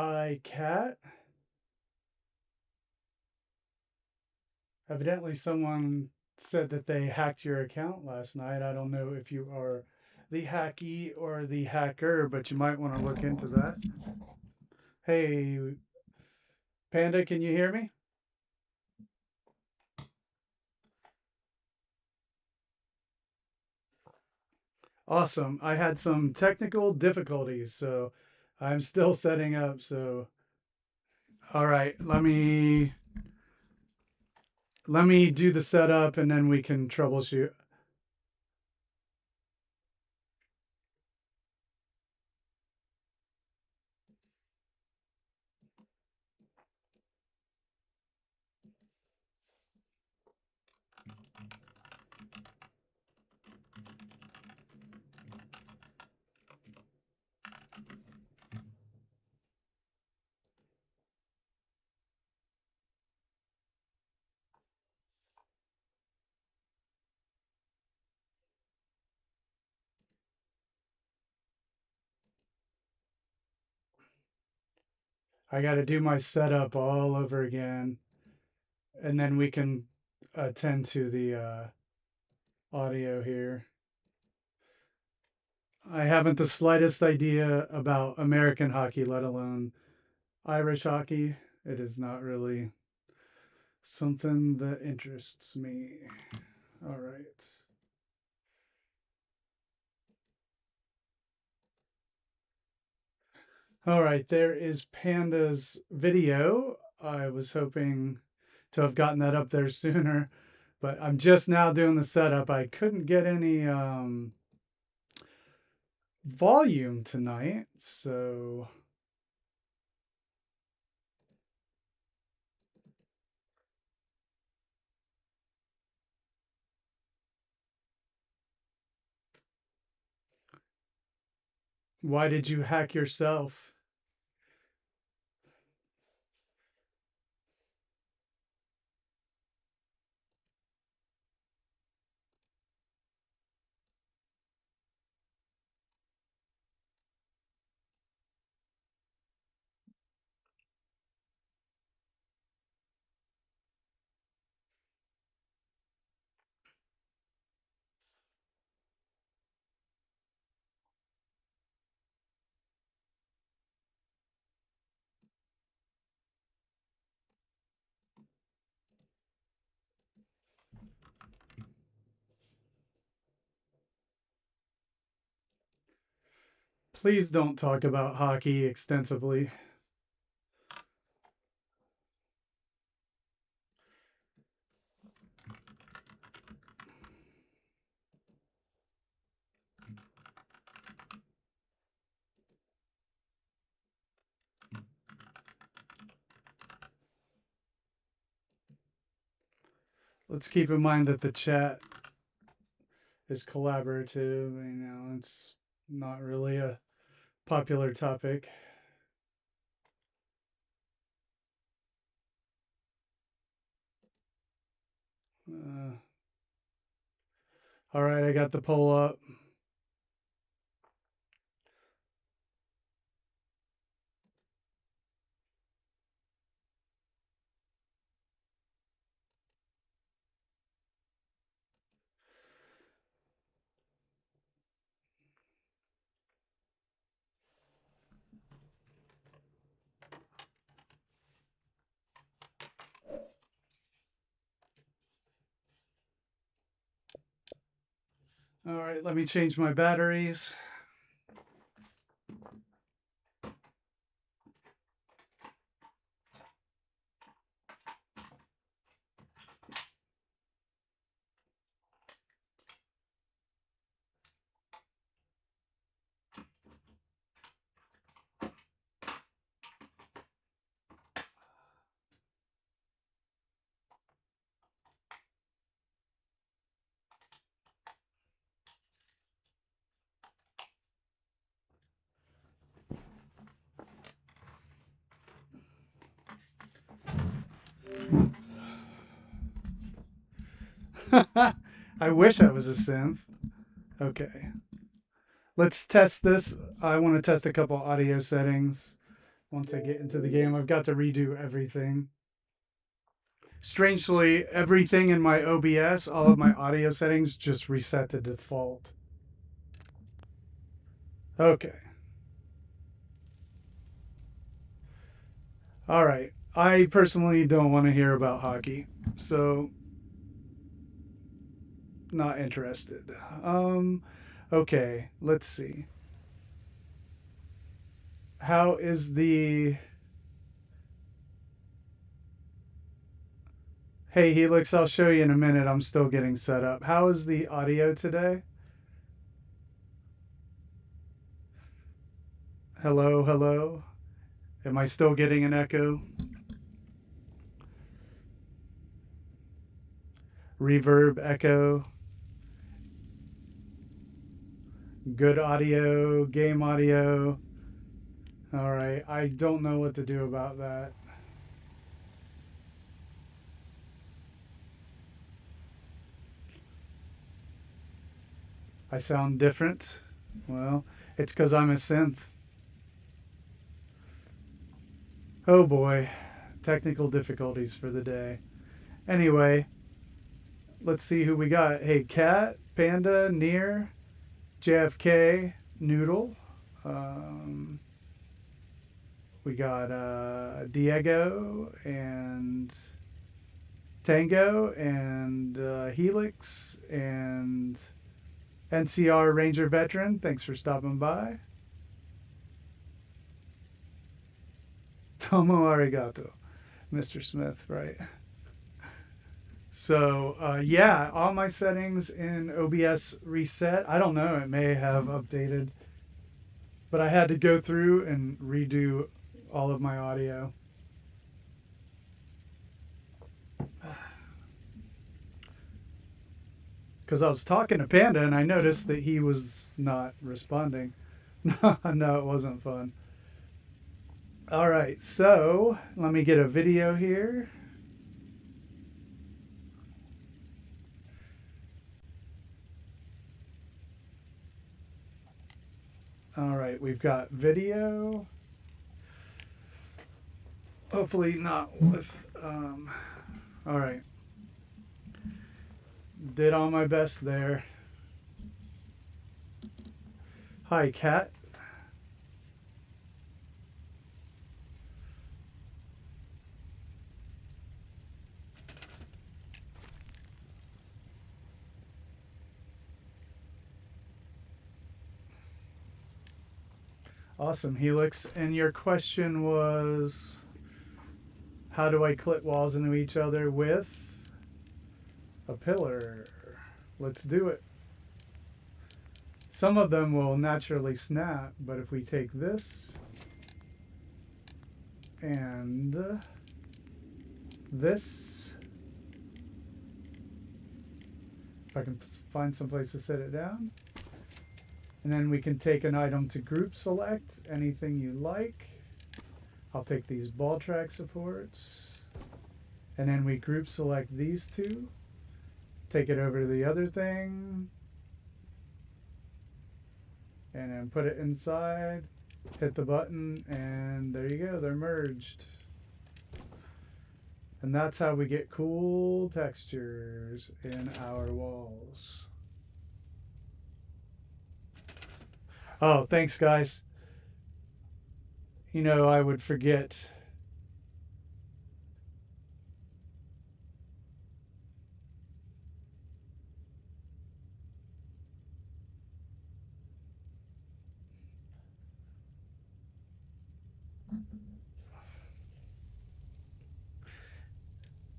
Hi, Kat. Evidently, someone said that they hacked your account last night. I don't know if you are the hacky or the hacker, but you might want to look into that. Hey, Panda, can you hear me? Awesome. I had some technical difficulties, so I'm still setting up. So, all right, let me do the setup and then we can troubleshoot. I got to do my setup all over again, and then we can attend to the audio here. I haven't the slightest idea about American hockey, let alone Irish hockey. It is not really something that interests me. All right. All right, there is Panda's video. I was hoping to have gotten that up there sooner, but I'm just now doing the setup. I couldn't get any volume tonight, so why did you hack yourself? Please don't talk about hockey extensively. Let's keep in mind that the chat is collaborative. It's not really a popular topic. Uh, all right, I got the poll up. All right, let me change my batteries. I wish I was a synth. Okay. Let's test this. I want to test a couple audio settings. once I get into the game. I've got to redo everything. Strangely, everything in my OBS, all of my audio settings just reset to default. Okay. All right. I personally don't want to hear about hockey, so not interested. Okay, let's see. How is the... Hey, Helix, I'll show you in a minute. I'm still getting set up. How is the audio today? Hello, hello. Am I still getting an echo? Reverb, echo. Good audio, game audio. All right, I don't know what to do about that. I sound different. Well, it's because I'm a synth. Oh boy, technical difficulties for the day. Anyway, let's see who we got. Hey, Cat, Panda, Near, JFK, Noodle. We got Diego and Tango and Helix and NCR Ranger Veteran. Thanks for stopping by. Tomo arigato, Mr. Smith, right? So, yeah, all my settings in OBS reset. I don't know, it may have updated, but I had to go through and redo all of my audio. Because I was talking to Panda and I noticed that he was not responding. No, it wasn't fun. All right, so let me get a video here. All right, we've got video. Hopefully not with, all right. Did all my best there. Hi, Cat. Awesome, Helix. And your question was, how do I clip walls into each other with a pillar? Let's do it. Some of them will naturally snap, but if we take this and this, if I can find some place to set it down, and then we can take an item to group select, anything you like. I'll take these ball track supports, and then we group select these two, take it over to the other thing, and then put it inside, hit the button, and there you go, they're merged. And that's how we get cool textures in our walls. Oh, thanks, guys. You know, I would forget.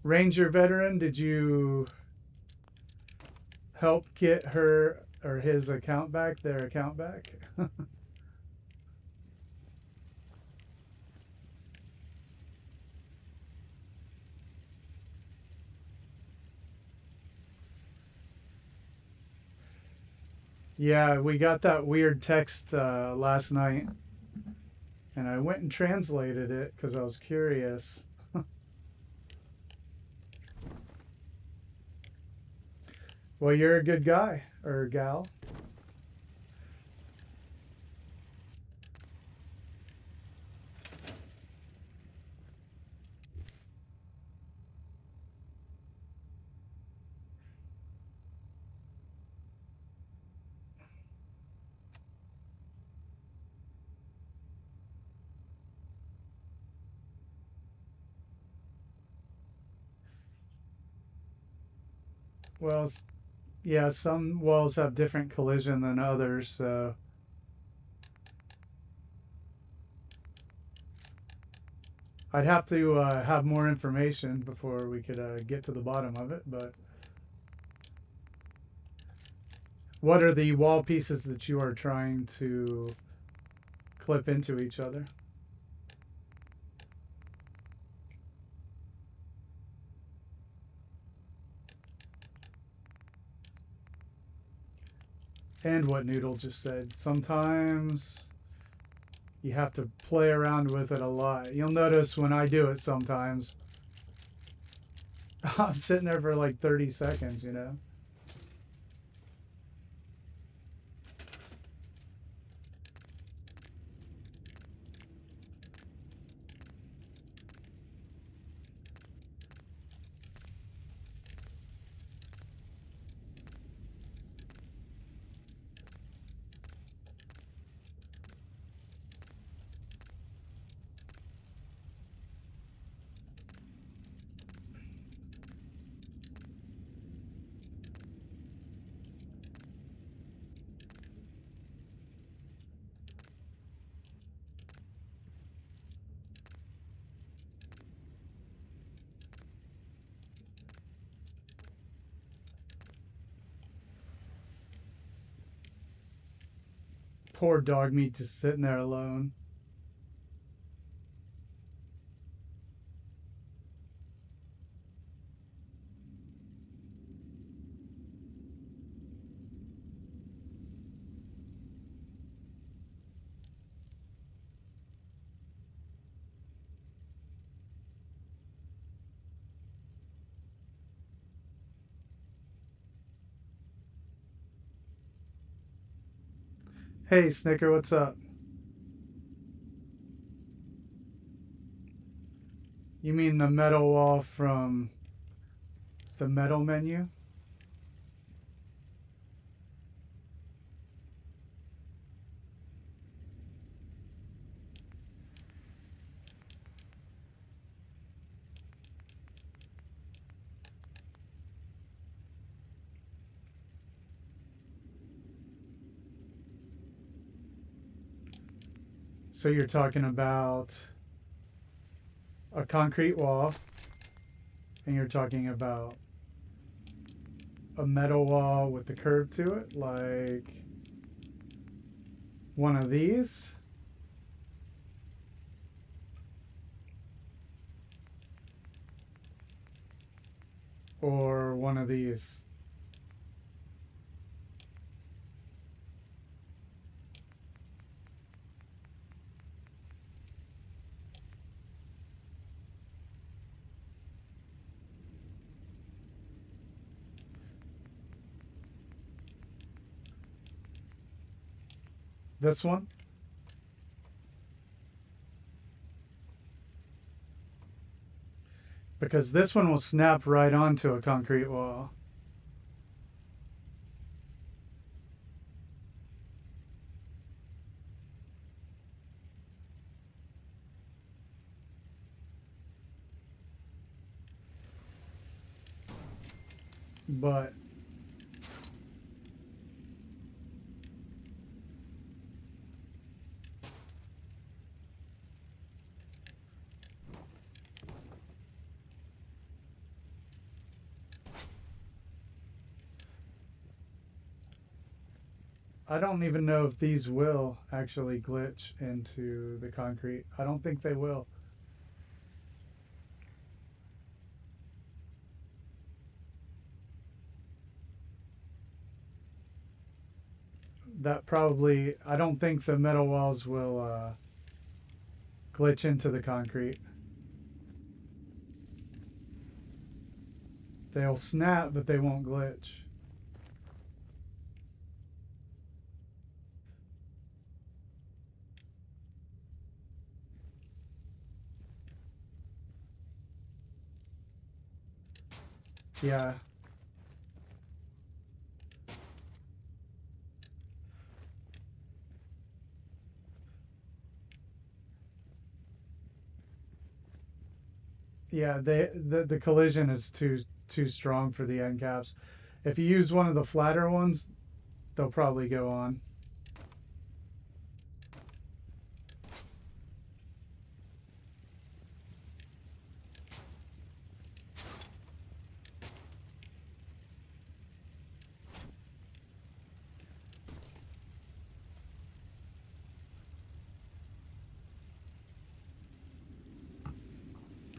Ranger Veteran, did you help get her or his account back, their account back? Yeah, we got that weird text last night, and I went and translated it because I was curious. Well, you're a good guy or gal. Well, yeah, some walls have different collision than others, so I'd have to have more information before we could get to the bottom of it. But what are the wall pieces that you are trying to clip into each other? And what Noodle just said. Sometimes you have to play around with it a lot. You'll notice when I do it sometimes, I'm sitting there for like 30 seconds, you know? Poor dog meat just sitting there alone. Hey, Snicker, what's up? You mean the metal wall from the metal menu? So you're talking about a concrete wall, and you're talking about a metal wall with the curve to it, like one of these, or one of these. This one? Because this one will snap right onto a concrete wall. But I don't even know if these will actually glitch into the concrete. I don't think they will. That probably, I don't think the metal walls will glitch into the concrete. They'll snap, but they won't glitch. Yeah. Yeah, the collision is too strong for the end caps. If you use one of the flatter ones, they'll probably go on.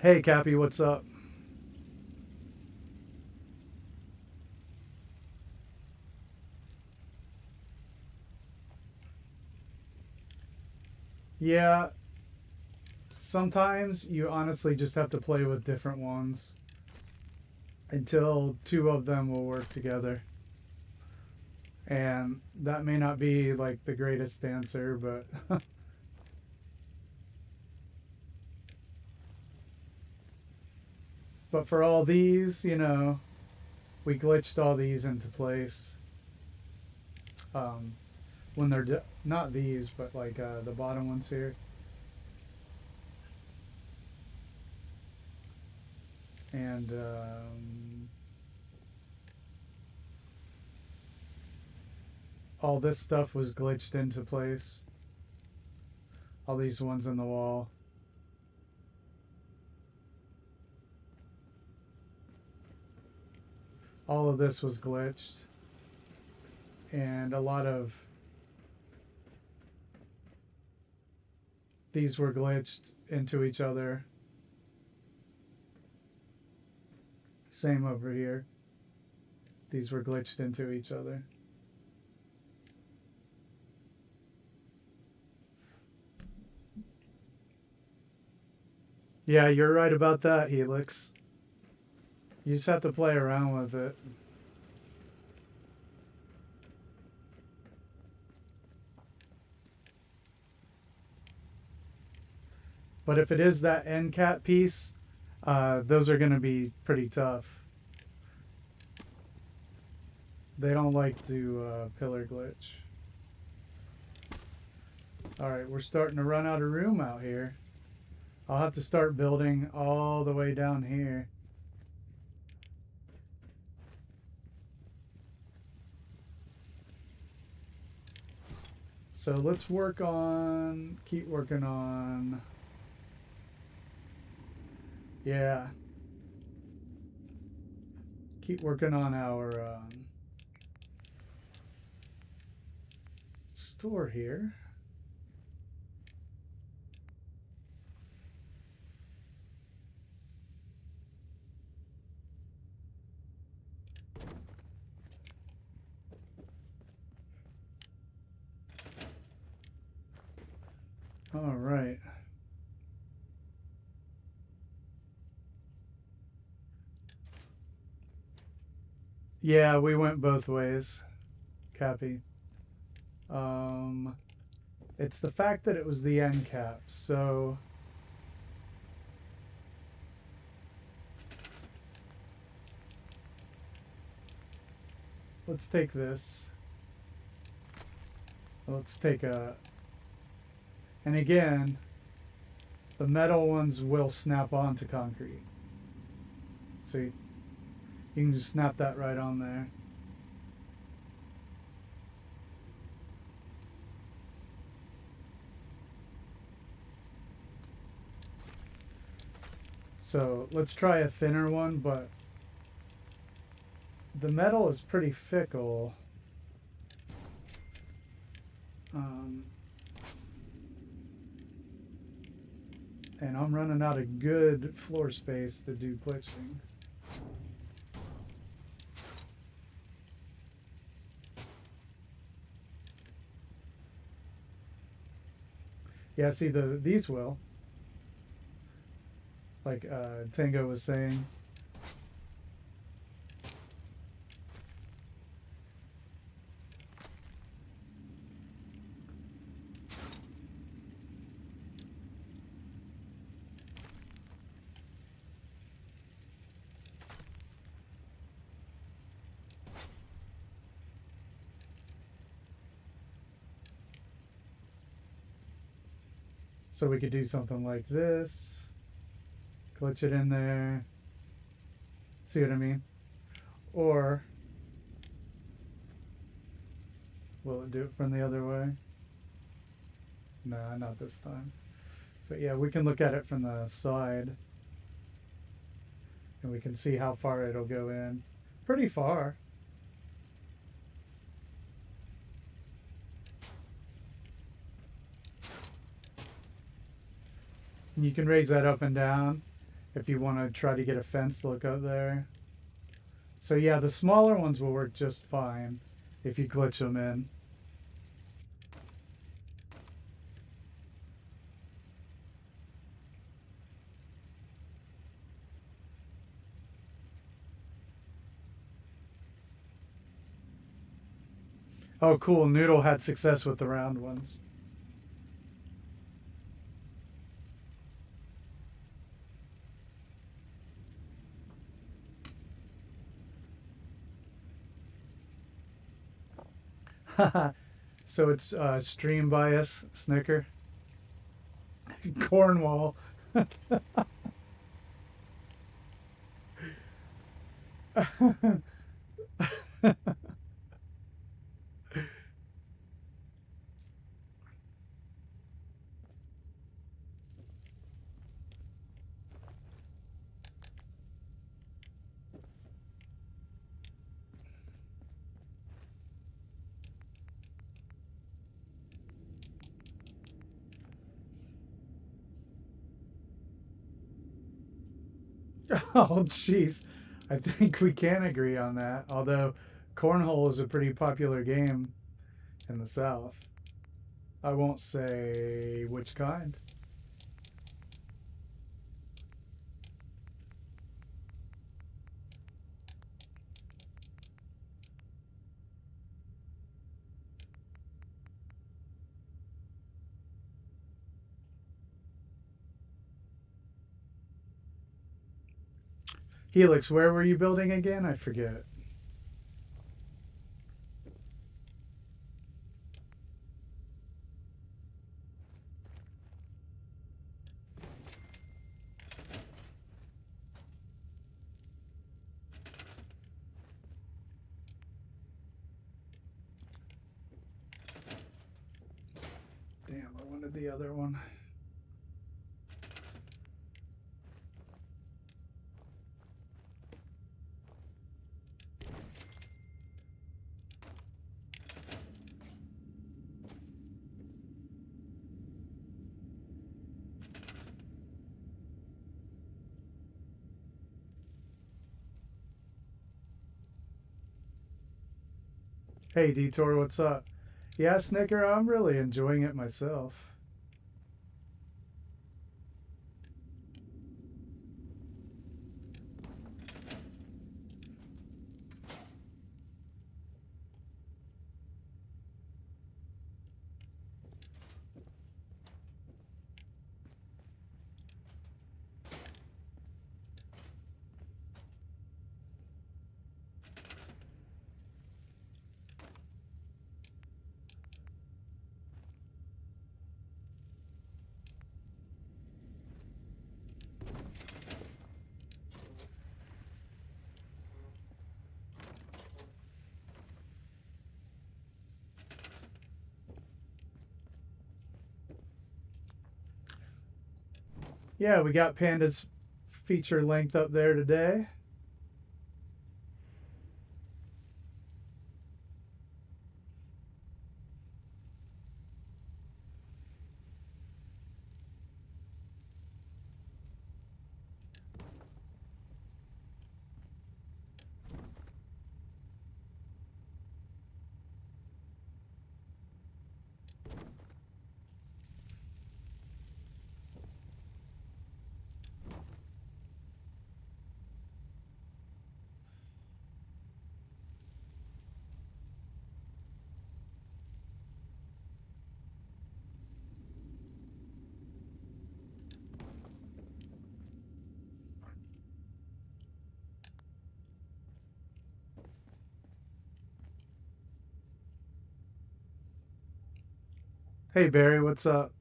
Hey, Cappy, what's up? Yeah, sometimes you honestly just have to play with different ones until two of them will work together. And that may not be like the greatest answer, but but for all these, you know, we glitched all these into place. Um, when they're not these, but like the bottom ones here. And all this stuff was glitched into place. All these ones in the wall. All of this was glitched. And a lot of these were glitched into each other. Same over here. These were glitched into each other. Yeah, you're right about that, Helix. You just have to play around with it. But if it is that end cap piece, those are going to be pretty tough. They don't like to pillar glitch. Alright, we're starting to run out of room out here. I'll have to start building all the way down here. So let's keep working on, yeah. Keep working on our store here. All right. Yeah, we went both ways, Cappy. It's the fact that it was the end cap, so let's take this. Let's take a, and again, the metal ones will snap onto concrete. So you can just snap that right on there. So let's try a thinner one, but the metal is pretty fickle. And I'm running out of good floor space to do glitching. Yeah, see, these will. Like Tango was saying. So we could do something like this. Glitch it in there. See what I mean? Or Will it do it from the other way? Nah, not this time. But yeah, we can look at it from the side. And we can see how far it'll go in. Pretty far. And you can raise that up and down if you want to try to get a fence to look up there. So yeah, the smaller ones will work just fine if you glitch them in. Oh, cool. Noodle had success with the round ones. So it's stream bias, Snicker. Cornwall. Oh, jeez. I think we can agree on that. Although cornhole is a pretty popular game in the South. I won't say which kind. Helix, where were you building again? I forget. Damn, I wanted the other one. Hey, Detour, what's up? Yeah, Snicker, I'm really enjoying it myself. Yeah, we got Panda's feature length up there today. Hey, Barry, what's up?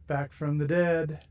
Back from the dead.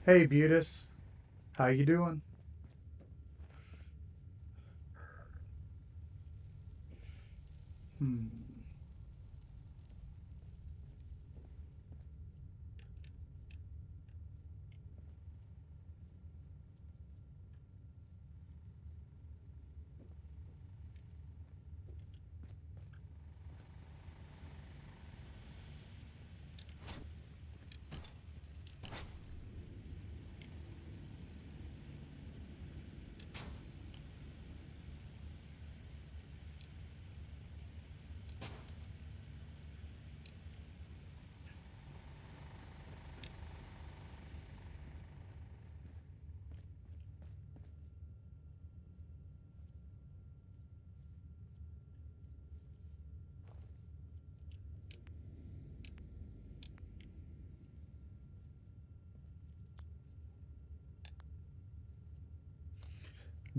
Hey, Butis. How you doing? Hmm.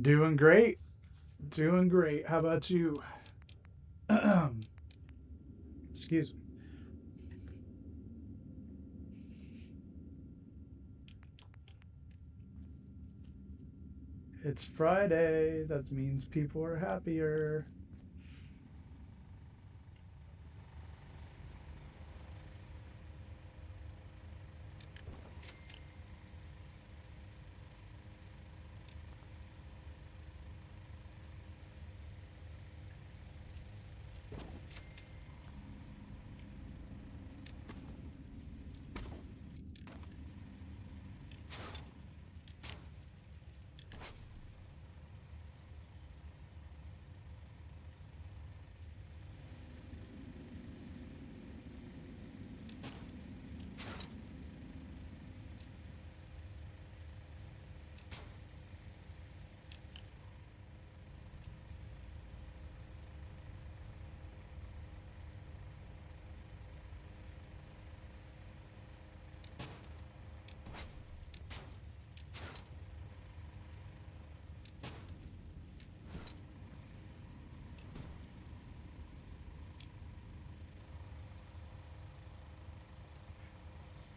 Doing great. Doing great. How about you? Excuse me. It's Friday. That means people are happier.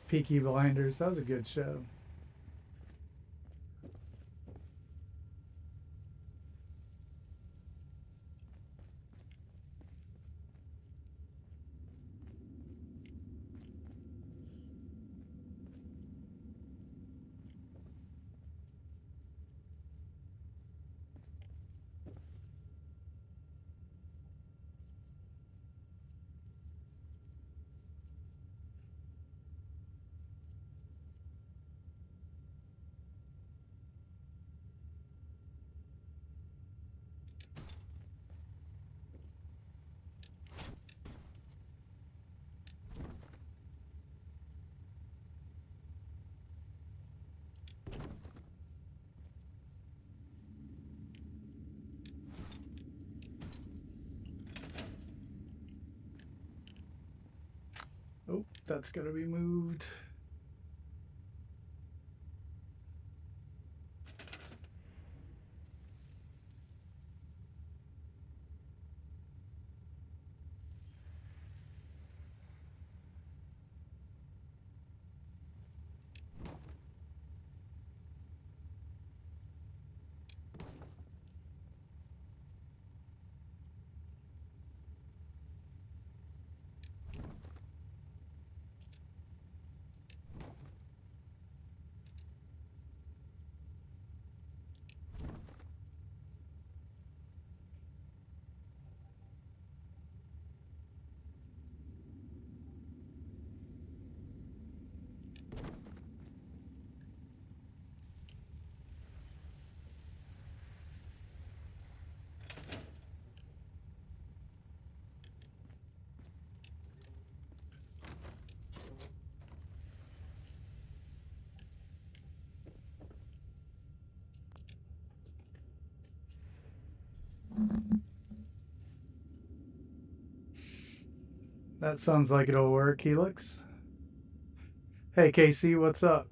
Peaky Blinders. That was a good show. Oh, that's got to be moved. That sounds like it'll work, Helix. Hey, Casey, what's up?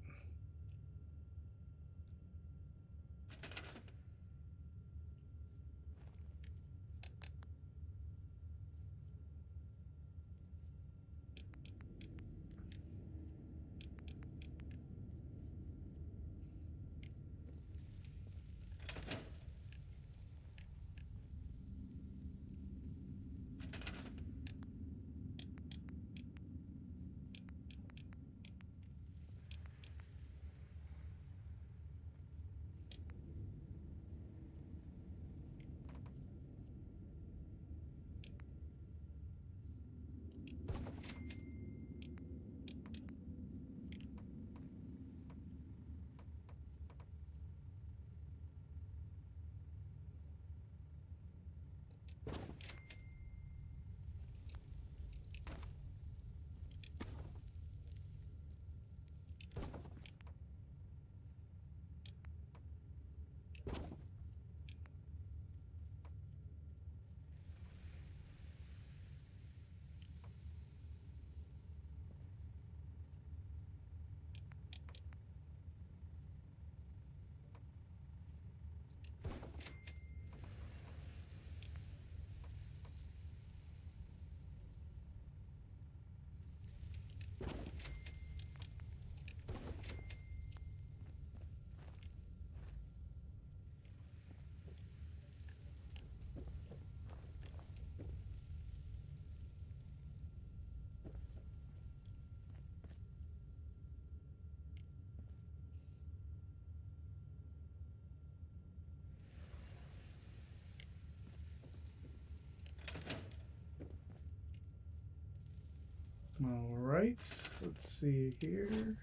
All right, let's see here.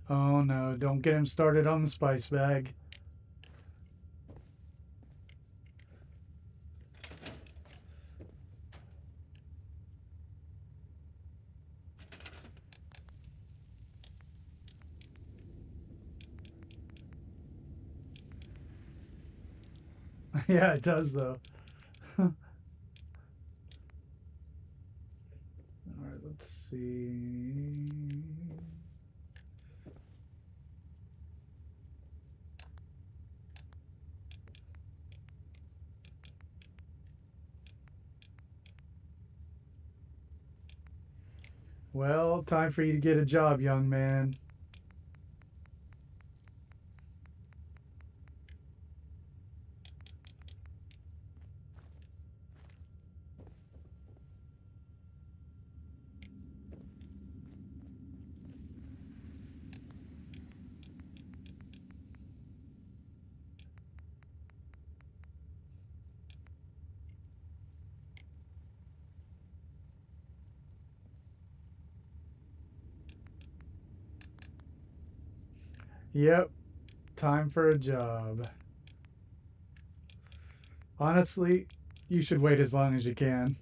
Oh no, don't get him started on the spice bag. Yeah, it does though. All right, let's see. Well, time for you to get a job, young man. Yep, time for a job. Honestly, you should wait as long as you can.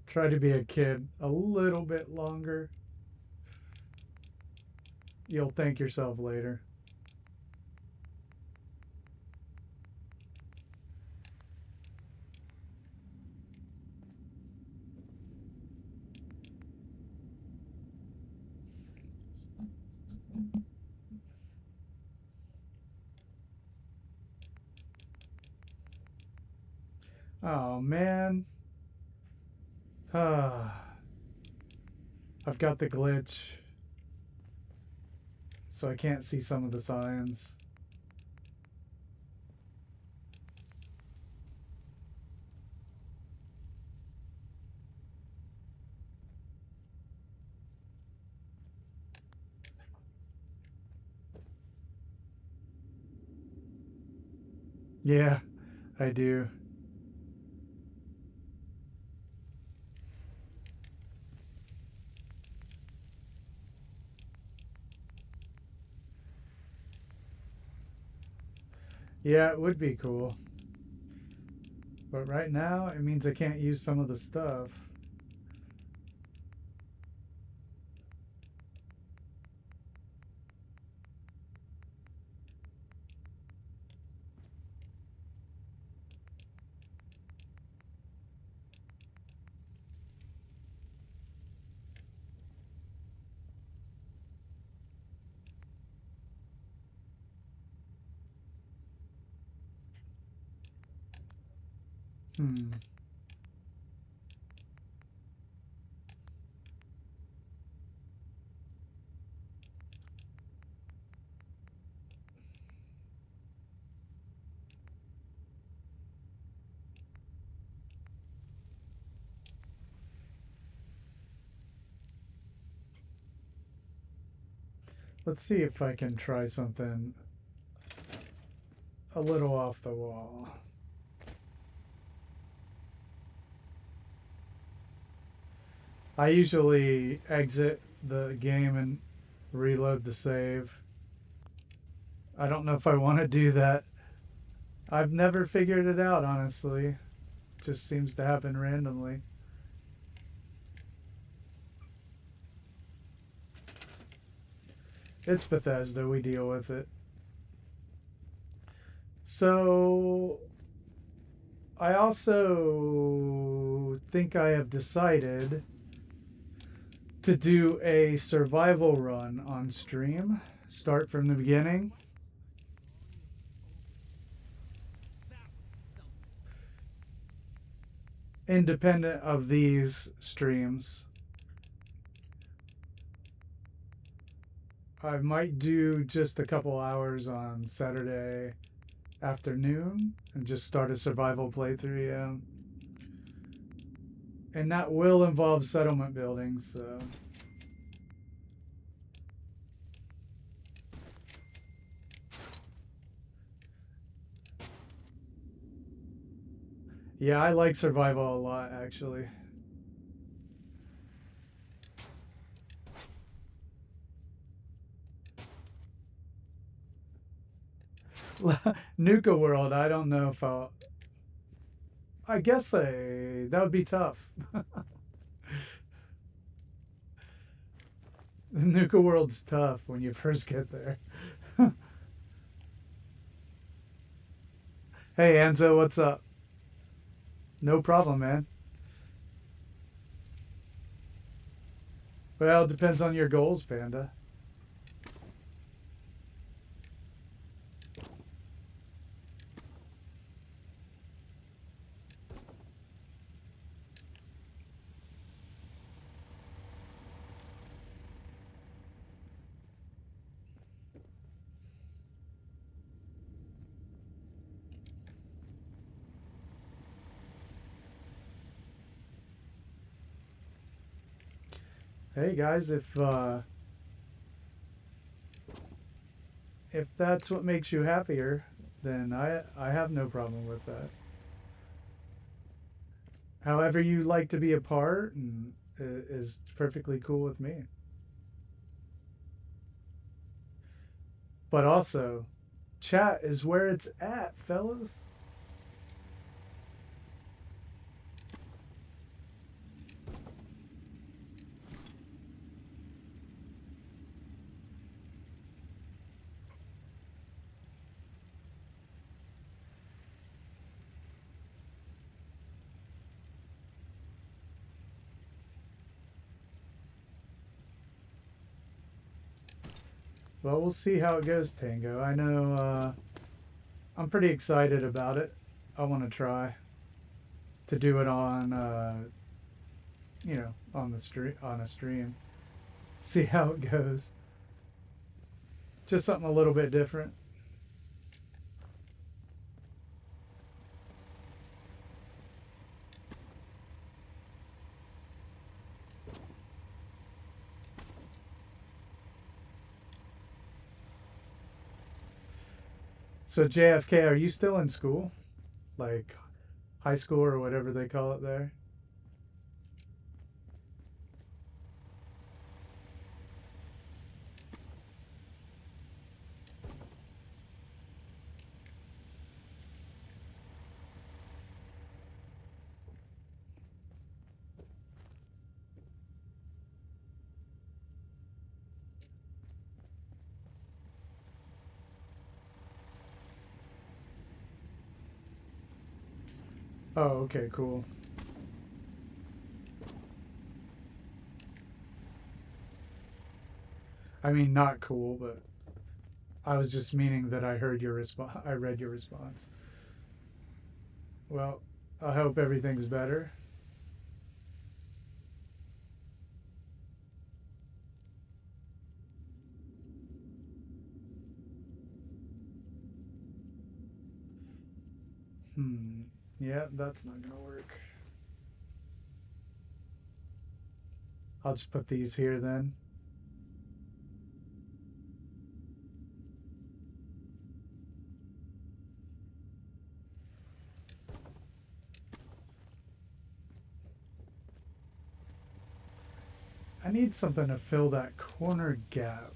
Try to be a kid a little bit longer. You'll thank yourself later. Oh man. I've got the glitch, so I can't see some of the signs. Yeah, I do. Yeah, it would be cool. But right now, it means I can't use some of the stuff. Hmm. Let's see if I can try something a little off the wall. I usually exit the game and reload the save. I don't know if I want to do that. I've never figured it out, honestly. It just seems to happen randomly. It's Bethesda, we deal with it. So, I also think I have decided to do a survival run on stream. Start from the beginning. Independent of these streams. I might do just a couple hours on Saturday afternoon and just start a survival playthrough. Yeah, and that will involve settlement buildings. So. Yeah, I like survival a lot, actually. Nuka World, I don't know if I'll. I guess that would be tough. Nuka World's tough when you first get there. Hey, Enzo, what's up? No problem, man. Well, it depends on your goals, Panda. Hey, guys, if that's what makes you happier, then I have no problem with that. However you like to be a part and is perfectly cool with me. But also, chat is where it's at, fellas. Well, we'll see how it goes, Tango. I know I'm pretty excited about it. I want to try to do it on, on the stream, on a stream. See how it goes. Just something a little bit different. So JFK, are you still in school? Like high school or whatever they call it there? Oh, okay, cool. I mean, not cool, but I was just meaning that I heard your response. I read your response. Well, I hope everything's better. Hmm. Yeah, that's not gonna work. I'll just put these here then. I need something to fill that corner gap.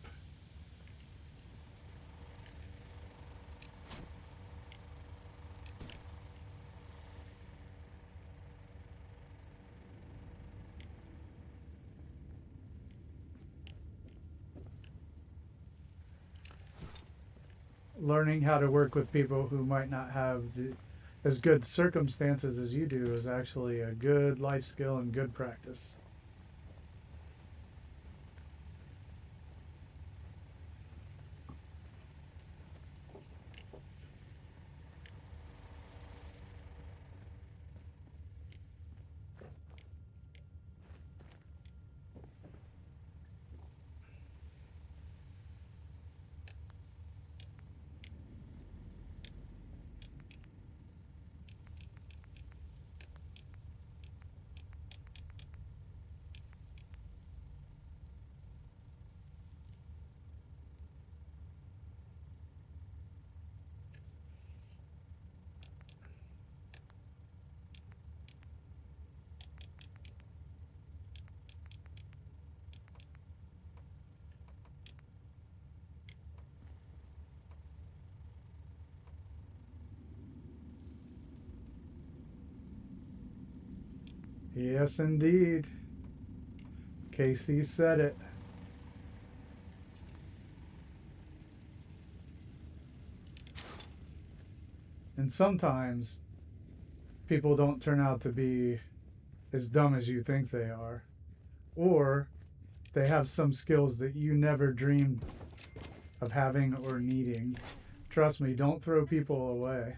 Learning how to work with people who might not have as good circumstances as you do is actually a good life skill and good practice. Yes, indeed. Casey said it. And sometimes people don't turn out to be as dumb as you think they are. Or they have some skills that you never dreamed of having or needing. Trust me, don't throw people away.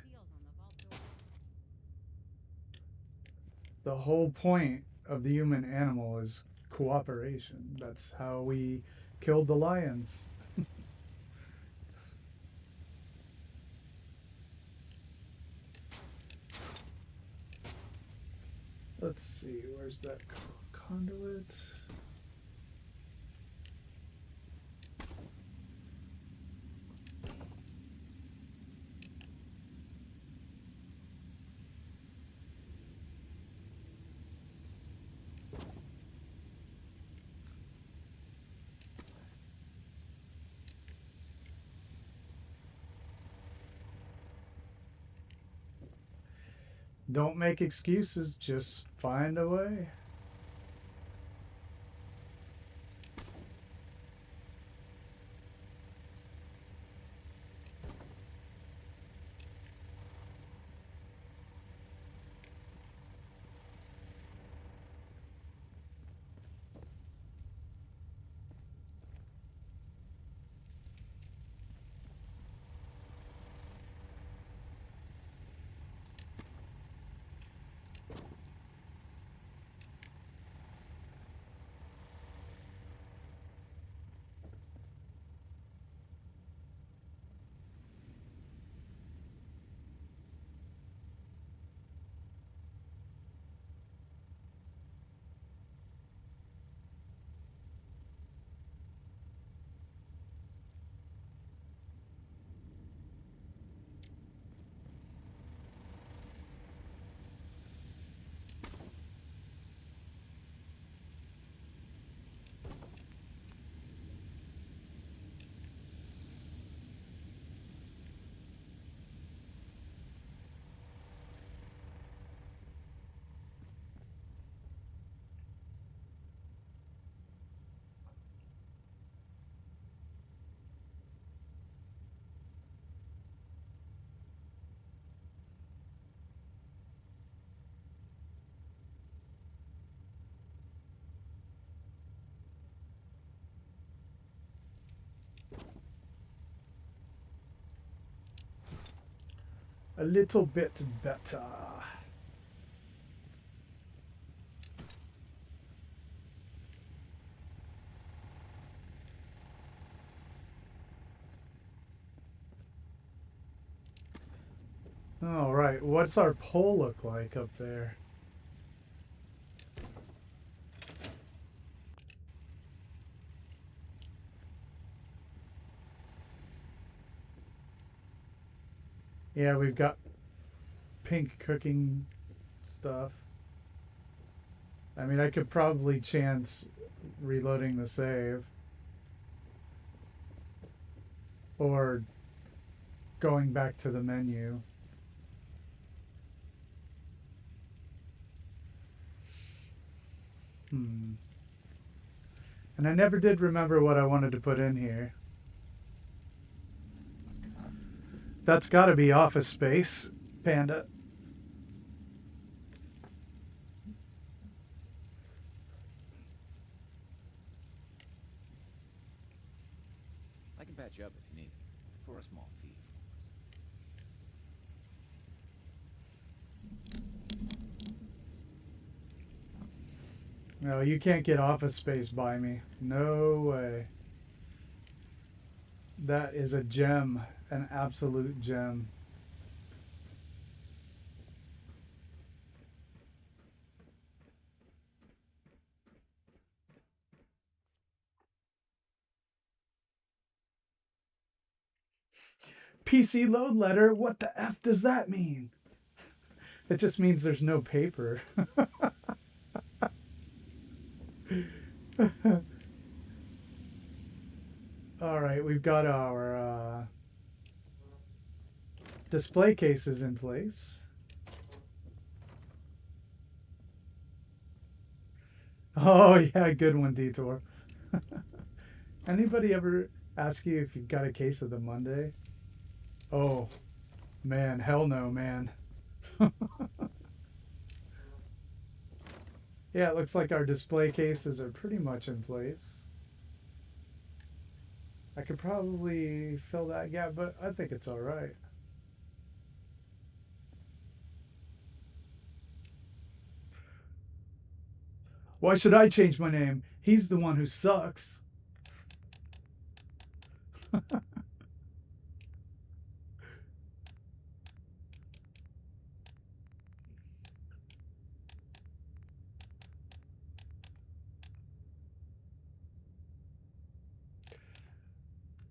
The whole point of the human animal is cooperation. That's how we killed the lions. Let's see, where's that conduit? Don't make excuses, just find a way. A little bit better. All right, what's our pole look like up there? Yeah, we've got pink cooking stuff. I mean, I could probably chance reloading the save. Or going back to the menu. And I never did remember what I wanted to put in here. That's got to be Office Space, Panda. I can patch you up if you need, for a small fee, No, you can't get Office Space by me. No way. That is a gem, an absolute gem. PC load letter? What the F does that mean? It just means there's no paper. All right, we've got our display cases in place. Oh yeah, good one, Detour. Anybody ever ask you if you've got a case of the Monday? Oh man, hell no, man. Yeah, it looks like our display cases are pretty much in place. I could probably fill that gap, but I think it's all right. Why should I change my name? He's the one who sucks.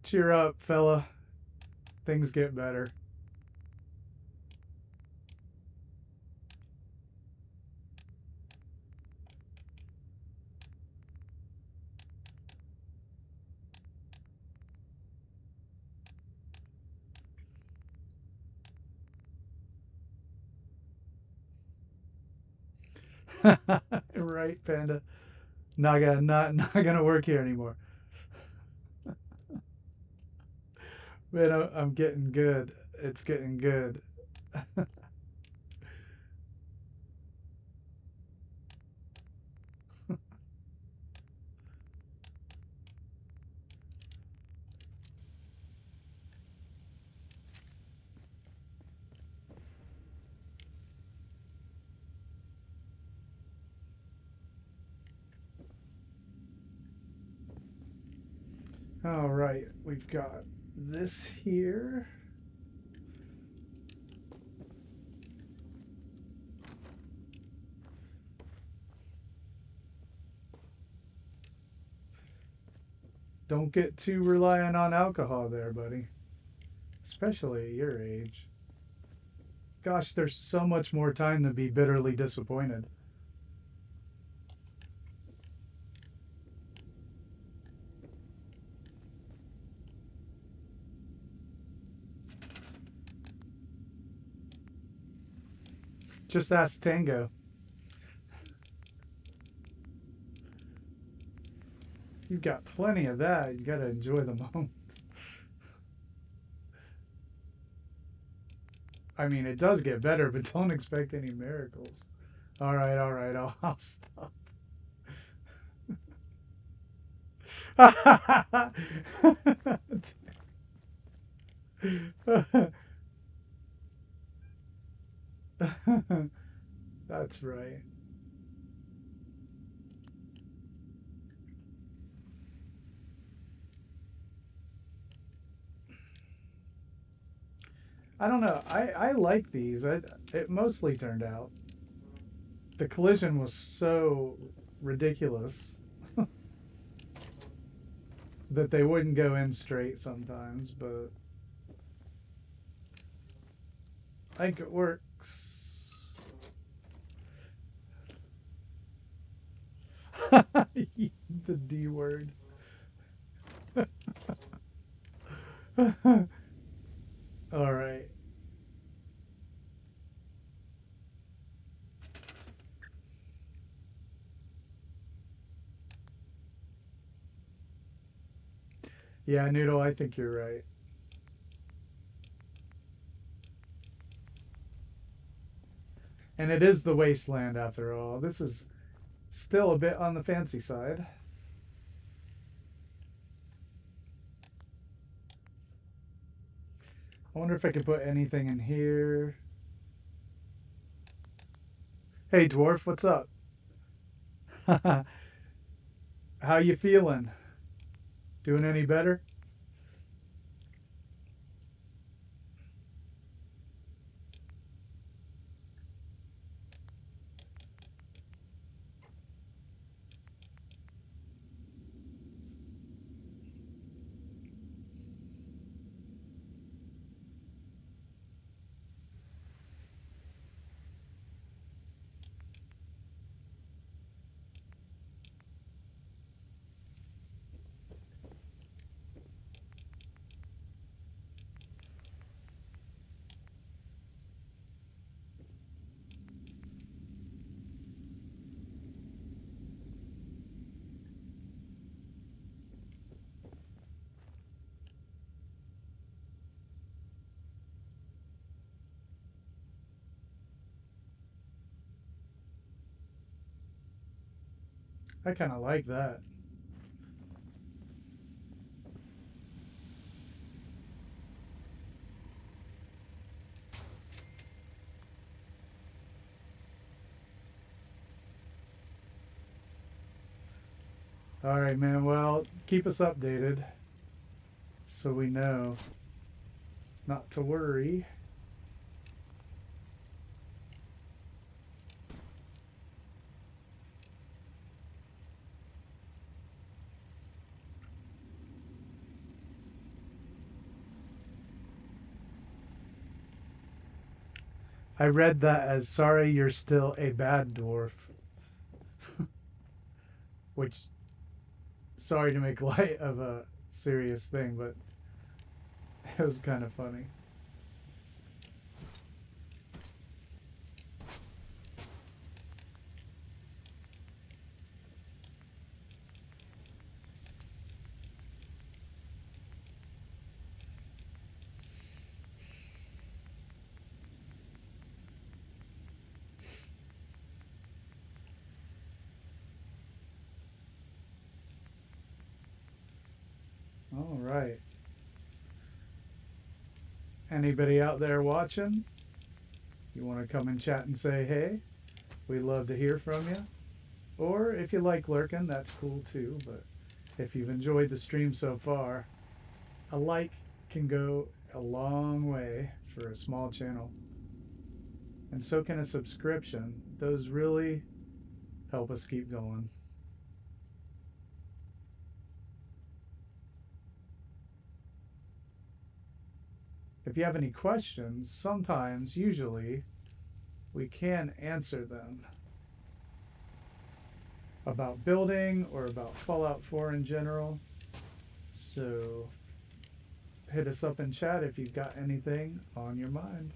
Cheer up, fella. Things get better. Right, Panda. Not gonna work here anymore. Man, I'm getting good. It's getting good. All right, we've got this here. Don't get too reliant on alcohol there, buddy. Especially at your age. Gosh, there's so much more time to be bitterly disappointed. Just ask Tango. You've got plenty of that. You gotta enjoy the moment. I mean, it does get better, but don't expect any miracles. All right, I'll stop. That's right. I don't know. I like these. It mostly turned out. The collision was so ridiculous that they wouldn't go in straight sometimes, but I think it works. The D word. All right. Yeah, Noodle, I think you're right. And it is the wasteland after all. This is still a bit on the fancy side. I wonder if I could put anything in here. Hey, dwarf, what's up? How you feeling? Doing any better? I kind of like that. All right, man. Well, keep us updated so we know not to worry. I read that as sorry you're still a bad dwarf. Which, sorry to make light of a serious thing, but it was kind of funny. All right. Anybody out there watching? You want to come and chat and say hey? We'd love to hear from you. Or if you like lurking, that's cool too. But if you've enjoyed the stream so far, a like can go a long way for a small channel. And so can a subscription. Those really help us keep going. If you have any questions, sometimes, usually, we can answer them about building or about Fallout 4 in general. So hit us up in chat if you've got anything on your mind.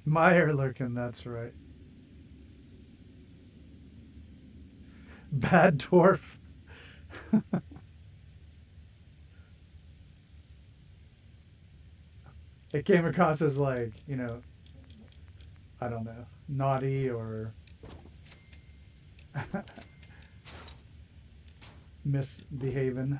Meyer lurking, that's right. Bad dwarf. It came across as like, I don't know, naughty or misbehaving.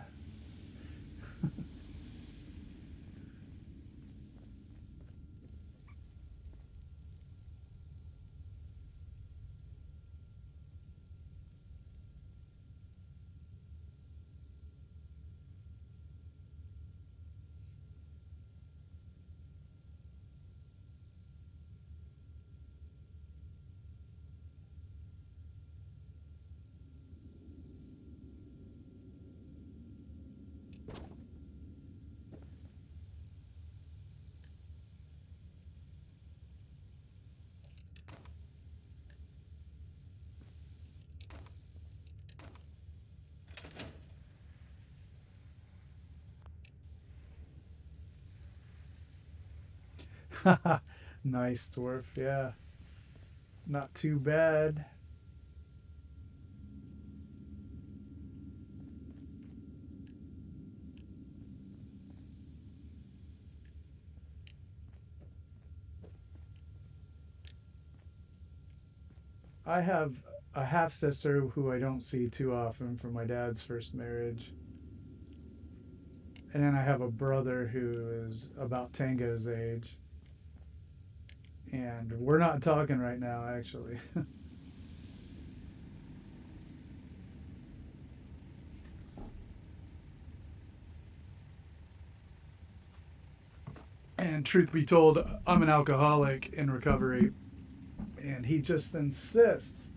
Nice dwarf, yeah. Not too bad. I have a half sister who I don't see too often from my dad's first marriage. And then I have a brother who is about Tango's age. And we're not talking right now, actually. And truth be told, I'm an alcoholic in recovery. And he just insists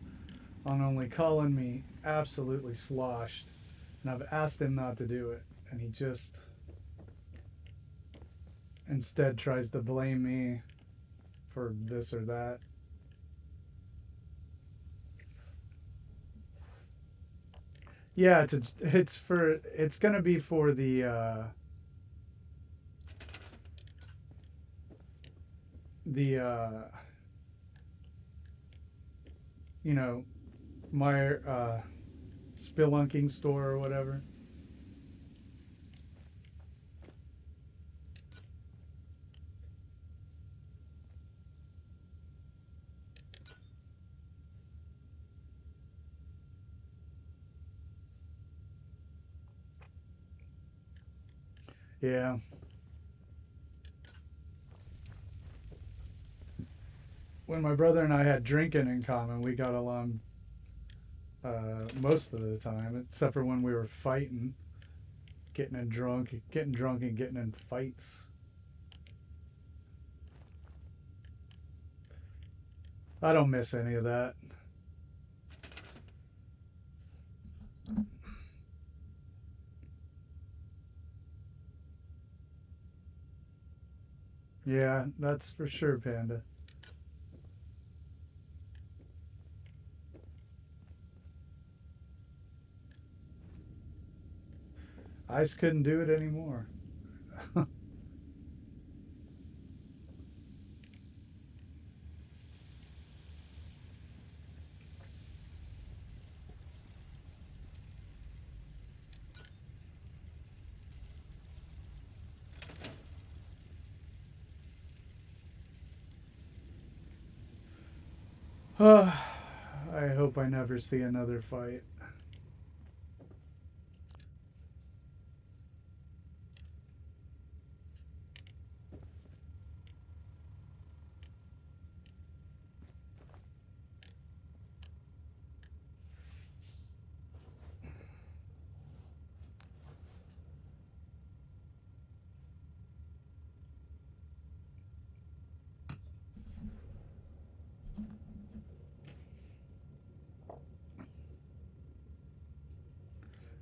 on only calling me absolutely sloshed. And I've asked him not to do it. And he just instead tries to blame me for this or that. Yeah, it's gonna be for the you know my spelunking store or whatever. Yeah. When my brother and I had drinking in common, we got along most of the time, except for when we were fighting, getting drunk and getting in fights. I don't miss any of that. Yeah, that's for sure, Panda. I just couldn't do it anymore. I hope I never see another fight.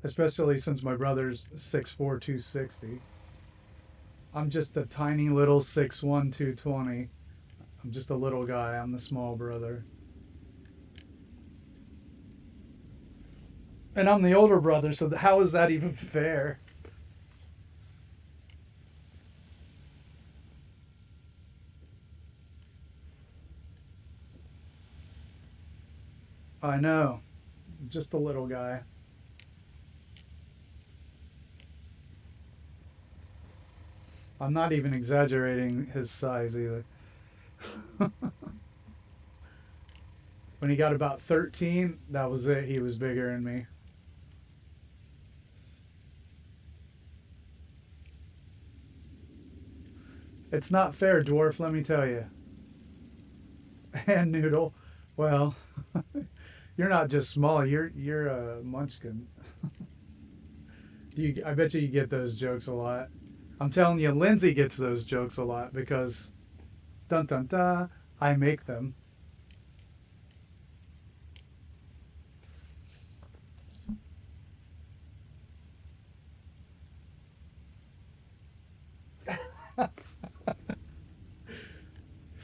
Especially since my brother's 6'4", 260. I'm just a tiny little 6'1", 220. I'm just a little guy. I'm the small brother. And I'm the older brother, so how is that even fair? I know. Just a little guy. I'm not even exaggerating his size either. When he got about 13, that was it. He was bigger than me. It's not fair, dwarf, let me tell you. And Noodle, well, you're not just small. You're a munchkin. I bet you get those jokes a lot. I'm telling you, Lindsay gets those jokes a lot because dun dun dun, I make them.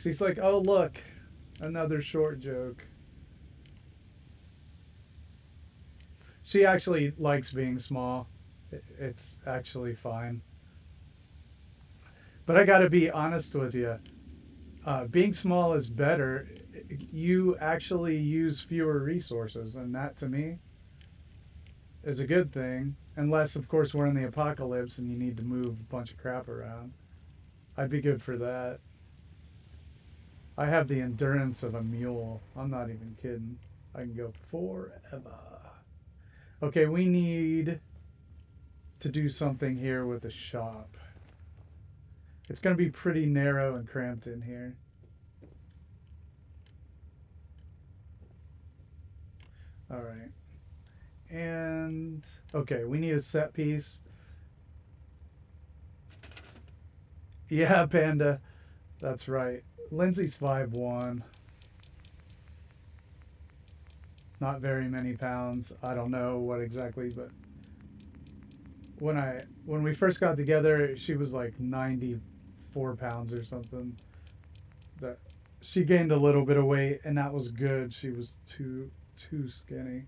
She's like, oh look, another short joke. She actually likes being small. It's actually fine. But I gotta be honest with you. Being small is better. You actually use fewer resources, and that to me is a good thing. Unless, of course, we're in the apocalypse and you need to move a bunch of crap around. I'd be good for that. I have the endurance of a mule. I'm not even kidding. I can go forever. Okay, we need to do something here with the shop. It's going to be pretty narrow and cramped in here. All right. And okay, we need a set piece. Yeah, Panda. That's right. Lindsay's 5'1". Not very many pounds. I don't know what exactly, but when we first got together, she was like 94 pounds or something. That she gained a little bit of weight, and that was good. She was too skinny.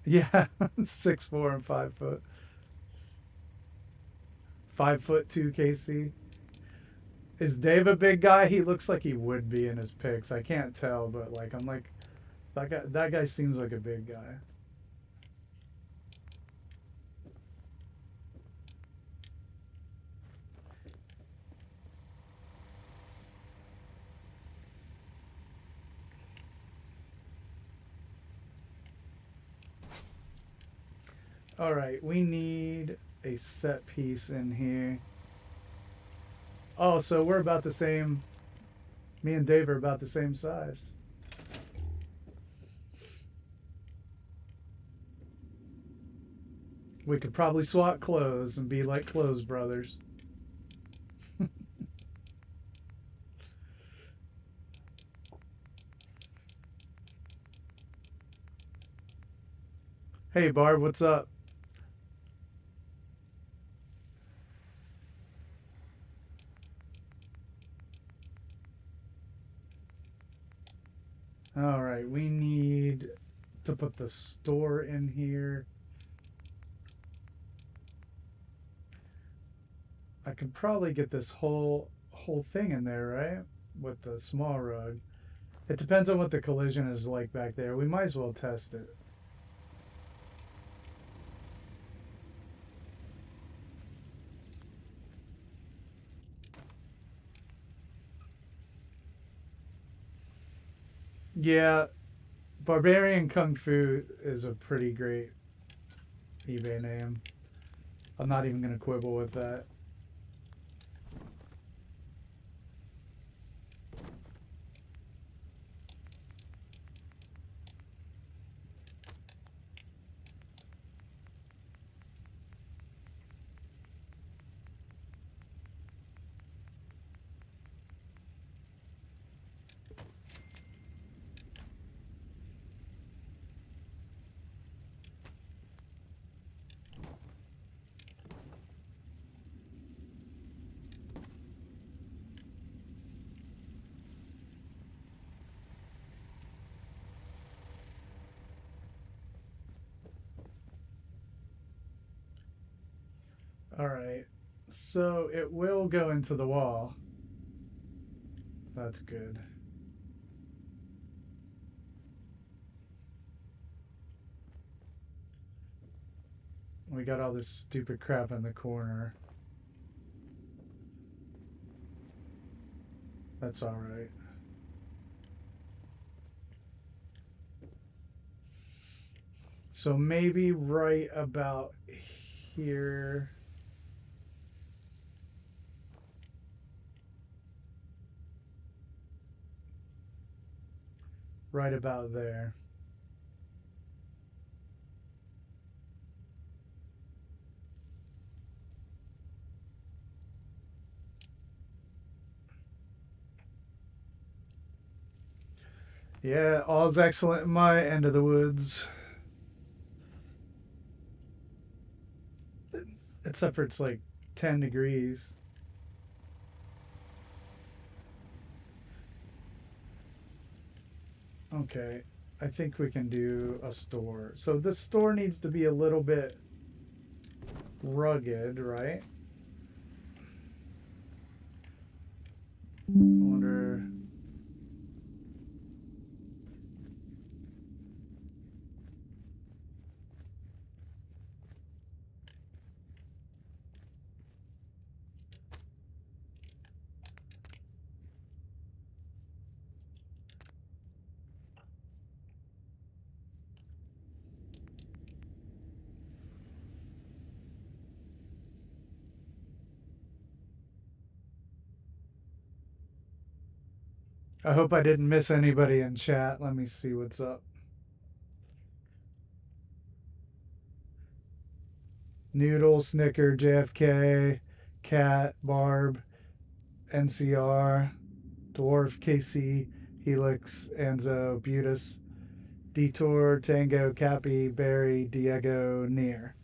Yeah, 6'4" and 5 foot. 5'2" KC. Is Dave a big guy? He looks like he would be in his pics. I can't tell, but like I'm like that guy seems like a big guy. All right, we need a set piece in here. Oh, so we're about the same. Me and Dave are about the same size. We could probably swap clothes and be like clothes brothers. Hey, Barb, what's up? All right, we need to put the store in here. I could probably get this whole thing in there, right? With the small rug. It depends on what the collision is like back there. We might as well test it. Yeah, Barbarian Kung Fu is a pretty great eBay name. I'm not even going to quibble with that. All right. So it will go into the wall. That's good. We got all this stupid crap in the corner. That's all right. So maybe right about here. Right about there. Yeah, all's excellent in my end of the woods. Except for it's like 10 degrees. Okay, I think we can do a store. So this store needs to be a little bit rugged, right? I wonder. I hope I didn't miss anybody in chat. Let me see what's up. Noodle, Snicker, JFK, Cat, Barb, NCR, Dwarf, KC, Helix, Anzo, Butis, Detour, Tango, Cappy, Barry, Diego, Near.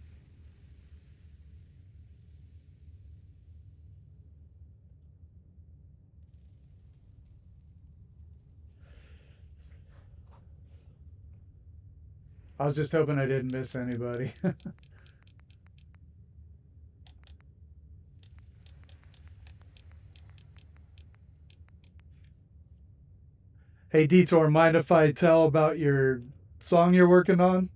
I was just hoping I didn't miss anybody. Hey, Detour, mind if I tell about your song you're working on?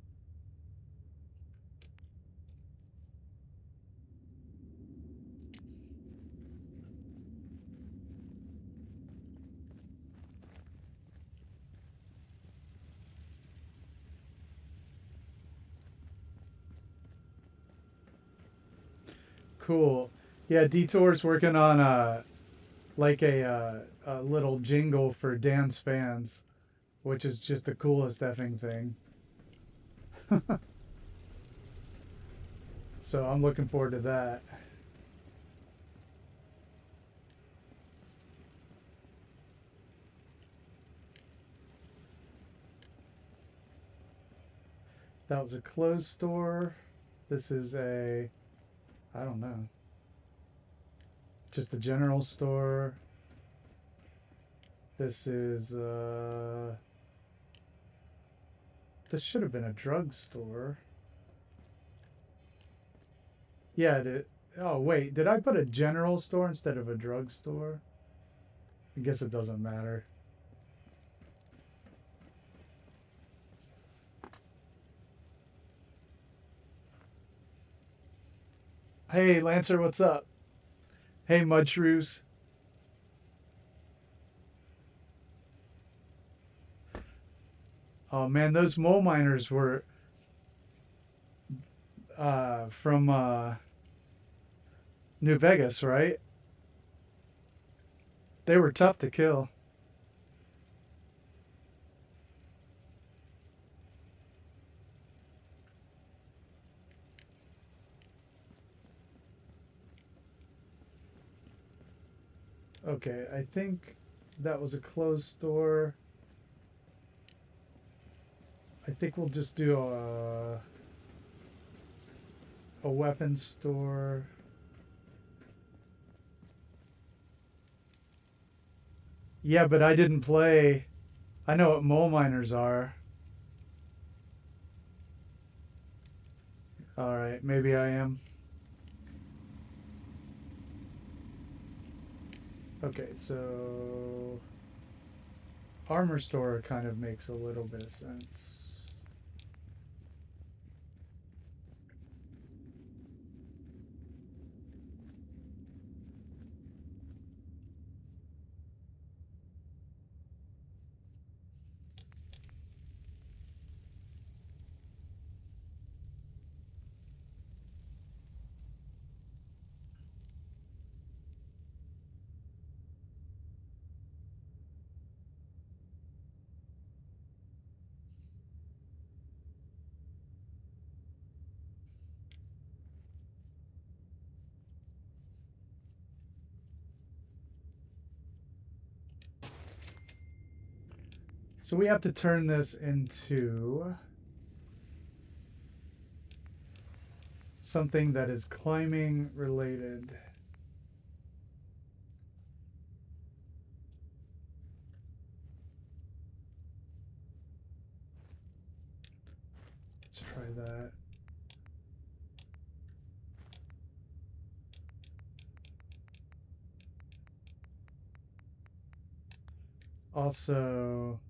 Cool. Yeah, Detour's working on like a little jingle for Dan's fans, which is just the coolest effing thing. So I'm looking forward to that. That was a clothes store. This is a, I don't know, just a general store. This is, this should have been a drugstore. Yeah, oh, wait, did I put a general store instead of a drugstore? I guess it doesn't matter. Hey, Lancer, what's up? Hey, Mudshrews. Oh, man, those mole miners were from New Vegas, right? They were tough to kill. Okay, I think that was a closed store. I think we'll just do a weapons store. Yeah, but I didn't play. I know what mole miners are. All right, maybe I am. Okay, so armor store kind of makes a little bit of sense. So we have to turn this into something that is climbing related. Let's try that. Also,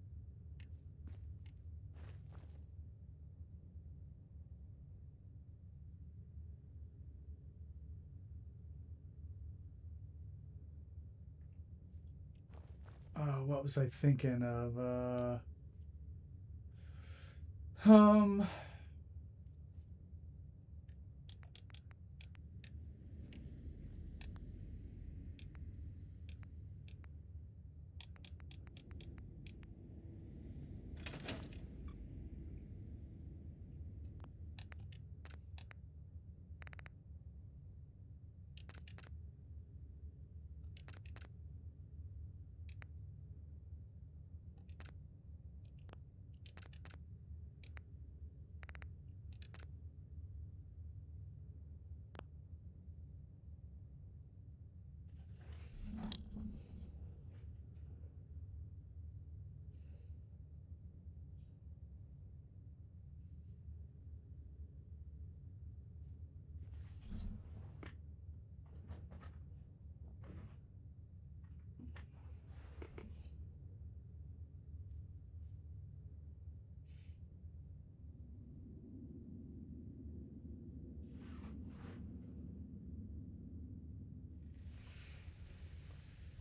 what was I thinking of? Um,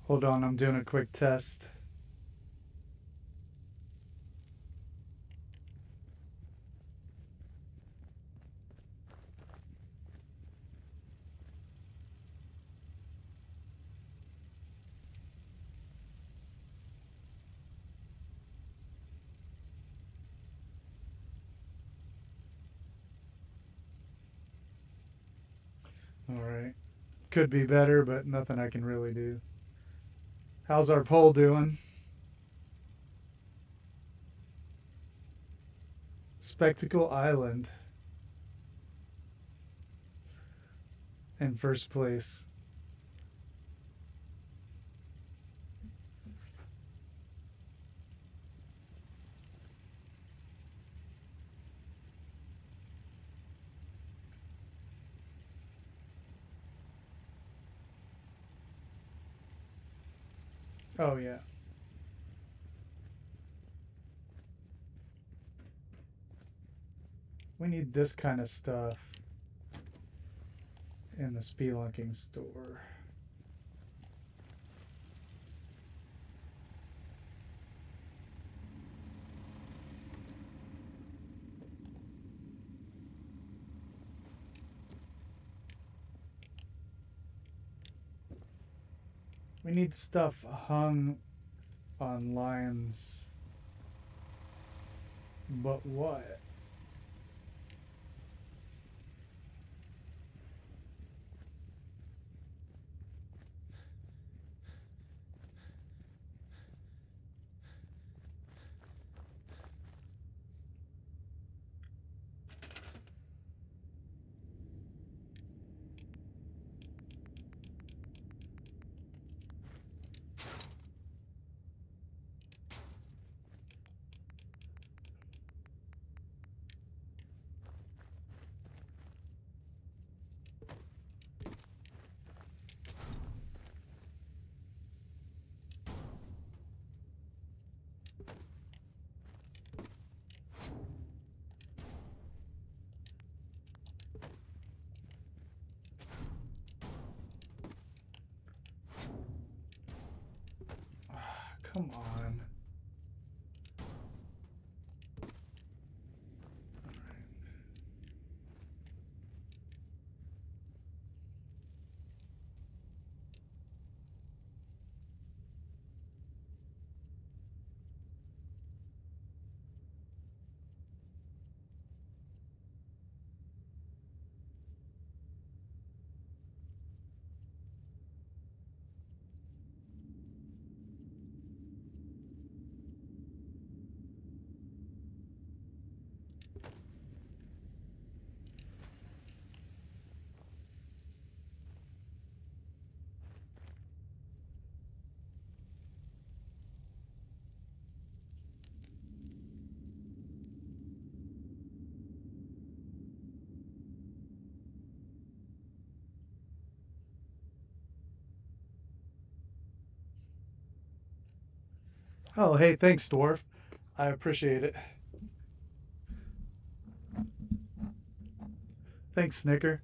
hold on, I'm doing a quick test. All right. Could be better, but nothing I can really do. How's our poll doing? Spectacle Island in first place. Oh, yeah. We need this kind of stuff in the spelunking store. We need stuff hung on lines. But what? Come on. Oh, hey, thanks, Dwarf. I appreciate it. Thanks, Snicker.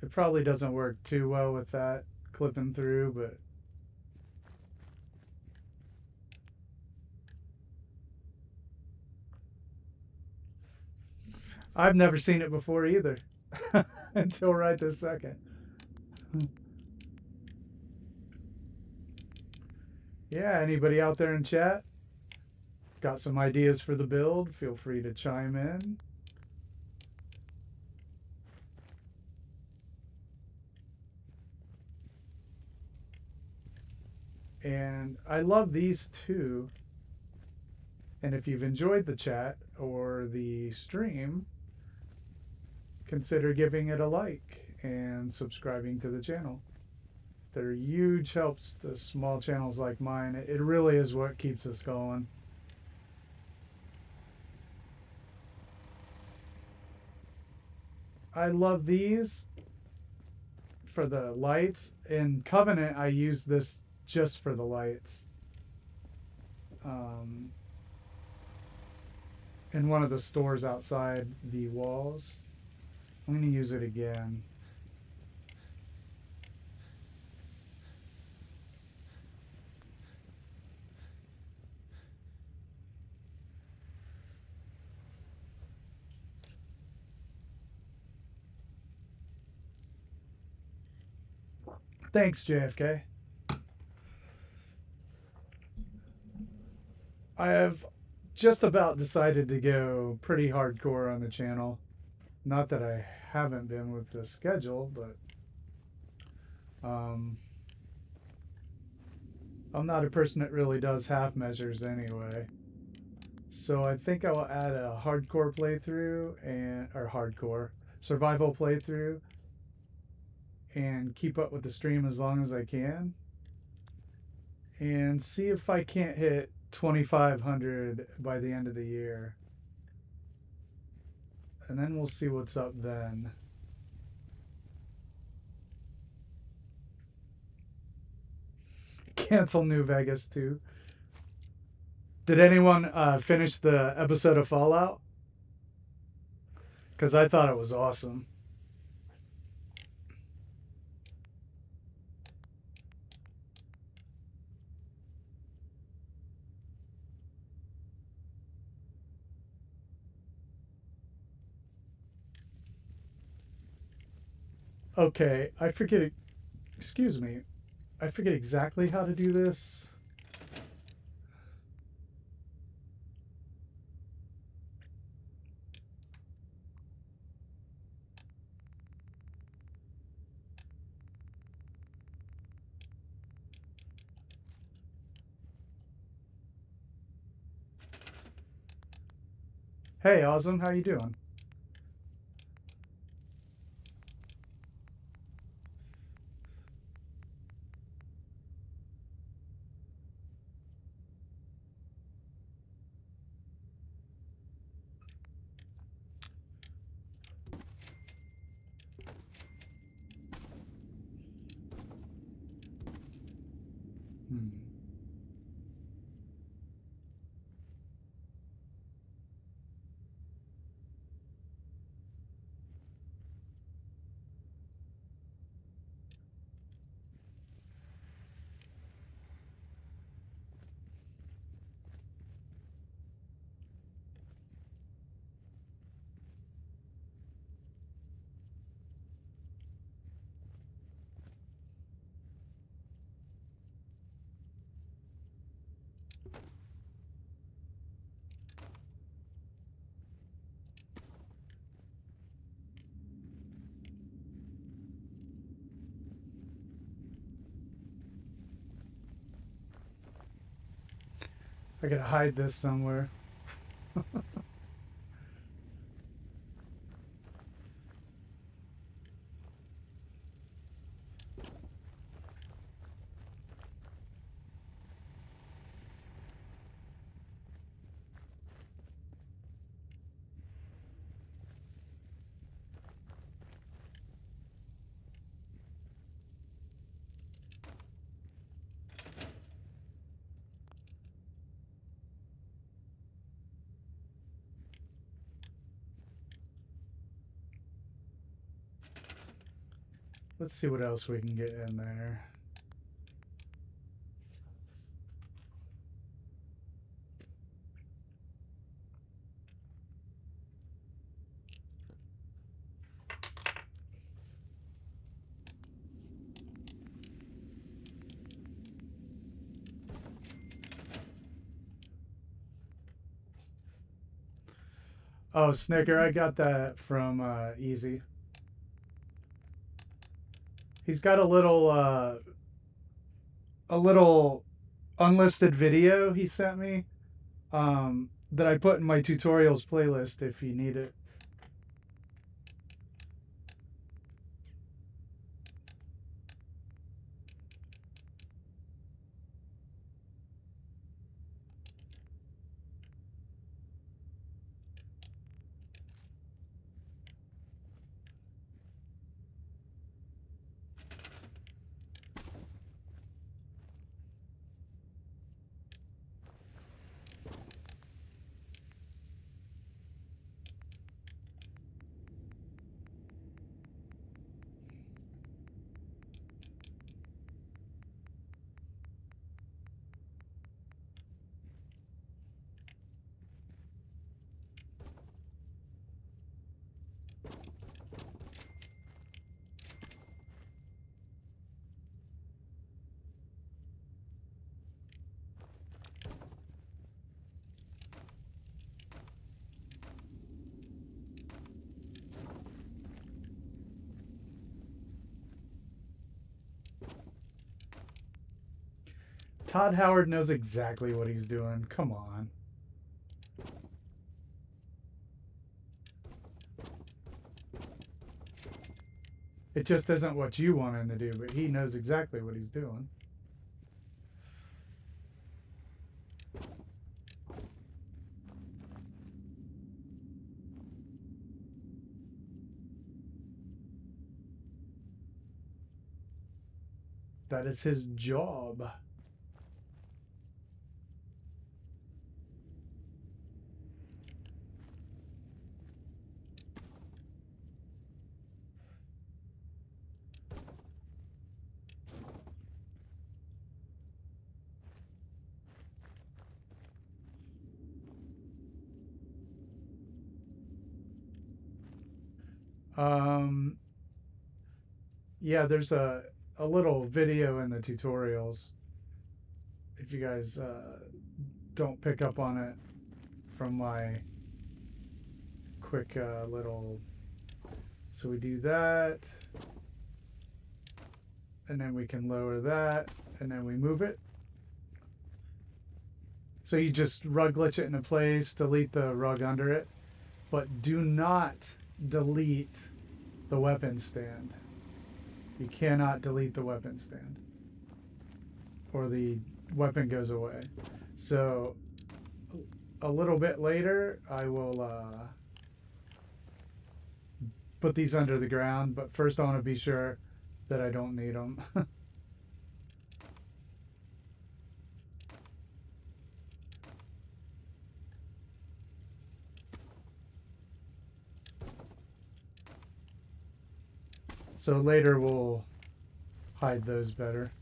It probably doesn't work too well with that clipping through, but I've never seen it before either. Until right this second. Yeah, anybody out there in chat? Got some ideas for the build? Feel free to chime in. And I love these too. And if you've enjoyed the chat or the stream, consider giving it a like and subscribing to the channel. They're huge helps to small channels like mine. It really is what keeps us going. I love these for the lights. In Covenant, I use this just for the lights. In one of the stores outside the walls. I'm going to use it again. Thanks, JFK. I have just about decided to go pretty hardcore on the channel. Not that I haven't been with the schedule, but um, I'm not a person that really does half measures anyway. So I think I will add a hardcore playthrough and or hardcore survival playthrough and keep up with the stream as long as I can and see if I can't hit 2500 by the end of the year. And then we'll see what's up then. Cancel New Vegas too. Did anyone finish the episode of Fallout? Because I thought it was awesome. Okay, I forget. Excuse me. I forget exactly how to do this. Hey, Awesome, how you doing? Hmm. I gotta hide this somewhere. Let's see what else we can get in there. Oh, Snicker, I got that from Easy. He's got a little unlisted video he sent me that I put in my tutorials playlist if you need it. Todd Howard knows exactly what he's doing. Come on. It just isn't what you want him to do, but he knows exactly what he's doing. That is his job. Yeah, there's a little video in the tutorials. If you guys don't pick up on it from my quick little... So we do that. And then we can lower that. And then we move it. So you just rug glitch it into place, delete the rug under it. But do not delete the weapon stand. You cannot delete the weapon stand, or the weapon goes away. So a little bit later I will put these under the ground, but first I want to be sure that I don't need them. So later we'll hide those better.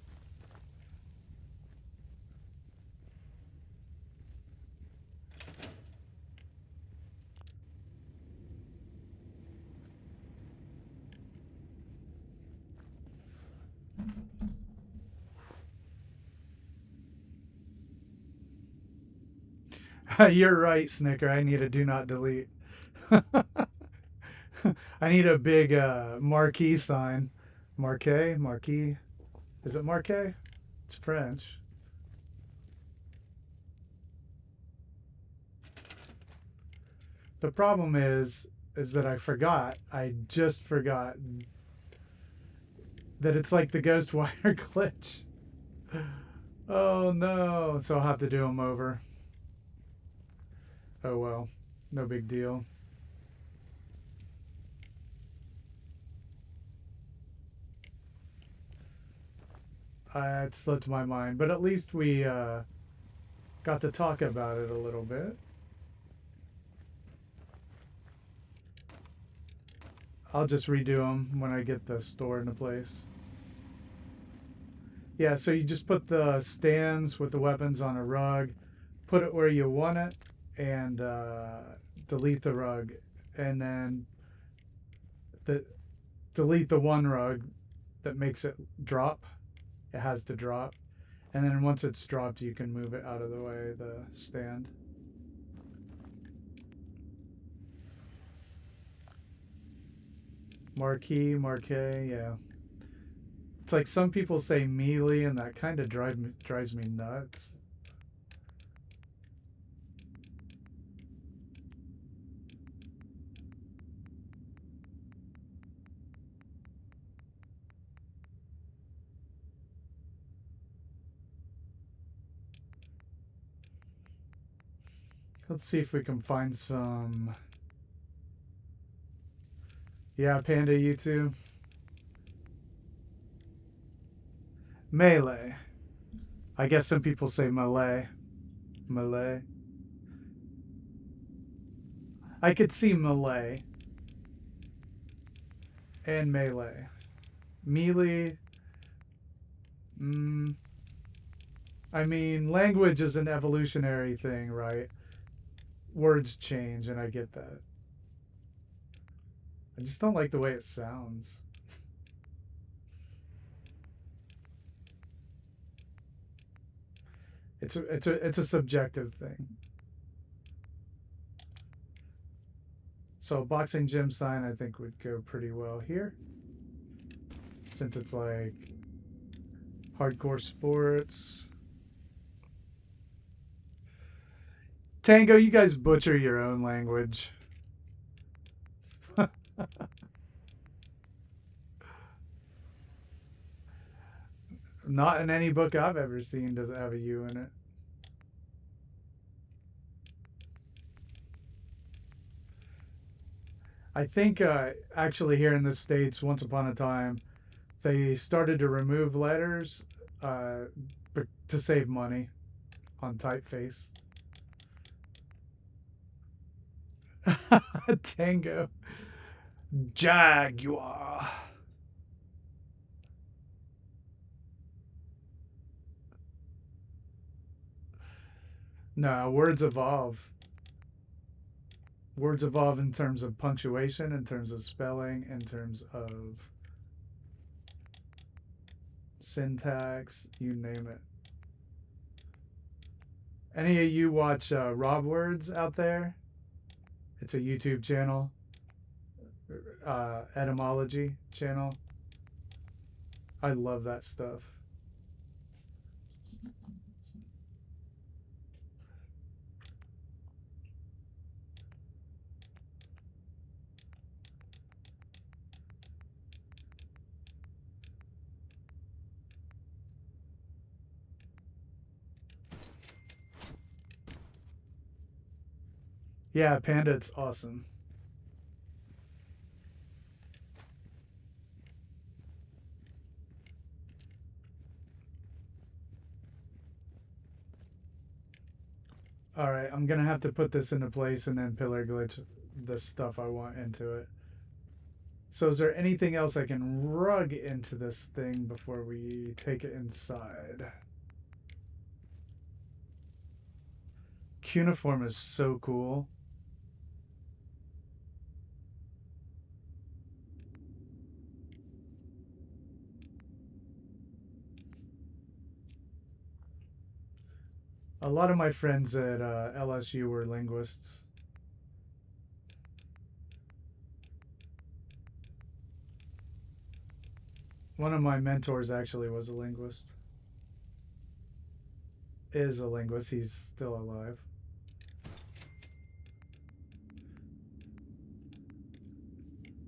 You're right, Snicker. I need a do not delete. I need a big marquee sign. Marquee. Is it marquee? It's French. The problem is that I just forgot that it's like the Ghostwire glitch. Oh no, so I'll have to do them over. Oh well, no big deal. It slipped my mind, but at least we got to talk about it a little bit. I'll just redo them when I get the store into place. Yeah, so you just put the stands with the weapons on a rug, put it where you want it, and delete the rug, and then delete the one rug that makes it drop. It has to drop, and then once it's dropped you can move it out of the way, the stand. Marquee, yeah. It's like some people say melee, and that kind of drives me nuts. Let's see if we can find some... Yeah, Panda, you too. Melee. I guess some people say Malay. Malay. I could see Malay and melee. Melee. I mean, language is an evolutionary thing, right? Words change, and I get that. I just don't like the way it sounds. It's a subjective thing. So a boxing gym sign I think would go pretty well here, since it's like hardcore sports. Tango, you guys butcher your own language. Not in any book I've ever seen does it have a U in it. I think actually here in the States, once upon a time, they started to remove letters uh, to save money on typeface. Tango. Jaguar. No, words evolve. Words evolve in terms of punctuation, in terms of spelling, in terms of syntax, you name it. Any of you watch Rob Words out there? It's a YouTube channel, etymology channel. I love that stuff. Yeah, Panda, it's awesome. All right, I'm gonna have to put this into place and then pillar glitch the stuff I want into it. So is there anything else I can rug into this thing before we take it inside? Cuneiform is so cool. A lot of my friends at LSU were linguists. One of my mentors actually was a linguist. Is a linguist. He's still alive.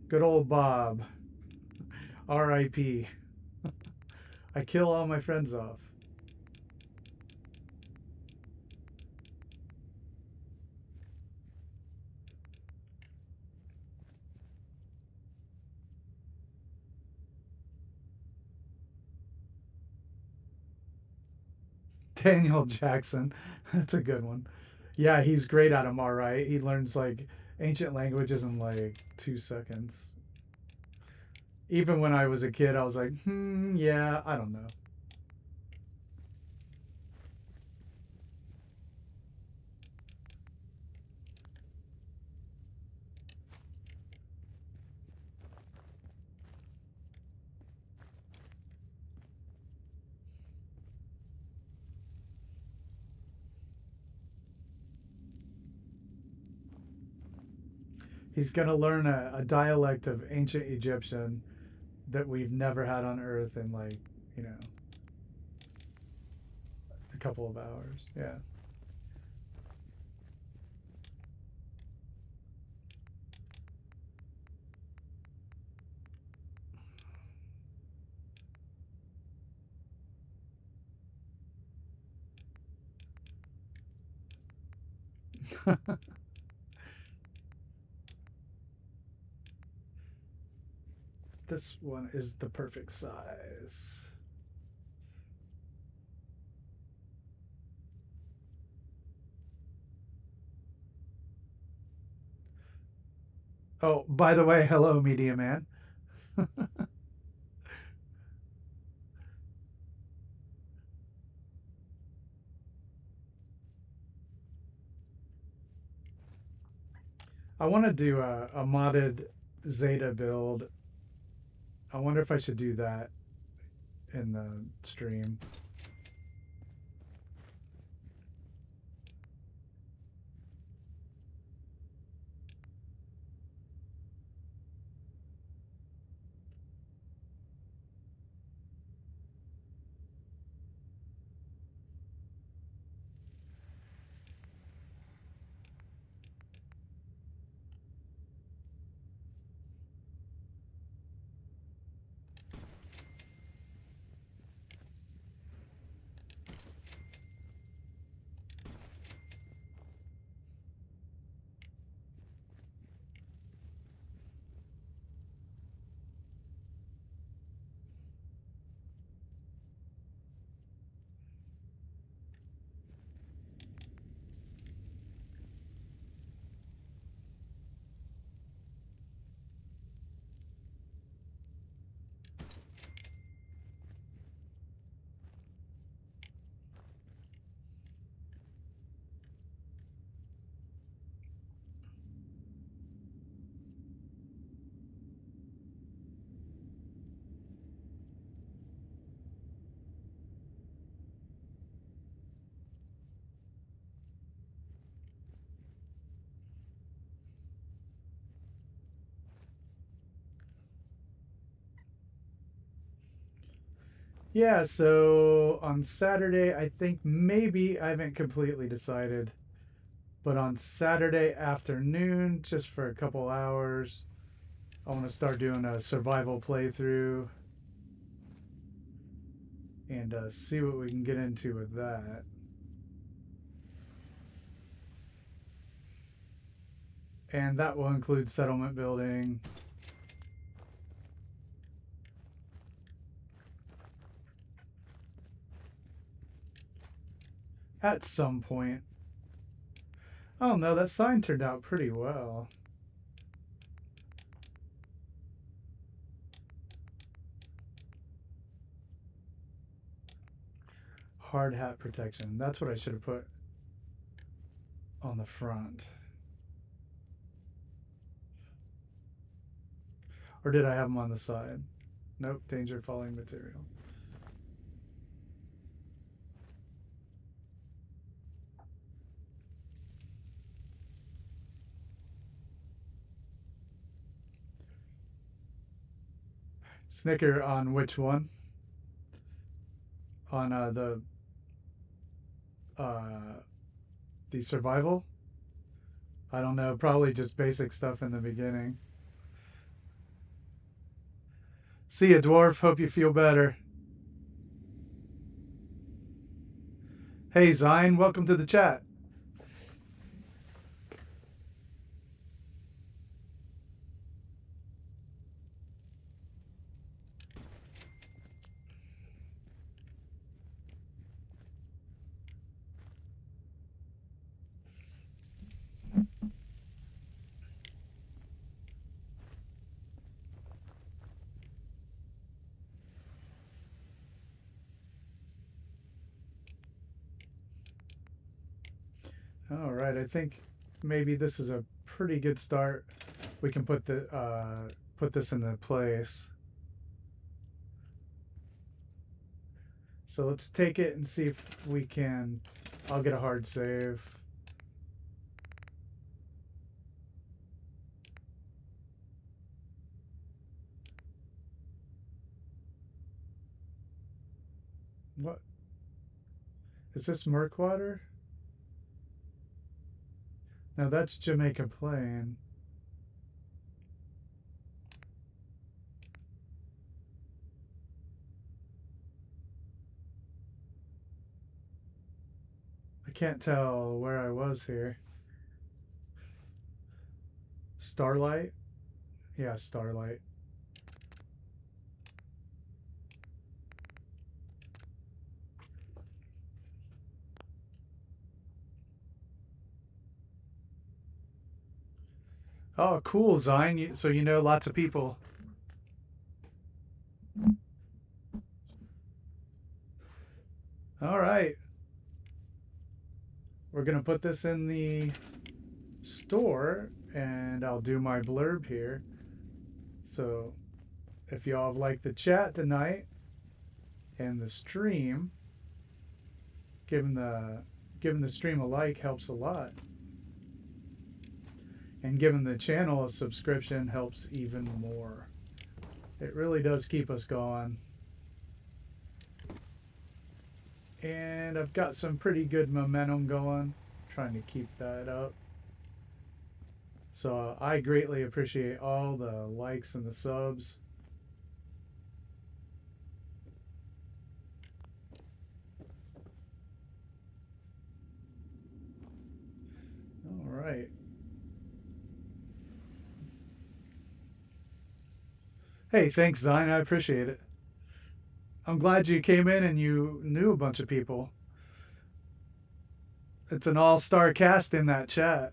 Good old Bob. R.I.P. I kill all my friends off. Daniel Jackson. That's a good one. Yeah, he's great at them, all right. He learns like ancient languages in like 2 seconds. Even when I was a kid, I was like, yeah, I don't know. He's going to learn a dialect of ancient Egyptian that we've never had on Earth in like, you know, a couple of hours. Yeah. This one is the perfect size. Oh, by the way, hello, Media Man. I want to do a modded Zeta build. I wonder if I should do that in the stream. Yeah, so on Saturday, I think maybe I haven't completely decided, but on Saturday afternoon, just for a couple hours, I want to start doing a survival playthrough and see what we can get into with that. And that will include settlement building. At some point. I don't know, that sign turned out pretty well. Hard hat protection. That's what I should have put on the front. Or did I have them on the side? Nope, danger falling material. Snicker on which one? On the survival? I don't know, probably just basic stuff in the beginning. See ya, dwarf. Hope you feel better. Hey, Zine, welcome to the chat. All right, I think maybe this is a pretty good start. We can put this into place. So let's take it and see if we can. I'll get a hard save. What? Is this Murkwater? No, that's Jamaica Plain. I can't tell where I was here. Starlight? Yeah, Starlight. Oh, cool, Zine. So you know lots of people. All right. We're going to put this in the store, and I'll do my blurb here. So if y'all have liked the chat tonight and the stream, giving the stream a like helps a lot. And giving the channel a subscription helps even more. It really does keep us going. And I've got some pretty good momentum going. Trying to keep that up. So I greatly appreciate all the likes and the subs. All right. Hey, thanks, Zine. I appreciate it. I'm glad you came in and you knew a bunch of people. It's an all-star cast in that chat.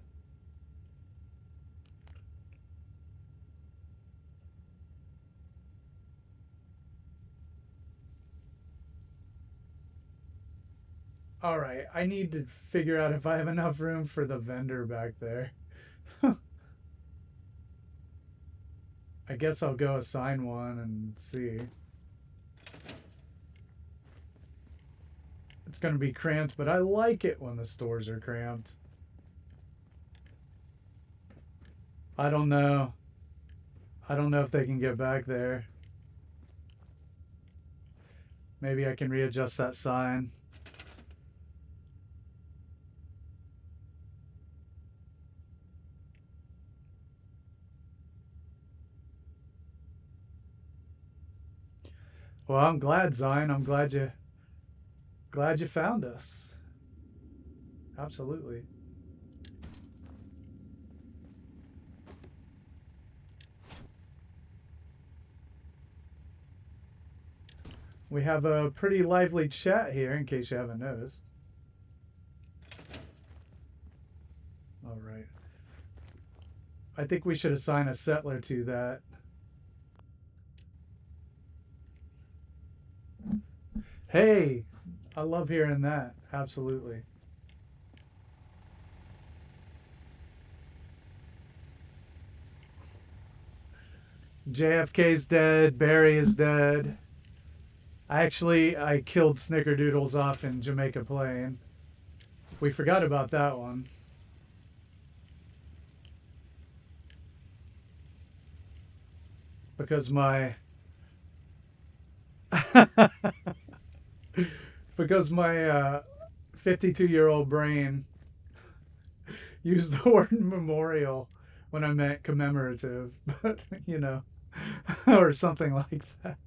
All right, I need to figure out if I have enough room for the vendor back there. I guess I'll go assign one and see. It's going to be cramped, but I like it when the stores are cramped. I don't know. I don't know if they can get back there. Maybe I can readjust that sign. Well, I'm glad, Zion. I'm glad you found us. Absolutely. We have a pretty lively chat here, in case you haven't noticed. All right. I think we should assign a settler to that. Hey, I love hearing that. Absolutely. JFK's dead. Barry is dead. I killed Snickerdoodles off in Jamaica Plain. We forgot about that one. Because my because my 52-year-old brain used the word memorial when I meant commemorative, but you know, or something like that.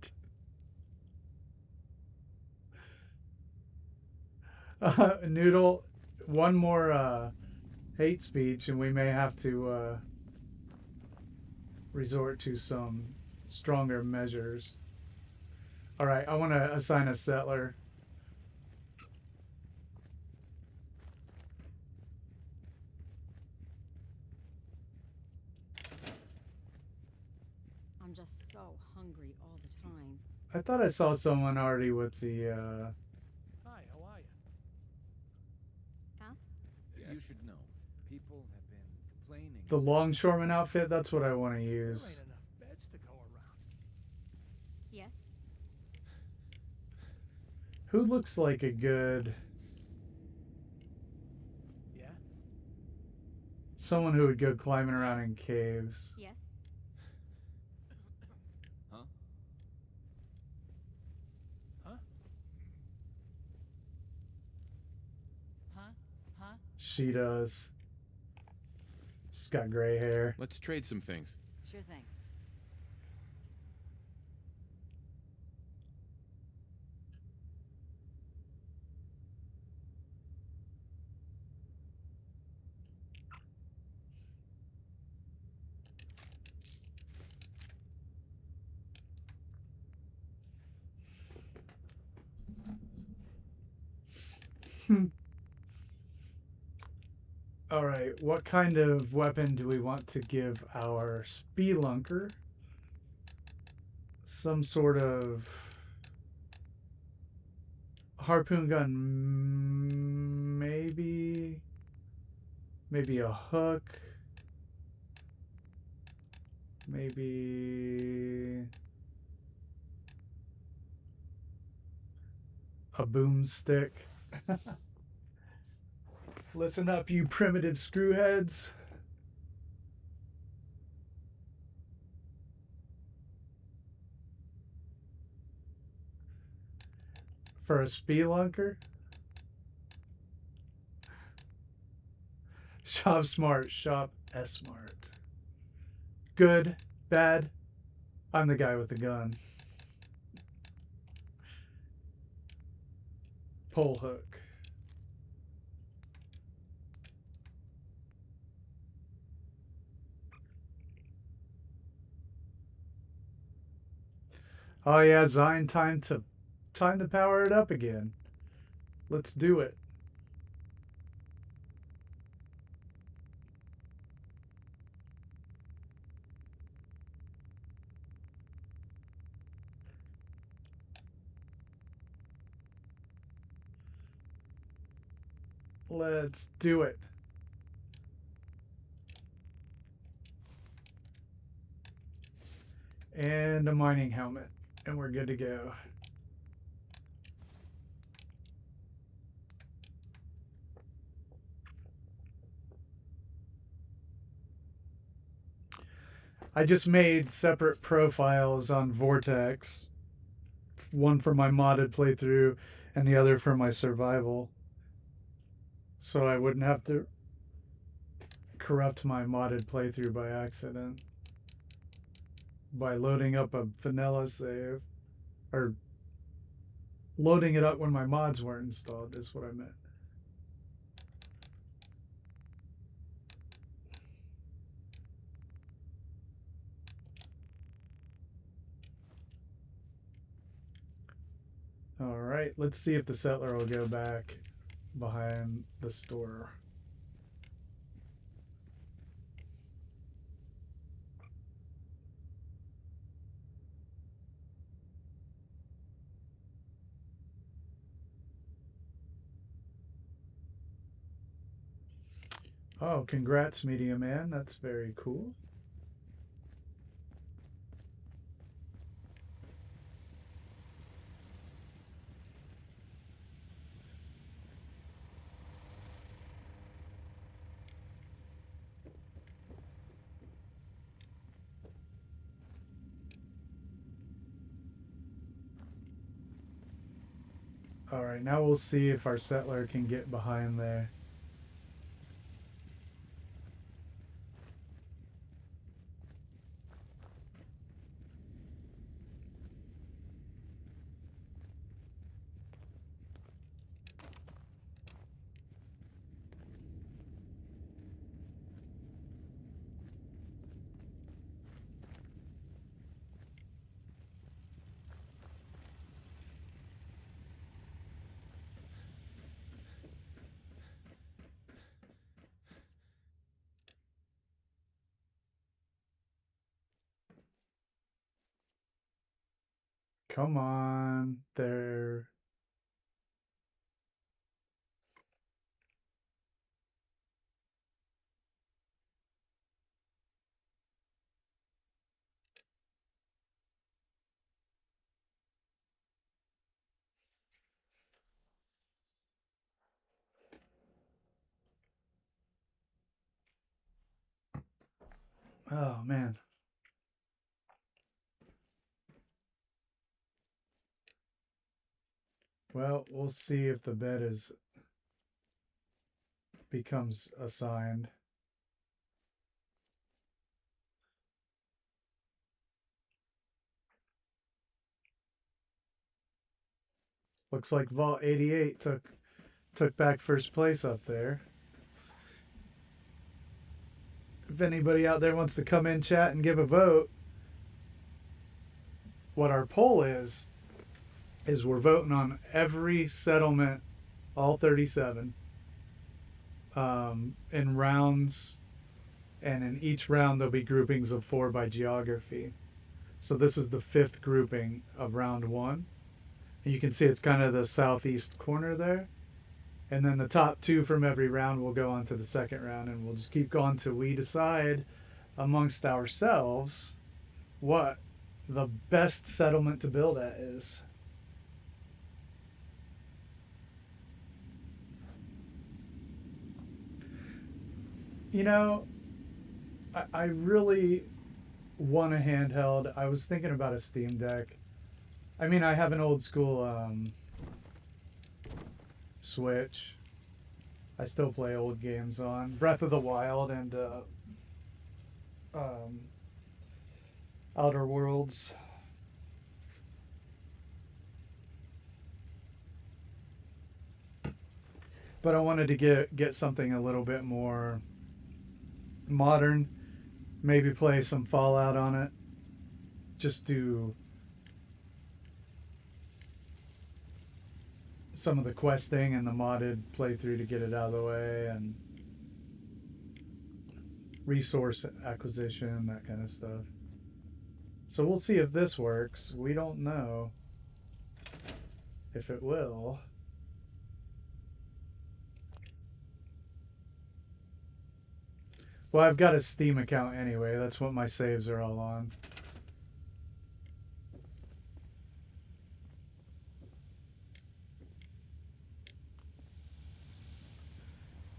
Noodle, one more hate speech, and we may have to resort to some stronger measures. All right, I want to assign a settler. I'm just so hungry all the time. I thought I saw someone already with the. Hi, how are you? Huh? You should know. People have been complaining. The longshoreman outfit, that's what I want to use. There ain't enough beds to go around. Yes? Who looks like a good. Yeah? Someone who would go climbing around in caves. Yes? Huh? Huh? Huh? Huh? She does. She's got gray hair. Let's trade some things. Sure thing. All right, what kind of weapon do we want to give our spelunker? Some sort of harpoon gun, maybe a hook, maybe a boomstick. Listen up, you primitive screwheads. For a spelunker? Shop smart, shop S smart. Good, bad, I'm the guy with the gun. Pole hook. Oh yeah, Zion, time to power it up again. Let's do it. Let's do it. And a mining helmet. And we're good to go. I just made separate profiles on Vortex one for my modded playthrough and the other for my survival. So I wouldn't have to corrupt my modded playthrough by accident by loading up a vanilla save, or loading it up when my mods weren't installed is what I meant. Alright, let's see if the settler will go back behind the store. Oh, congrats, Media Man. That's very cool. Alright, now we'll see if our settler can get behind there. Come on, there. Oh, man. Well, we'll see if the bed becomes assigned. Looks like Vault 88 took back first place up there. If anybody out there wants to come in chat and give a vote, what our poll is we're voting on every settlement, all 37, in rounds, and in each round there'll be groupings of 4 by geography. So this is the 5th grouping of round 1. And you can see it's kind of the southeast corner there. And then the top 2 from every round will go on to the second round, and we'll just keep going till we decide amongst ourselves what the best settlement to build at is. You know, I really want a handheld. I was thinking about a Steam Deck. I mean, I have an old school Switch. I still play old games on Breath of the Wild and Outer Worlds. But I wanted to get something a little bit more modern. Maybe play some Fallout on it. Just do some of the questing and the modded playthrough to get it out of the way, and resource acquisition, that kind of stuff. So we'll see if this works. We don't know if it will. Well, I've got a Steam account anyway. That's what my saves are all on.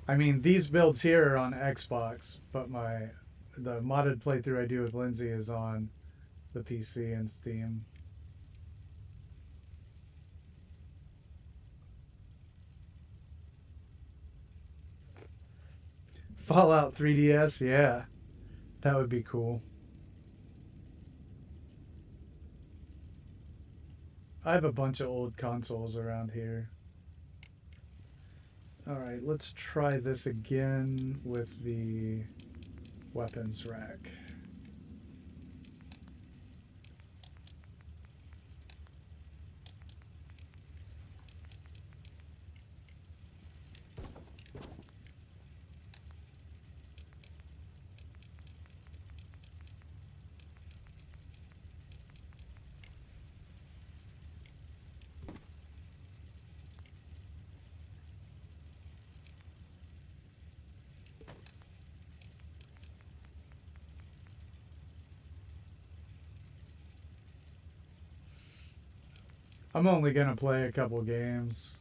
I mean, these builds here are on Xbox, but the modded playthrough I do with Lindsay is on the PC and Steam. Fallout 3DS, yeah. That would be cool. I have a bunch of old consoles around here. Alright, let's try this again with the weapons rack. I'm only gonna play a couple games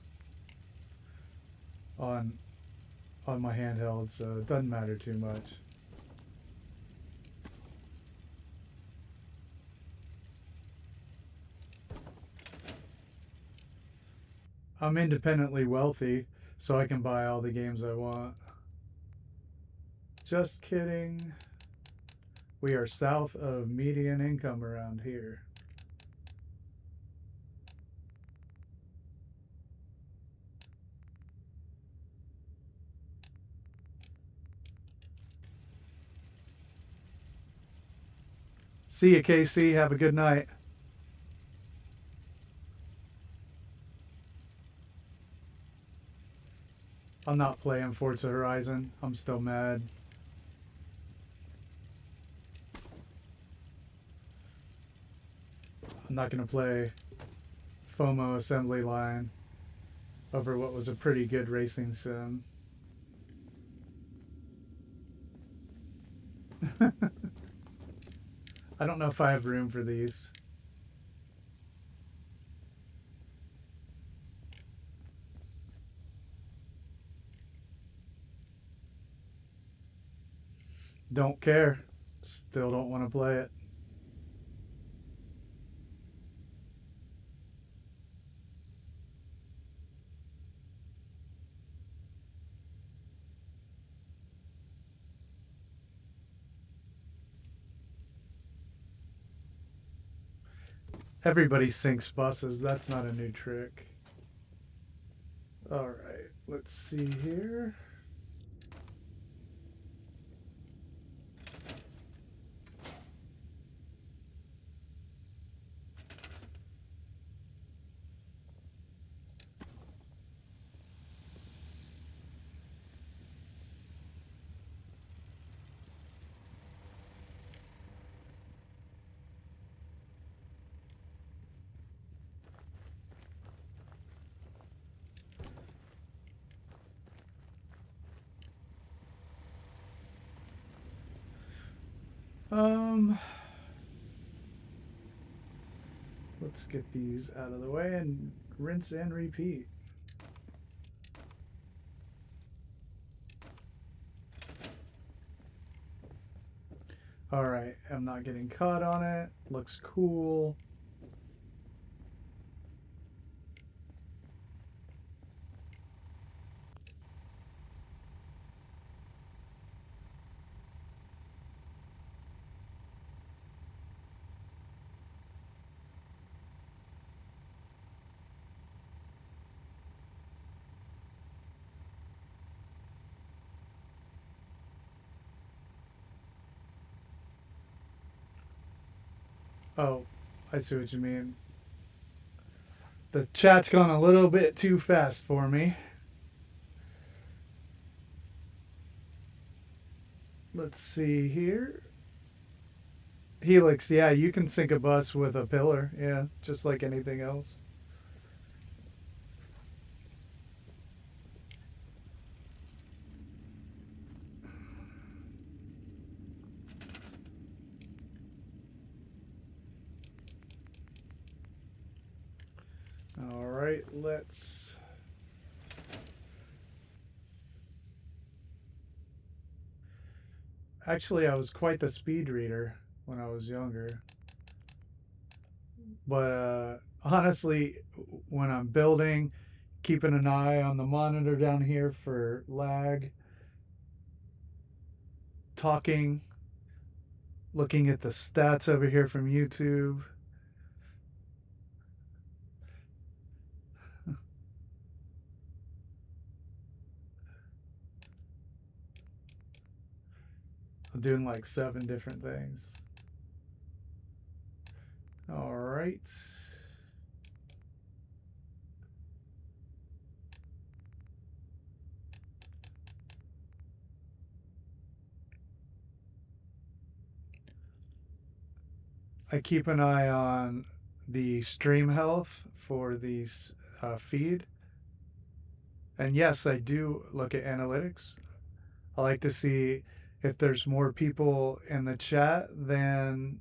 on my handheld, so it doesn't matter too much. I'm independently wealthy, so I can buy all the games I want. Just kidding. We are south of median income around here. See you, KC. Have a good night. I'm not playing Forza Horizon. I'm still mad. I'm not going to play FOMO assembly line over what was a pretty good racing sim. I don't know if I have room for these. Don't care. Still don't want to play it. Everybody sinks buses. That's not a new trick. Alright, let's see here. Let's get these out of the way and rinse and repeat. Alright, I'm not getting caught on it. Looks cool. Oh, I see what you mean. The chat's gone a little bit too fast for me. Let's see here. Helix, yeah, you can sink a bus with a pillar. Yeah, just like anything else. Alright, let's... Actually, I was quite the speed reader when I was younger. But honestly, when I'm building, keeping an eye on the monitor down here for lag, talking, looking at the stats over here from YouTube. I'm doing like 7 different things. All right. I keep an eye on the stream health for the feed. And yes, I do look at analytics. I like to see if there's more people in the chat than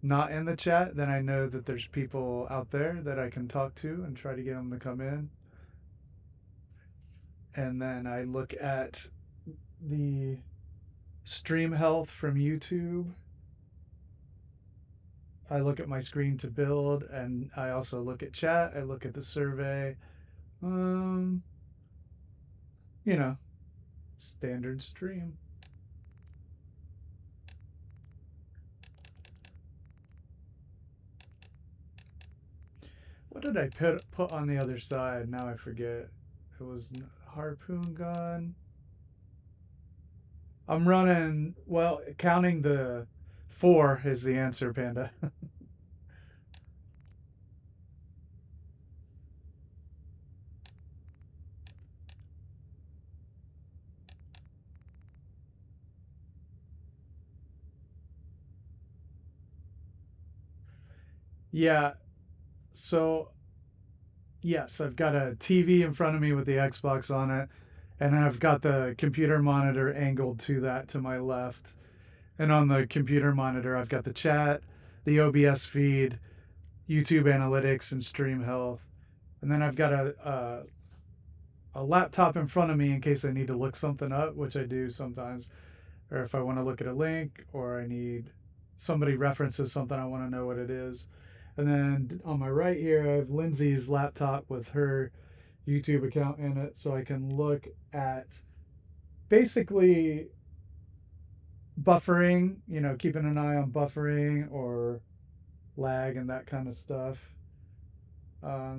not in the chat, then I know that there's people out there that I can talk to and try to get them to come in. And then I look at the stream health from YouTube. I look at my screen to build, and I also look at chat. I look at the survey. You know, standard stream. What did I put on the other side? Now I forget. It was harpoon gun. I'm running, well, counting the 4 is the answer, Panda. Yeah, so yes, I've got a TV in front of me with the Xbox on it, and I've got the computer monitor angled to that to my left. And on the computer monitor, I've got the chat, the OBS feed, YouTube analytics, and stream health. And then I've got a laptop in front of me in case I need to look something up, which I do sometimes, or if I want to look at a link, or I need somebody references something, I want to know what it is. And then on my right here, I have Lindsay's laptop with her YouTube account in it, so I can look at basically buffering, you know, keeping an eye on buffering or lag and that kind of stuff.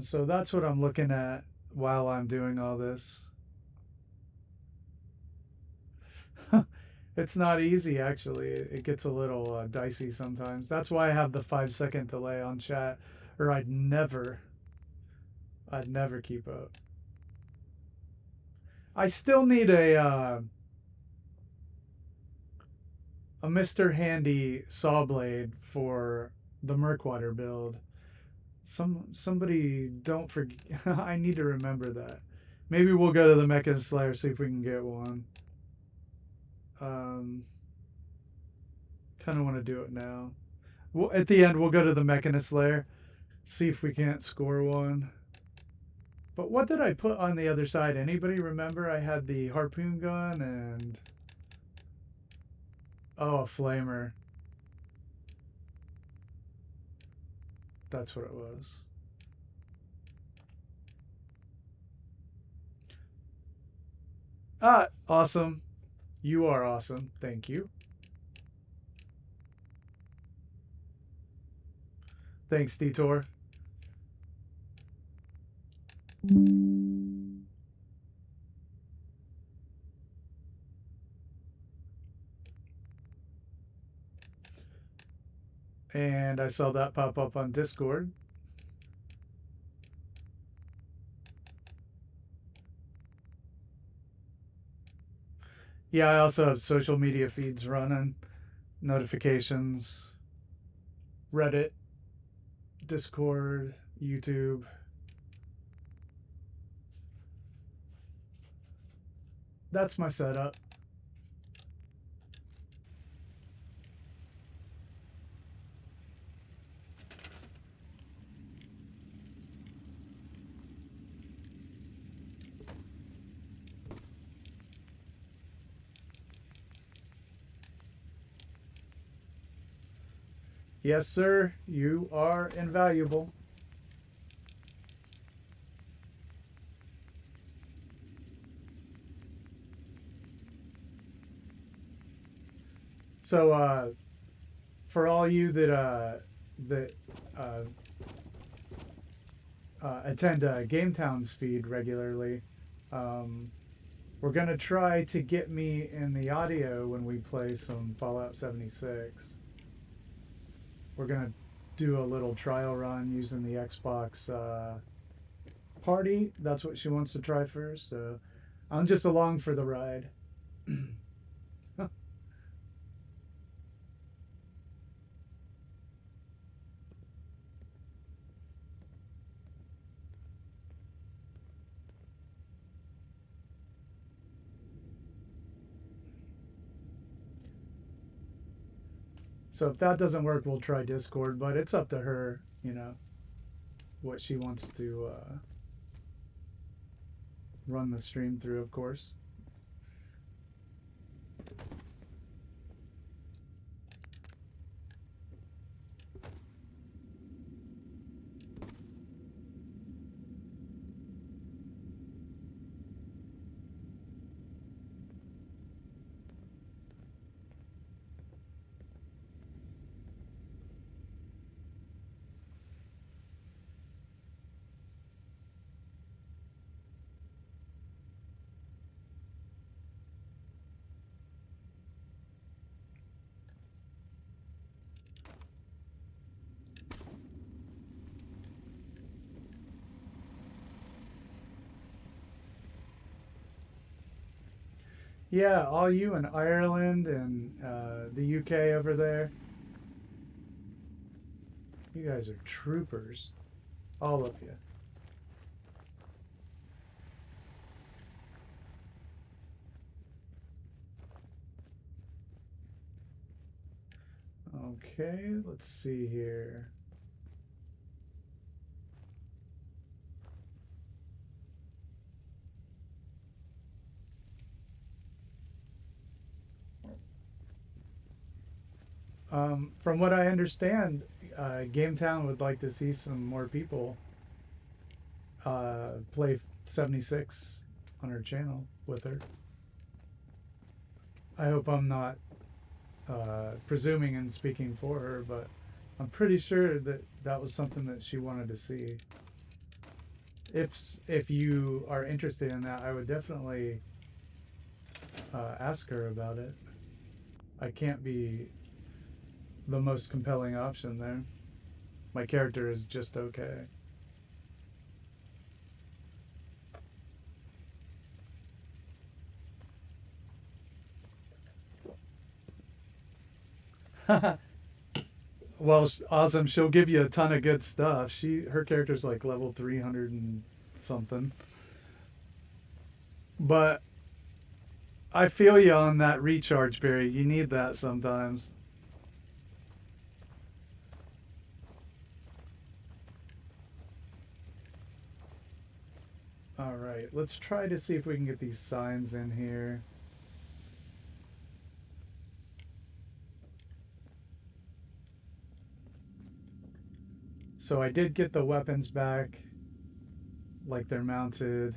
So that's what I'm looking at while I'm doing all this. It's not easy, actually. It gets a little dicey sometimes. That's why I have the 5-second delay on chat, or I'd never keep up. I still need a Mr. Handy saw blade for the Merkwater build. Somebody don't forget. I need to remember that. Maybe we'll go to the Mecha Slayer, see if we can get one. Kind of want to do it now. Well, at the end, we'll go to the Mechanist Lair, see if we can't score one. But what did I put on the other side? Anybody remember? I had the harpoon gun and... oh, a flamer. That's what it was. Ah, awesome. You are awesome. Thank you. Thanks, Detour. And I saw that pop up on Discord. Yeah, I also have social media feeds running, notifications, Reddit, Discord, YouTube. That's my setup. Yes, sir, you are invaluable. So for all you that uh, attend GameTown's feed regularly, um, we're gonna try to get me in the audio when we play some Fallout 76. We're gonna do a little trial run using the Xbox party. That's what she wants to try first. So I'm just along for the ride. So if that doesn't work, we'll try Discord, but it's up to her, you know, what she wants to run the stream through, of course. Yeah, all you in Ireland and the UK over there. You guys are troopers. All of you. Okay, let's see here. From what I understand, GameTown would like to see some more people play 76 on her channel with her. I hope I'm not presuming and speaking for her, but I'm pretty sure that that was something that she wanted to see. If you are interested in that, I would definitely ask her about it. I can't be the most compelling option there. My character is just okay. Well, awesome. She'll give you a ton of good stuff. Her character's like level 300 and something. But I feel you on that recharge, Barry. You need that sometimes. All right, let's try to see if we can get these signs in here. So I did get the weapons back, like they're mounted.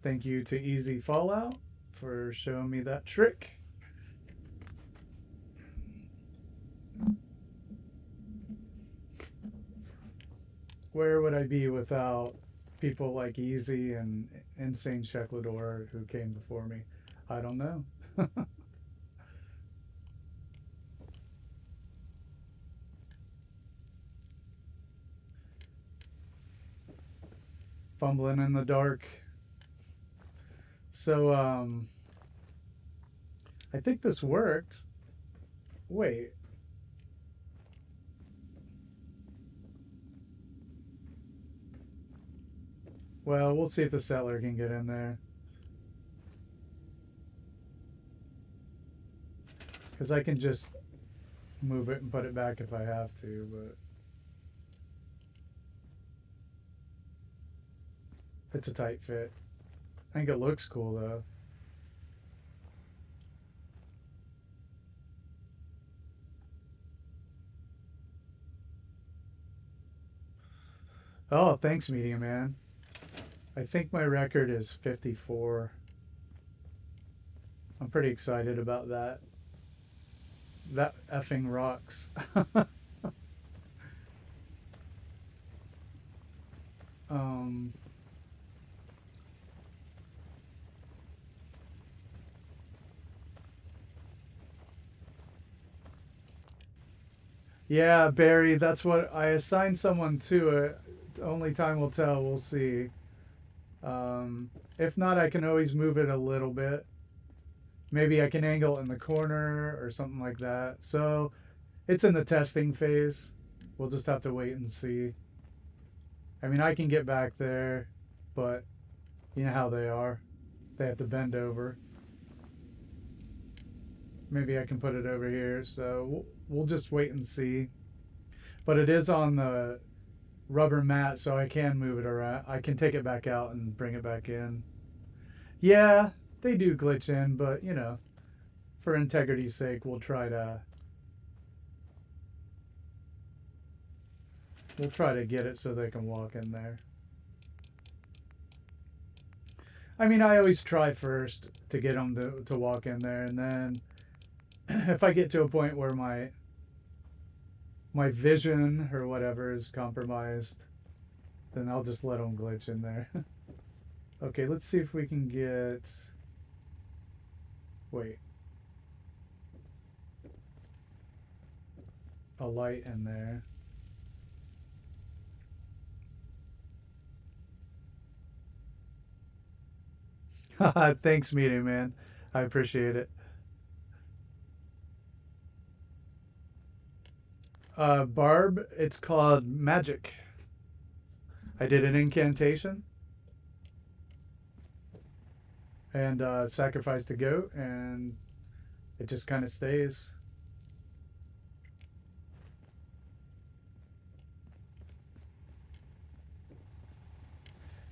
Thank you to Easy Fallout for showing me that trick. Where would I be without people like Easy and Insane Sheklador who came before me? I don't know. Fumbling in the dark. So, I think this worked. Wait. Well, we'll see if the settler can get in there. Because I can just move it and put it back if I have to, but it's a tight fit. I think it looks cool though. Oh, thanks, Medium Man. I think my record is 54. I'm pretty excited about that. That effing rocks. um, yeah, Barry, that's what I assigned someone to it. Only time will tell. We'll see. If not, I can always move it a little bit. Maybe I can angle it in the corner or something like that. So it's in the testing phase. We'll just have to wait and see. I mean, I can get back there, but you know how they are. They have to bend over. Maybe I can put it over here. So we'll just wait and see. But it is on the rubber mat, so I can move it around. I can take it back out and bring it back in. Yeah, they do glitch in, but you know, for integrity's sake, we'll try to get it so they can walk in there. I mean, I always try first to get them to walk in there, and then if I get to a point where my vision or whatever is compromised, then I'll just let them glitch in there. Okay, let's see if we can get... Wait. A light in there. Thanks, Meeting Man. I appreciate it. Barb, it's called magic. I did an incantation and sacrificed a goat, and it just kind of stays.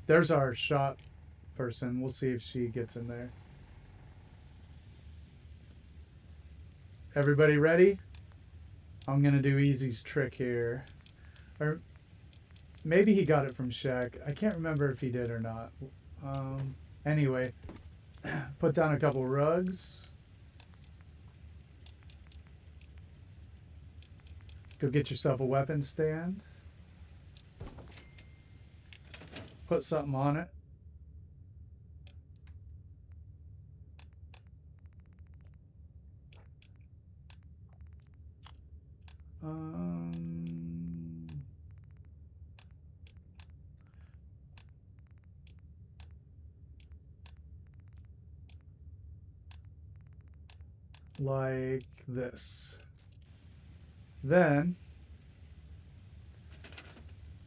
There's our shop person. We'll see if she gets in there. Everybody ready? I'm gonna do Easy's trick here. Or maybe he got it from Shaq. I can't remember if he did or not. Anyway, put down a couple rugs. Go get yourself a weapon stand. Put something on it. Like this. Then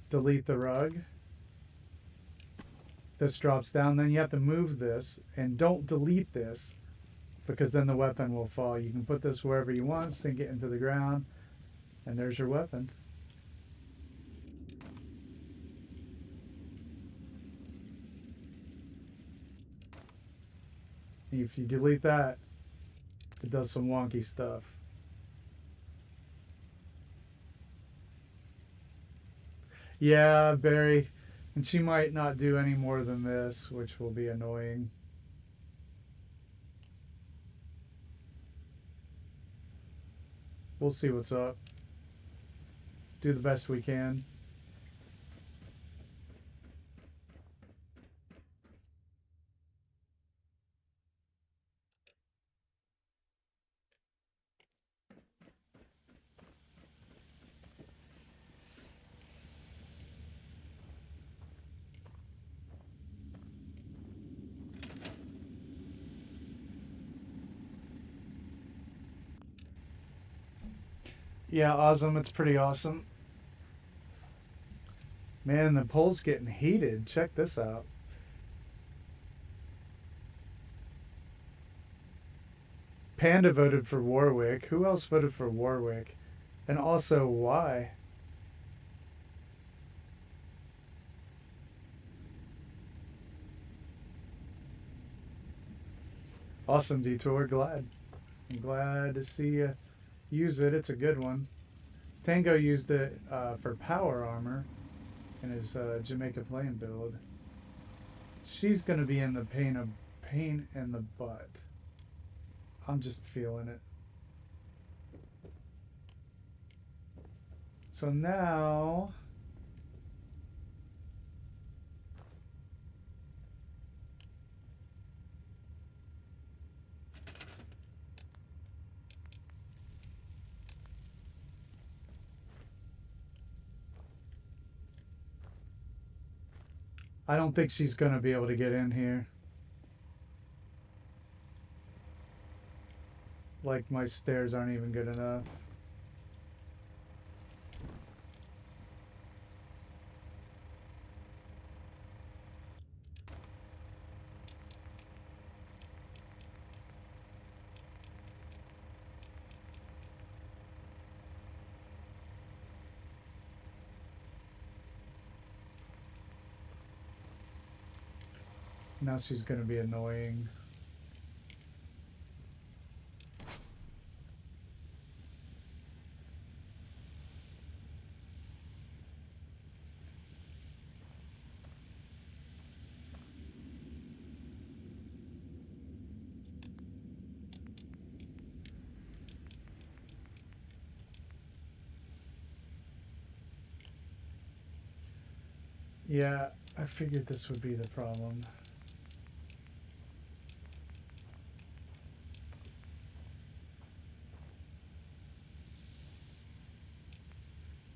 delete the rug. This drops down. Then you have to move this, and don't delete this because then the weapon will fall. You can put this wherever you want, sink it into the ground, and there's your weapon. If you delete that, it does some wonky stuff. Yeah, Barry. And she might not do any more than this, which will be annoying. We'll see what's up. Do the best we can. Yeah, awesome. It's pretty awesome. Man, the poll's getting heated. Check this out. Panda voted for Warwick. Who else voted for Warwick? And also, why? Awesome, Detour. Glad. I'm glad to see you use it. It's a good one. Tango used it for power armor in his Jamaica Plain build. She's going to be in the pain in the butt. I'm just feeling it. So now... I don't think she's gonna be able to get in here. Like, my stairs aren't even good enough. Now she's gonna be annoying. Yeah, I figured this would be the problem.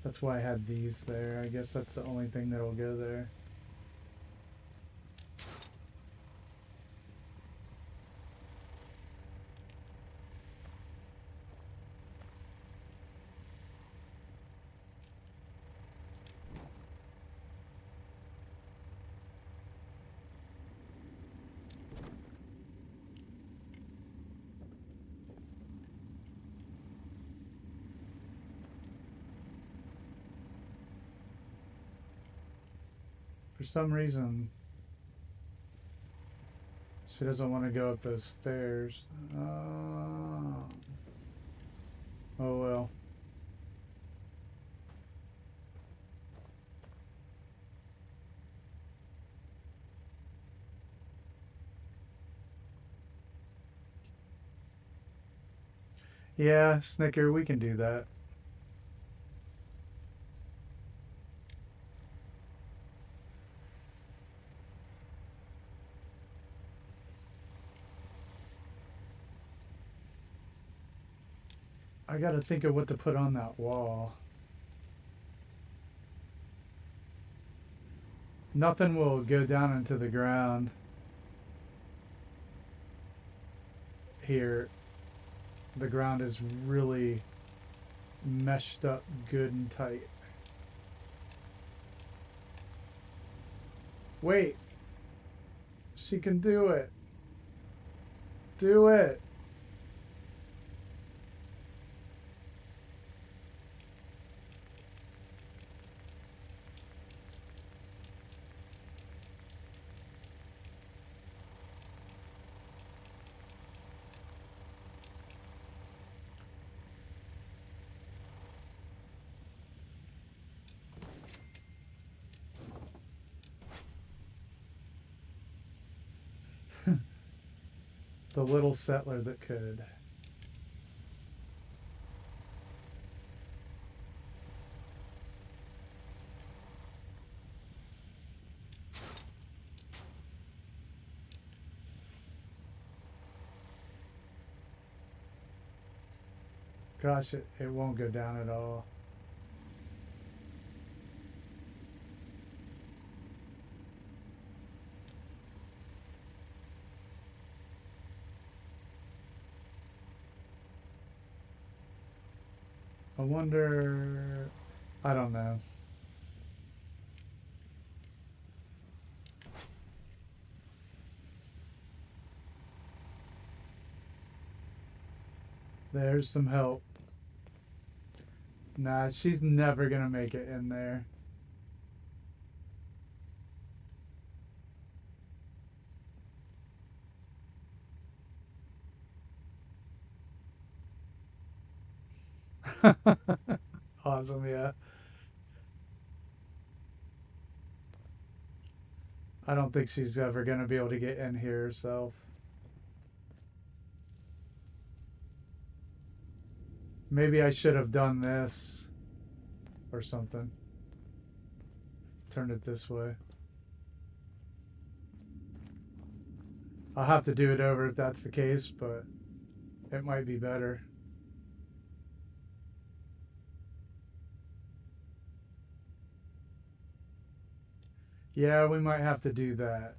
That's why I had these there. I guess that's the only thing that'll go there. For some reason, she doesn't want to go up those stairs. Oh well. Yeah, Snicker, we can do that. I gotta think of what to put on that wall. Nothing will go down into the ground here. The ground is really meshed up good and tight. Wait. She can do it. Do it. The little settler that could. Gosh, it won't go down at all. I wonder... I don't know. There's some help. Nah, she's never gonna make it in there. Awesome, yeah. I don't think she's ever gonna be able to get in here herself. Maybe I should have done this or something. Turned it this way. I'll have to do it over if that's the case, but it might be better. Yeah, we might have to do that.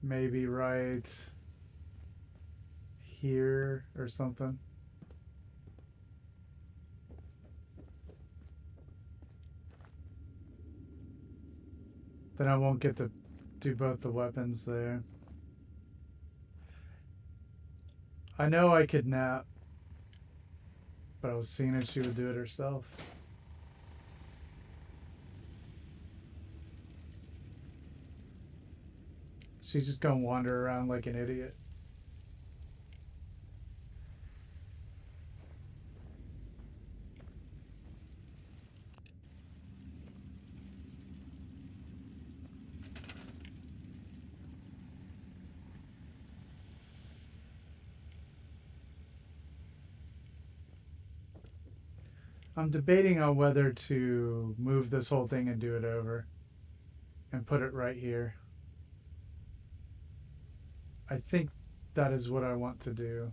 Maybe right here or something. Then I won't get to do both the weapons there. I know I could nap, but I was seeing if she would do it herself. She's just gonna wander around like an idiot. I'm debating on whether to move this whole thing and do it over and put it right here. I think that is what I want to do.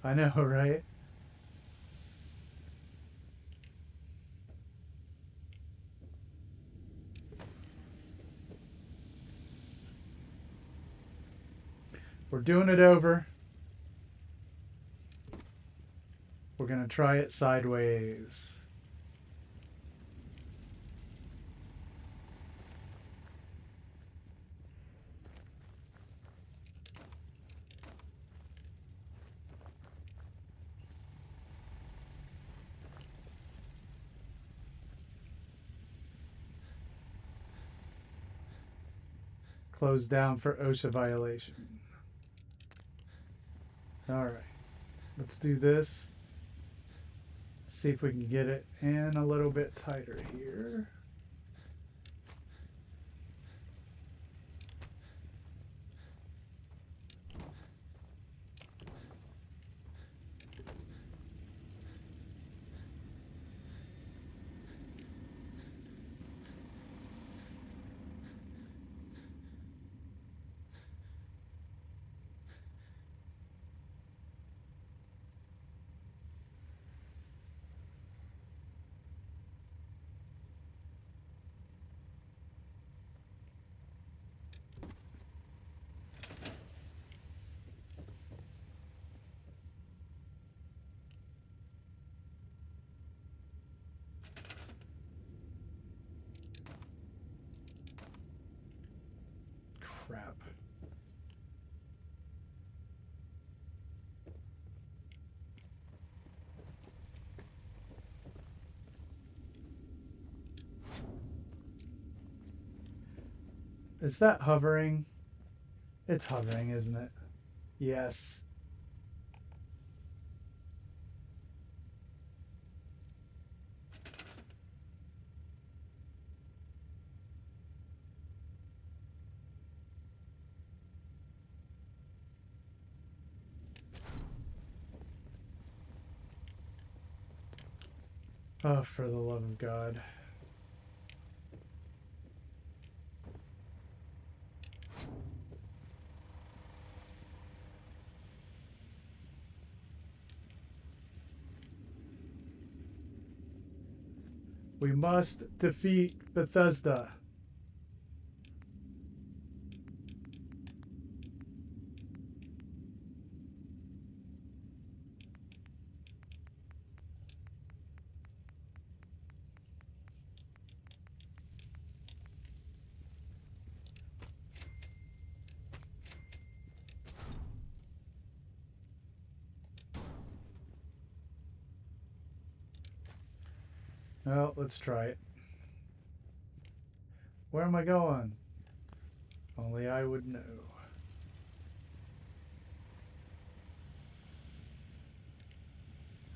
I know, right? We're doing it over. We're gonna try it sideways. Closed down for OSHA violation. Alright, let's do this. See if we can get it in a little bit tighter here. Crap. Is that hovering? It's hovering, isn't it? Yes. Oh, for the love of God. We must defeat Bethesda. Well, let's try it. Where am I going? Only I would know.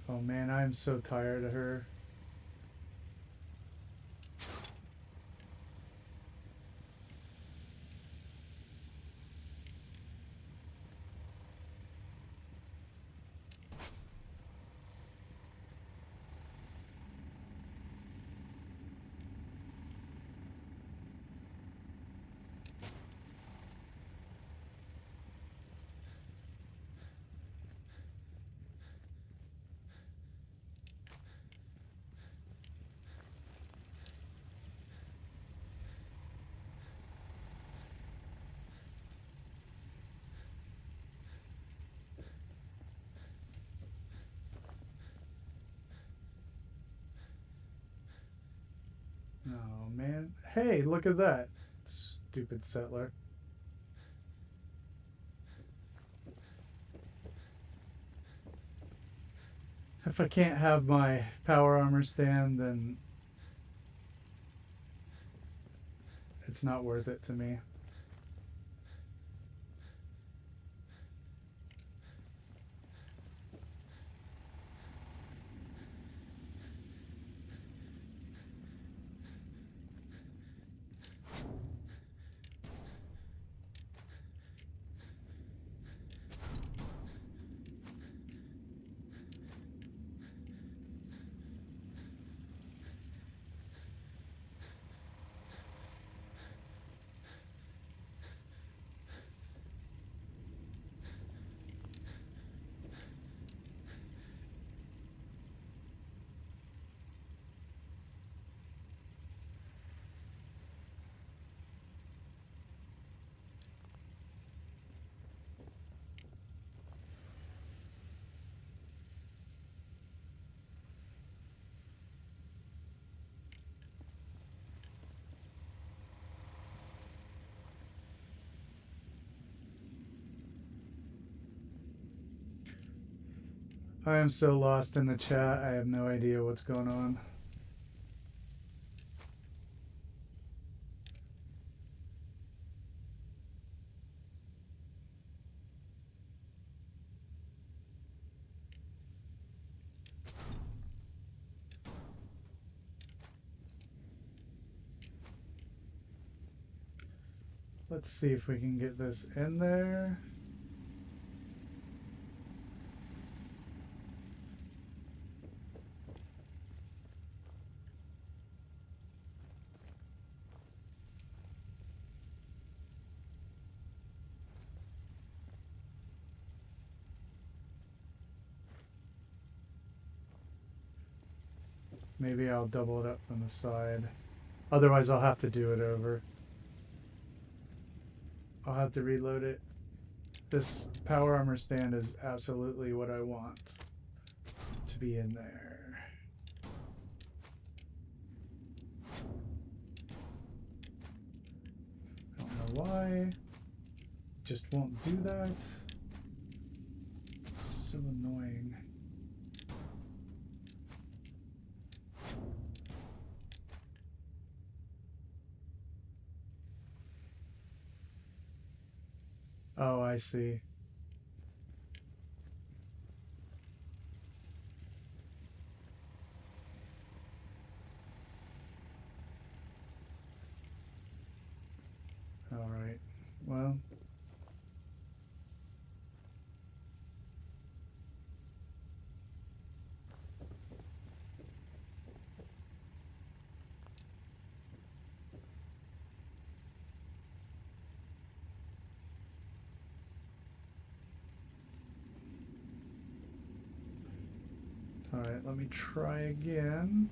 Oh man, I'm so tired of her. Oh man. Hey, look at that. Stupid settler. If I can't have my power armor stand, then it's not worth it to me. I am so lost in the chat, I have no idea what's going on. Let's see if we can get this in there. Maybe I'll double it up from the side. Otherwise, I'll have to do it over. I'll have to reload it. This power armor stand is absolutely what I want to be in there. I don't know why. Just won't do that. So annoying. Oh, I see. All right. Well. All right, let me try again.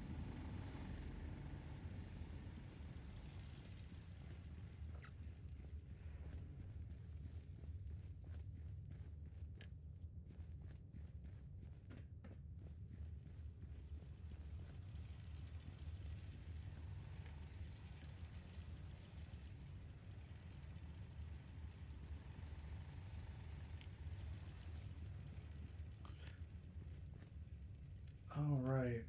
All right.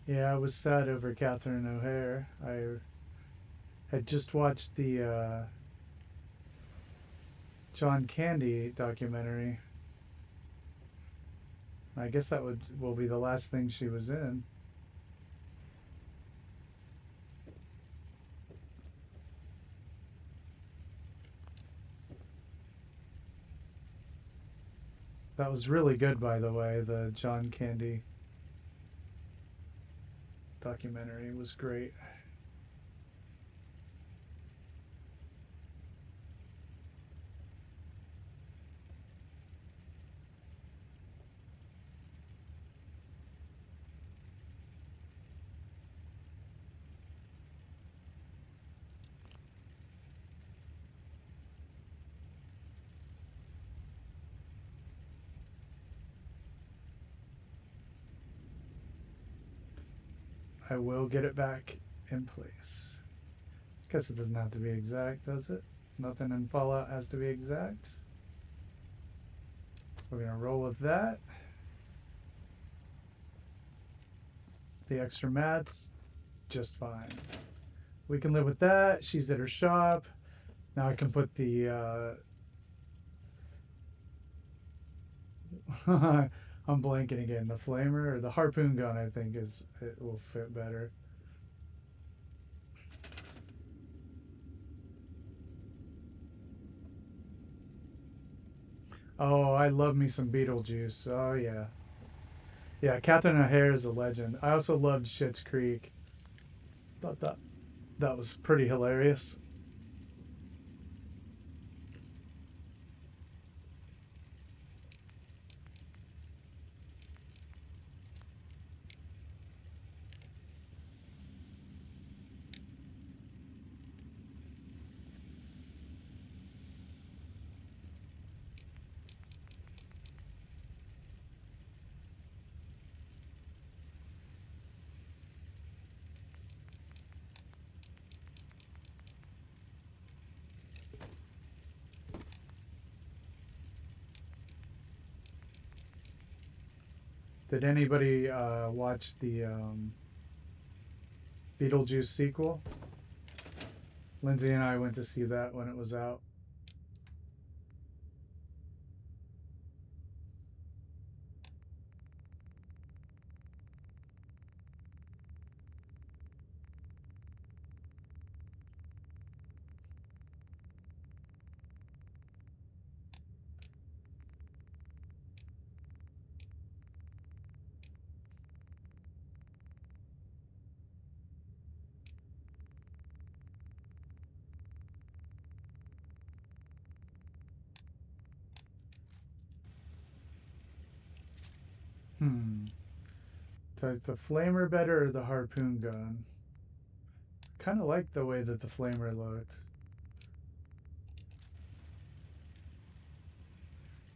Yeah, I was sad over Catherine O'Hare. I had just watched the John Candy documentary. I guess that will be the last thing she was in. That was really good, by the way. The John Candy documentary was great. I will get it back in place. Guess it doesn't have to be exact, does it? Nothing in Fallout has to be exact. We're gonna roll with that. The extra mats, just fine. We can live with that. She's at her shop. Now I can put the I'm blanking again. The flamer or the harpoon gun, I think it will fit better. Oh, I love me some Beetlejuice. Oh yeah. Yeah, Catherine O'Hare is a legend. I also loved Schitt's Creek. Thought that was pretty hilarious. Did anybody watch the Beetlejuice sequel? Lindsay and I went to see that when it was out. So the flamer better or the harpoon gun? Kind of like the way that the flamer looked.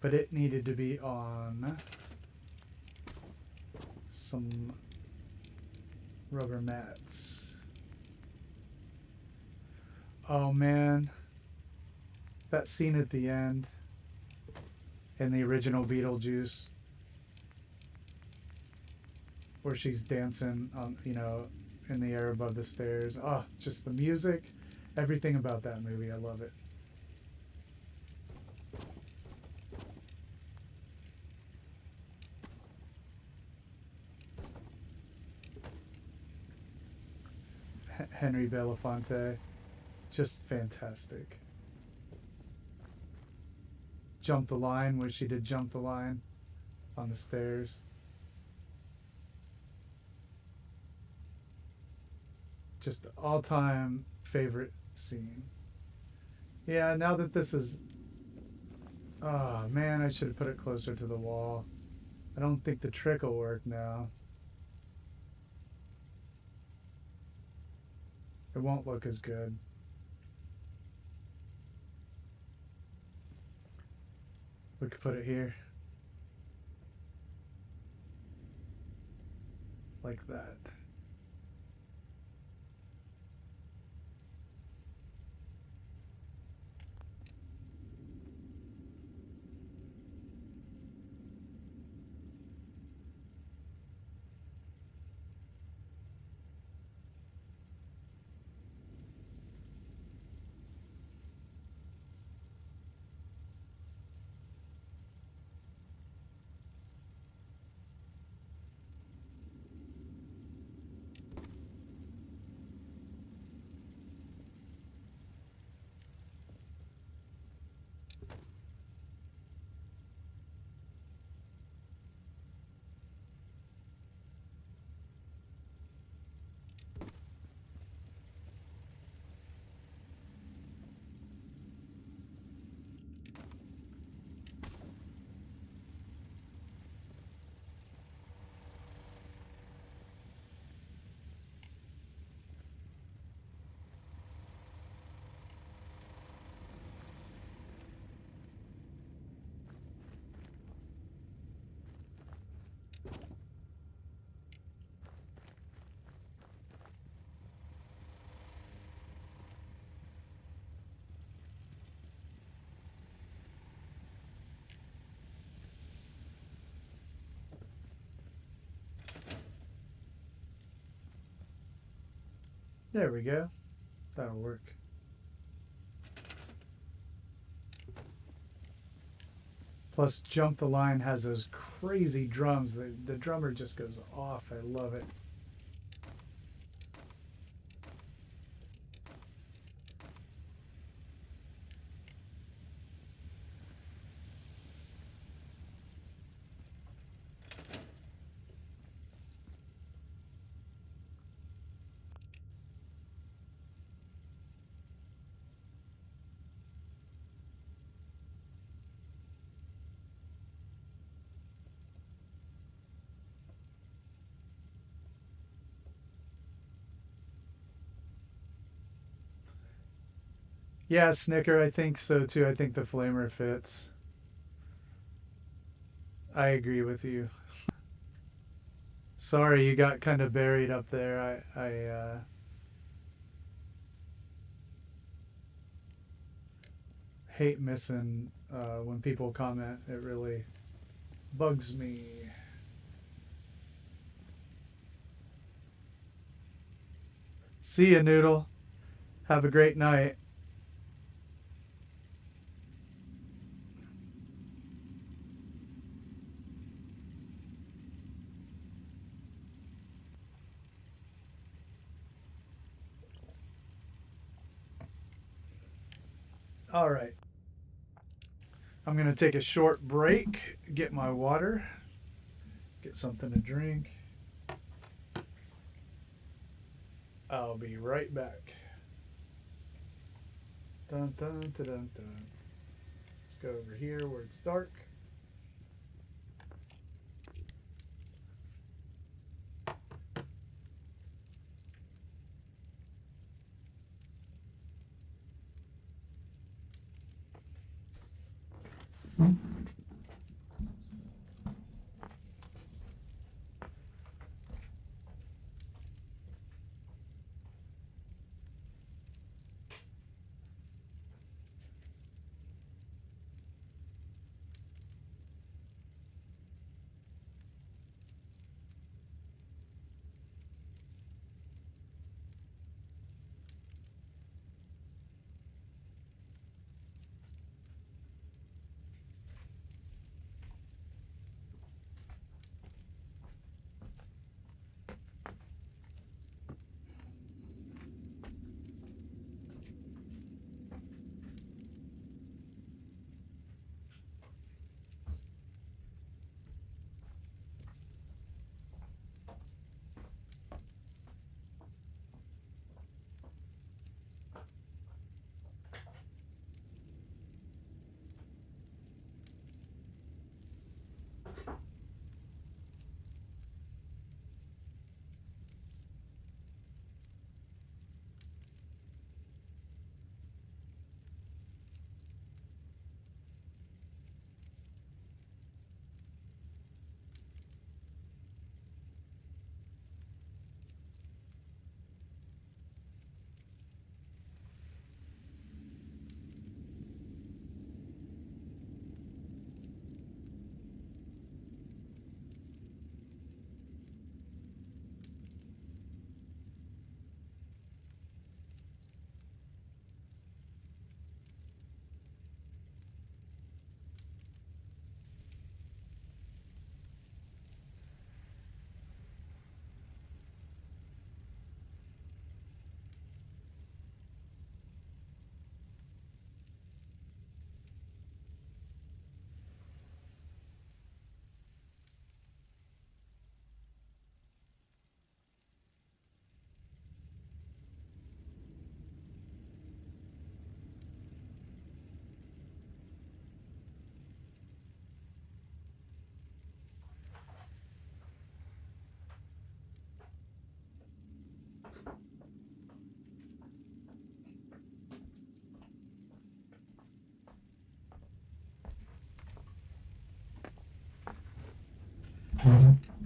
But it needed to be on some rubber mats. Oh man, that scene at the end in the original Beetlejuice where she's dancing on, in the air above the stairs. Oh, just the music, everything about that movie. I love it. Henry Belafonte, just fantastic. Jump the line, where she did jump the line on the stairs. Just all-time favorite scene. Yeah, now that this is... Oh, man, I should have put it closer to the wall. I don't think the trick will work now. It won't look as good. We could put it here. Like that. There we go. That'll work. Plus, Jump the Line has those crazy drums. The drummer just goes off. I love it. Yeah, Snicker, I think so too. I think the flamer fits. I agree with you. Sorry, you got kind of buried up there. I hate missing when people comment. It really bugs me. See ya, Noodle. Have a great night. All right. I'm going to take a short break, get my water, get something to drink. I'll be right back. Dun dun dun dun dun. Let's go over here where it's dark.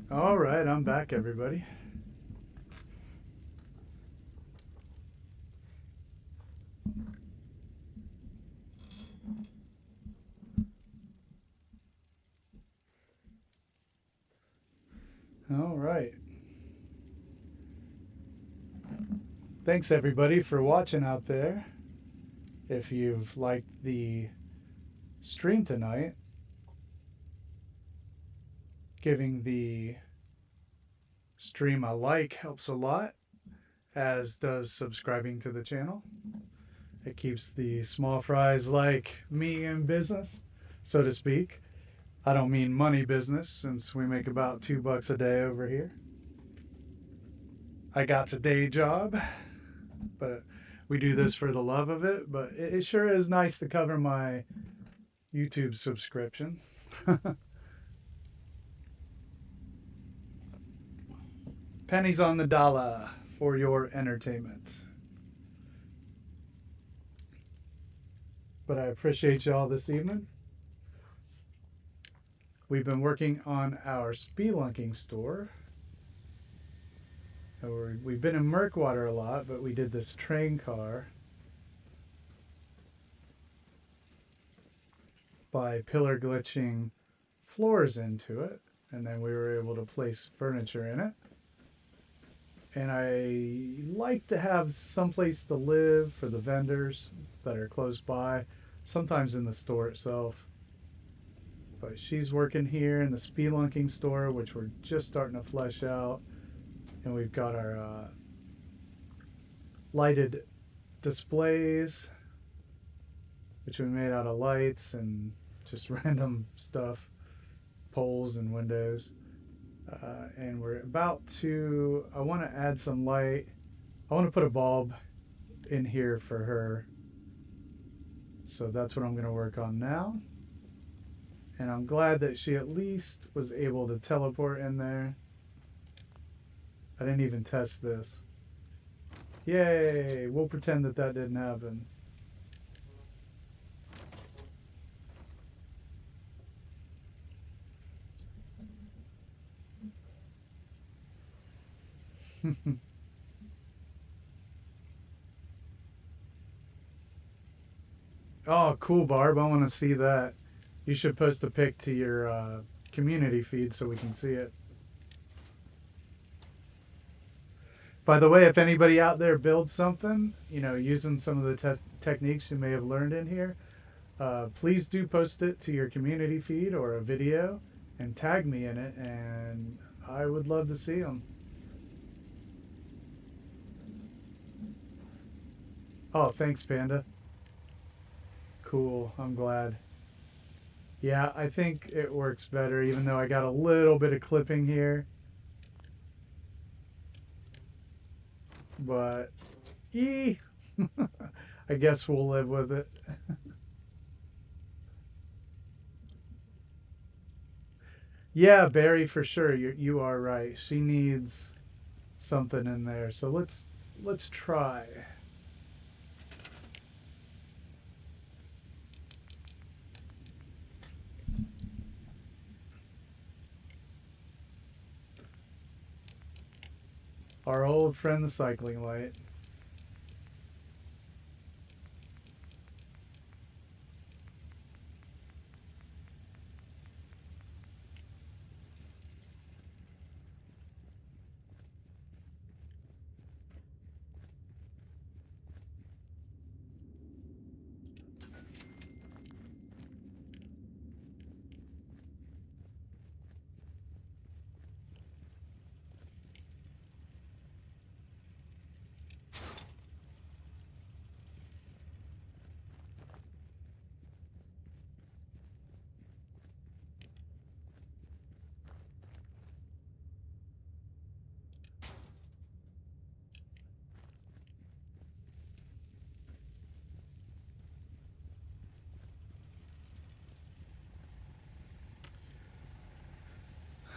All right, I'm back, everybody. All right. thanks everybody for watching out there. If you've liked the stream tonight, giving the stream a like helps a lot, as does subscribing to the channel. It keeps the small fries like me in business, so to speak. I don't mean money business, since we make about $2 a day over here. I got a day job, but we do this for the love of it. But it sure is nice to cover my YouTube subscription. Pennies on the dollar for your entertainment. But I appreciate y'all this evening. We've been working on our spelunking store. We've been in Murkwater a lot, but we did this train car by pillar glitching floors into it, and then we were able to place furniture in it. And I like to have someplace to live for the vendors that are close by, sometimes in the store itself. But she's working here in the spelunking store, which we're just starting to flesh out. And we've got our lighted displays, which we made out of lights and just random stuff, poles and windows. And we're about to, I want to add some light. I want to put a bulb in here for her. So that's what I'm going to work on now. And I'm glad that she at least was able to teleport in there. I didn't even test this. Yay! We'll pretend that that didn't happen. Oh, cool, Barb. I want to see that. You should post a pic to your community feed so we can see it. By the way, if anybody out there builds something, you know, using some of the techniques you may have learned in here, please do post it to your community feed or a video and tag me in it, and I would love to see them. Oh, thanks, Panda. Cool, I'm glad. Yeah, I think it works better, even though I got a little bit of clipping here. But, I guess we'll live with it. Yeah, Barry, for sure. You are right. She needs something in there. So let's try. Our old friend, the cycling light.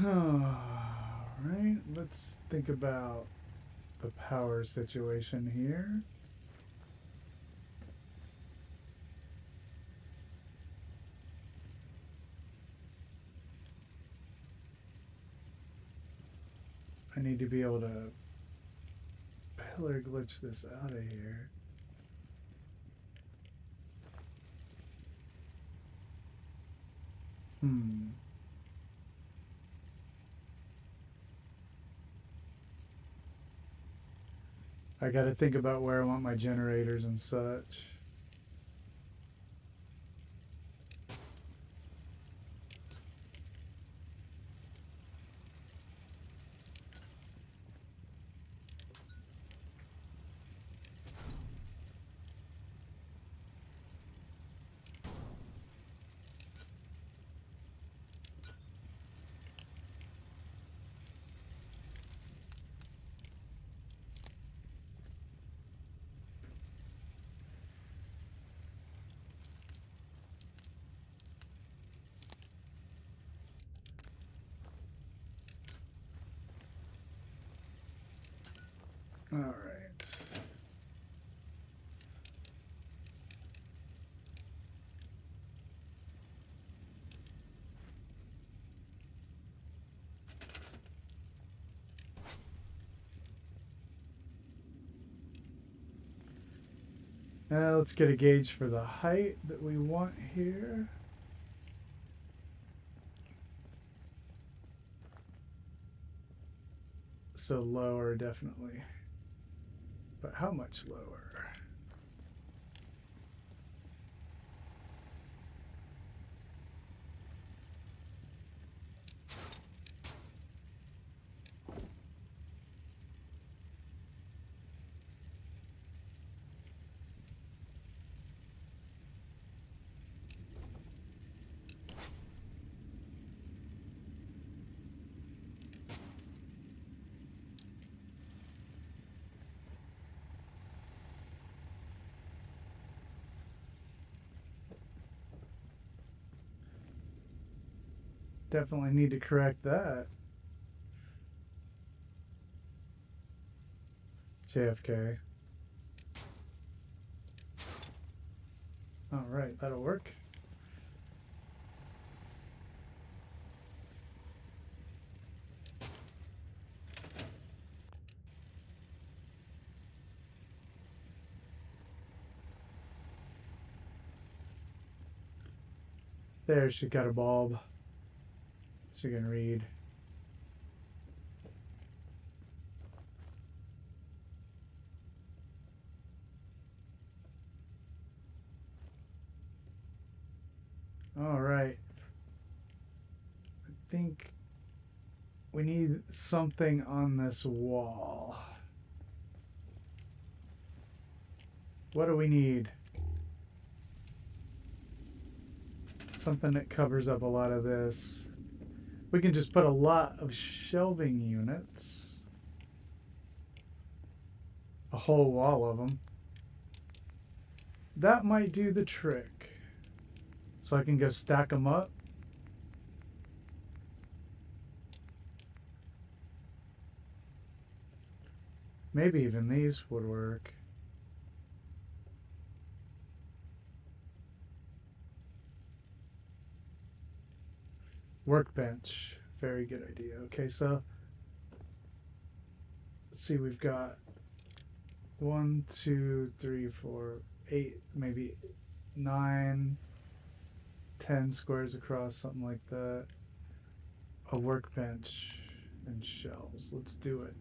Alright, let's think about the power situation here. I need to be able to pillar glitch this out of here. I got to think about where I want my generators and such. All right. Now let's get a gauge for the height that we want here. So lower, definitely. But how much lower? Definitely need to correct that. JFK. All right, that'll work. There, she got a bulb. She can read. All right. I think we need something on this wall. What do we need? Something that covers up a lot of this. We can just put a lot of shelving units. A whole wall of them. That might do the trick. So I can go stack them up. Maybe even these would work. Workbench. Very good idea. Okay, so let's see, we've got 1, 2, 3, 4, 8, maybe 9, 10 squares across, something like that. A workbench and shelves. Let's do it.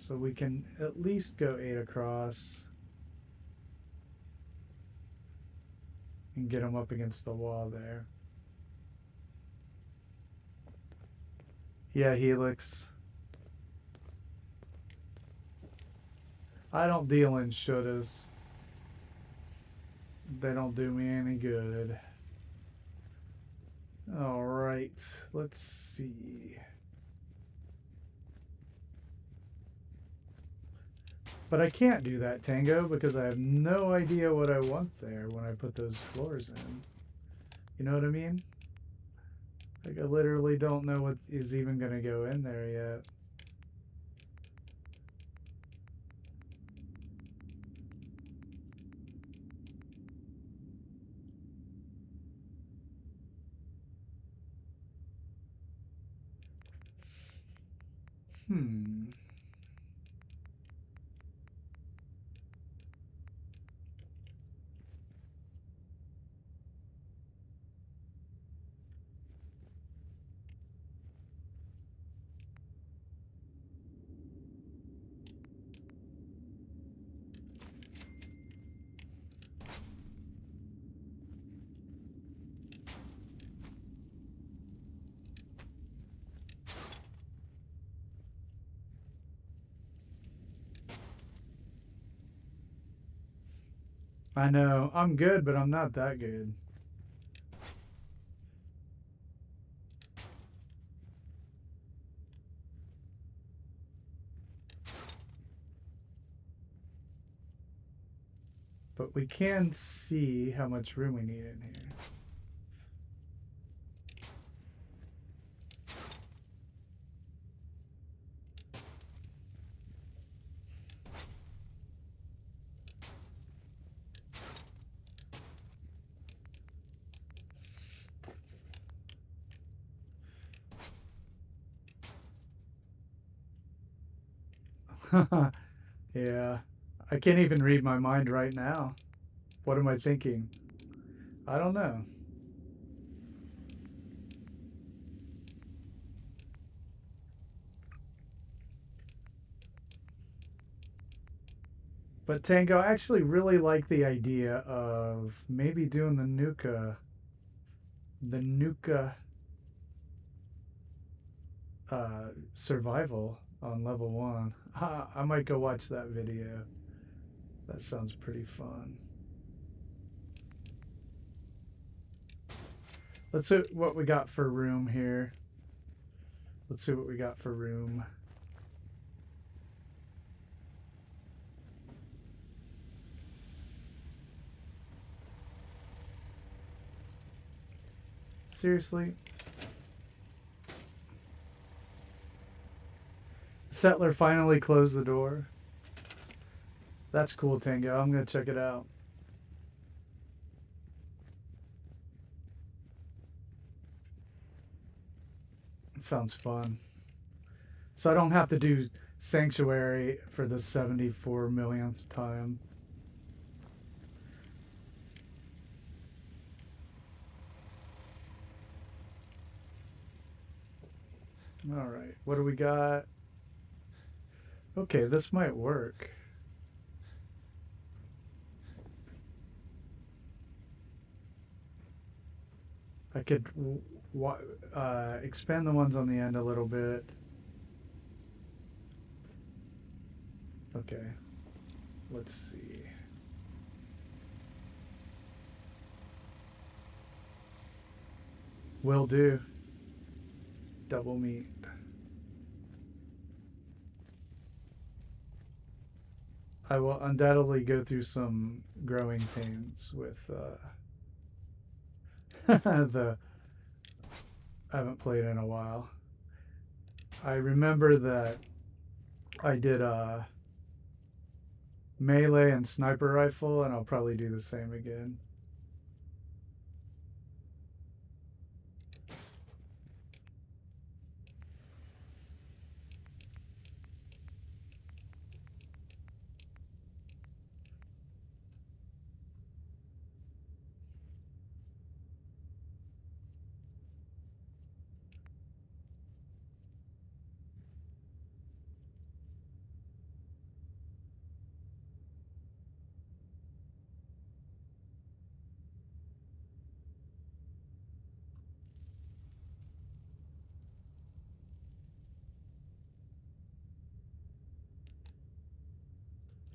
So we can at least go 8 across and get them up against the wall there. Yeah, Helix. I don't deal in shouldas. They don't do me any good. All right, let's see. But I can't do that, Tango, because I have no idea what I want there when I put those floors in. You know what I mean? Like, I literally don't know what is even going to go in there yet. Hmm. I know. I'm good, but I'm not that good. But we can see how much room we need in here. Yeah. I can't even read my mind right now. What am I thinking? I don't know. But Tango, I actually really like the idea of maybe doing the Nuka survival on level 1. I might go watch that video. That sounds pretty fun. Let's see what we got for room here. Let's see what we got for room. Seriously? Settler finally closed the door. That's cool, Tango. I'm gonna check it out. It sounds fun. So I don't have to do Sanctuary for the 74 millionth time. All right, what do we got? Okay, this might work. I could expand the ones on the end a little bit. Okay, let's see. Will do. Double meat. I will undoubtedly go through some growing pains with the. I haven't played in a while. I remember that I did melee and sniper rifle, and I'll probably do the same again.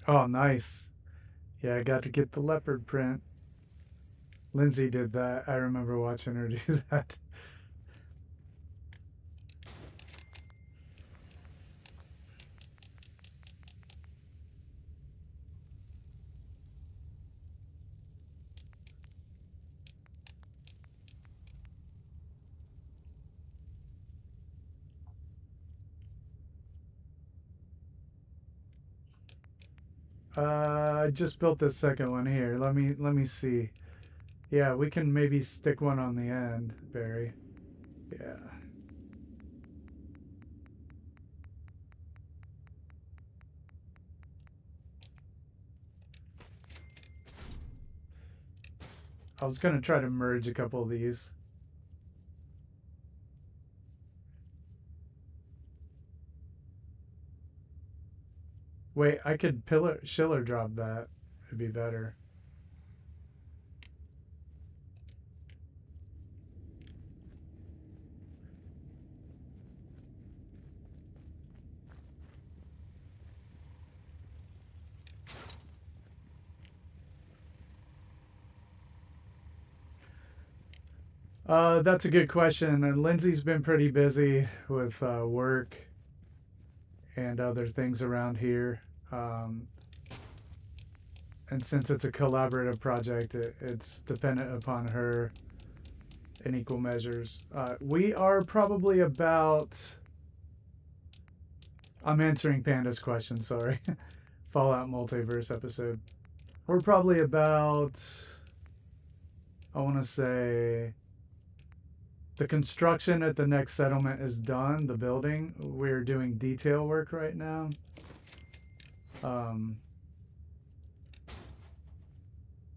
Oh, nice. Yeah, I got to get the leopard print. Lindsay did that. I remember watching her do that. I just built this second one here. Let me see. Yeah, we can maybe stick one on the end, Barry. Yeah. I was gonna try to merge a couple of these. Wait, I could Schiller drop that. It'd be better. That's a good question. And Lindsay's been pretty busy with work and other things around here. Um, and since it's a collaborative project, it's dependent upon her in equal measures. We are probably about. I'm answering Panda's question, sorry. Fallout Multiverse episode. We're probably about. I want to say. The construction at the next settlement is done, the building. We're doing detail work right now.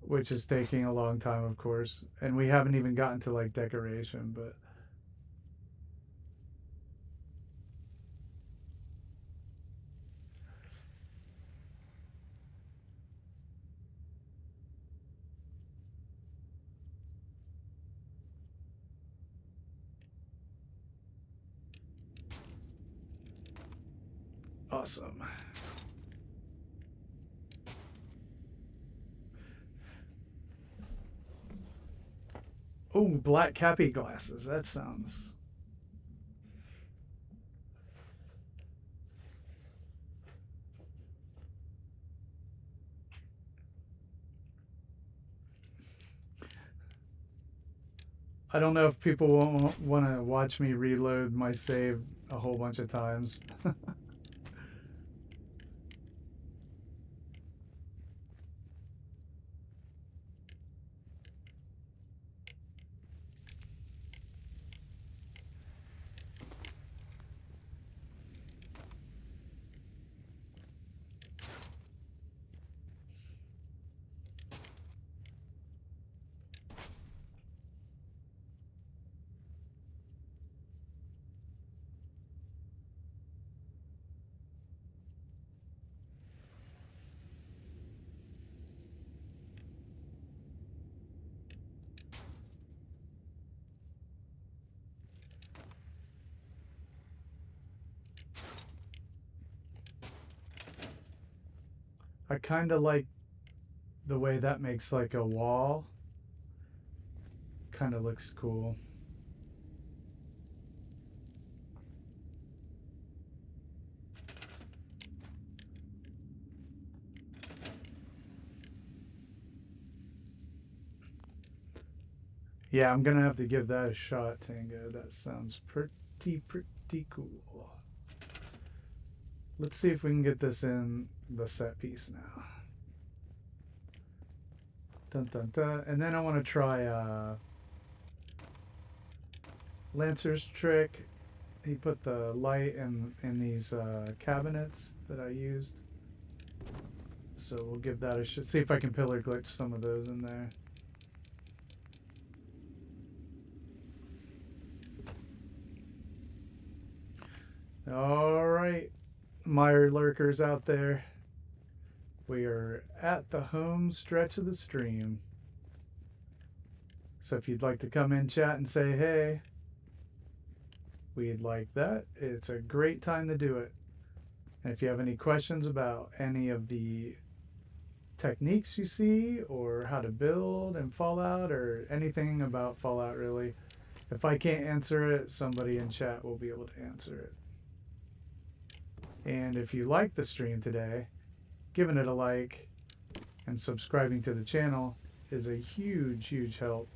Which is taking a long time, of course. And we haven't even gotten to like decoration, but awesome. Oh, black cappy glasses. That sounds. I don't know if people won't want to watch me reload my save a whole bunch of times. I kind of like the way that makes like a wall. Kind of looks cool. Yeah, I'm gonna have to give that a shot, Tango. That sounds pretty cool. Let's see if we can get this in the set piece now. Dun dun dun. And then I want to try Lancer's trick. He put the light in these cabinets that I used. So we'll give that a shot. See if I can pillar glitch some of those in there. Alright, Mire lurkers out there. We are at the home stretch of the stream. So if you'd like to come in, chat, and say hey, we'd like that. It's a great time to do it. And if you have any questions about any of the techniques you see or how to build in Fallout or anything about Fallout really, if I can't answer it, somebody in chat will be able to answer it. And if you like the stream today, giving it a like and subscribing to the channel is a huge help.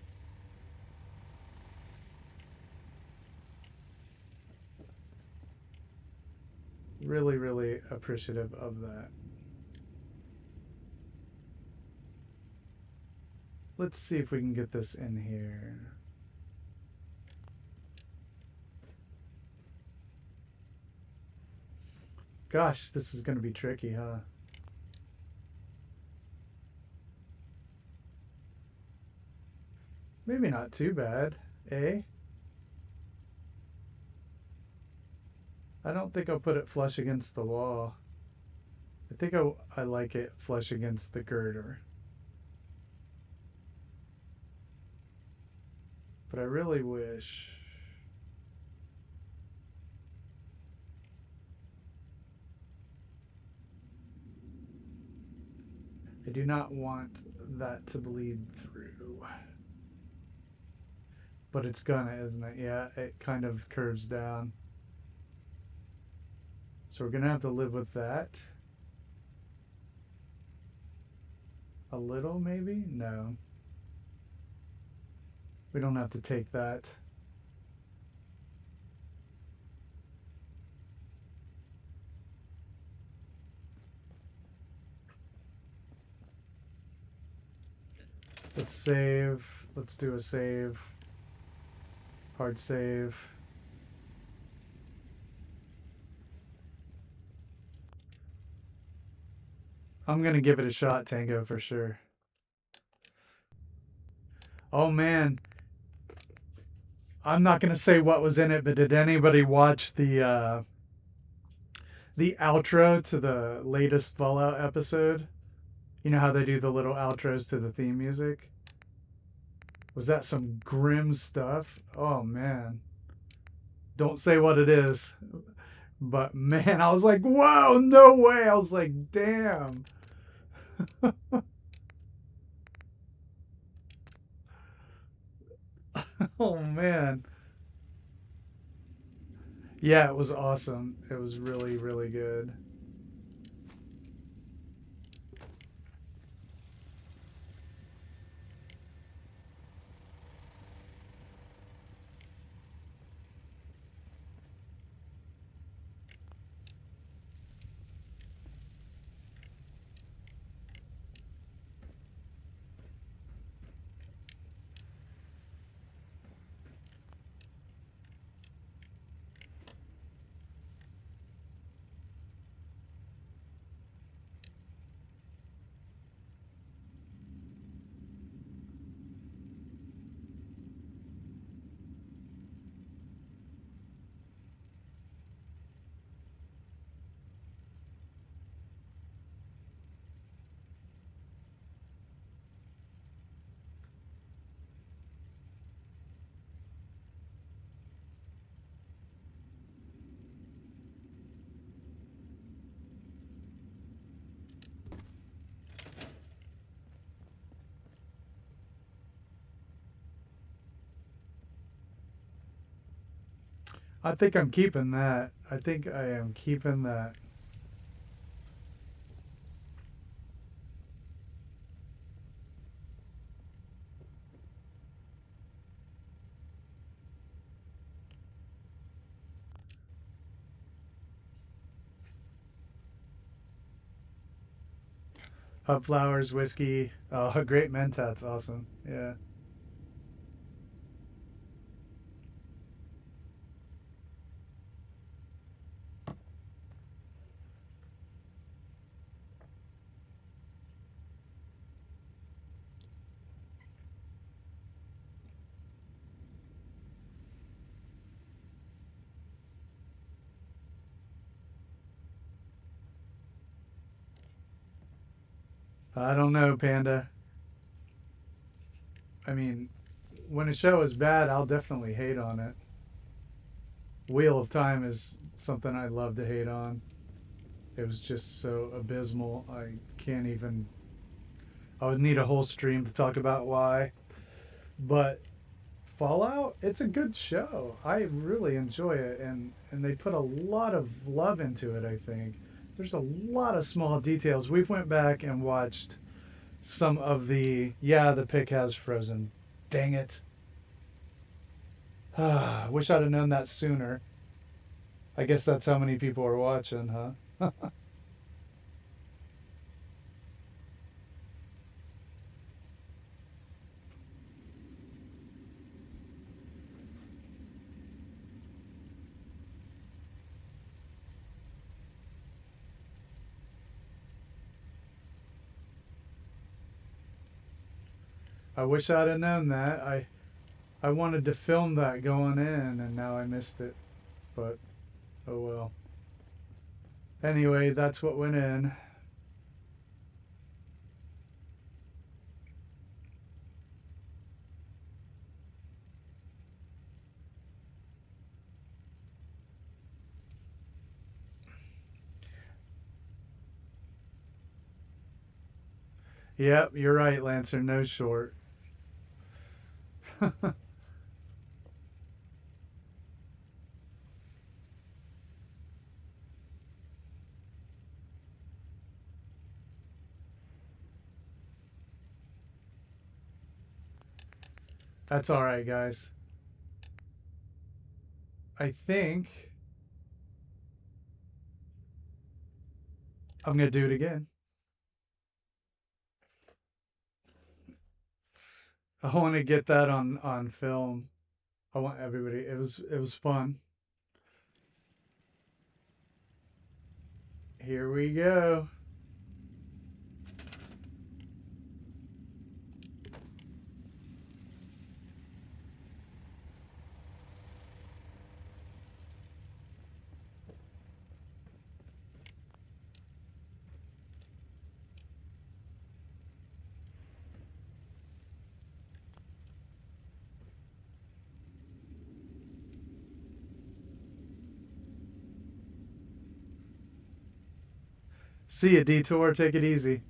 Really appreciative of that. Let's see if we can get this in here. Gosh, this is going to be tricky, huh? Maybe not too bad, eh? I don't think I'll put it flush against the wall. I think I like it flush against the girder. But I really wish... I do not want that to bleed through. But it's gonna, isn't it? Yeah, it kind of curves down. So we're gonna have to live with that. A little, maybe? No. We don't have to take that. Let's save. Let's do a save. Hard save. I'm gonna give it a shot, Tango, for sure. Oh man, I'm not gonna say what was in it, but did anybody watch the outro to the latest Fallout episode? You know how they do the little outros to the theme music? Was that some grim stuff? Oh man. Don't say what it is. But man, I was like, whoa, no way. I was like, damn. Oh man. Yeah, it was awesome. It was really, really good. I think I'm keeping that. I think I am keeping that. Hub flowers, whiskey. Oh, great mentats. Awesome. Yeah. I don't know, Panda. I mean, when a show is bad, I'll definitely hate on it. Wheel of Time is something I'd love to hate on. It was just so abysmal. I can't even. I would need a whole stream to talk about why. But Fallout, it's a good show. I really enjoy it, and they put a lot of love into it. I think there's a lot of small details. We've went back and watched some of the. Yeah, the pick has frozen. Dang it. Wish I'd have known that sooner. I guess that's how many people are watching, huh? I wish I'd have known that. I wanted to film that going in, and now I missed it. But oh well. Anyway, that's what went in. Yep, you're right, Lancer. No short. That's all right, guys. I think I'm gonna do it again. I want to get that on film. I want everybody. It was fun. Here we go. See ya, Detour. Take it easy.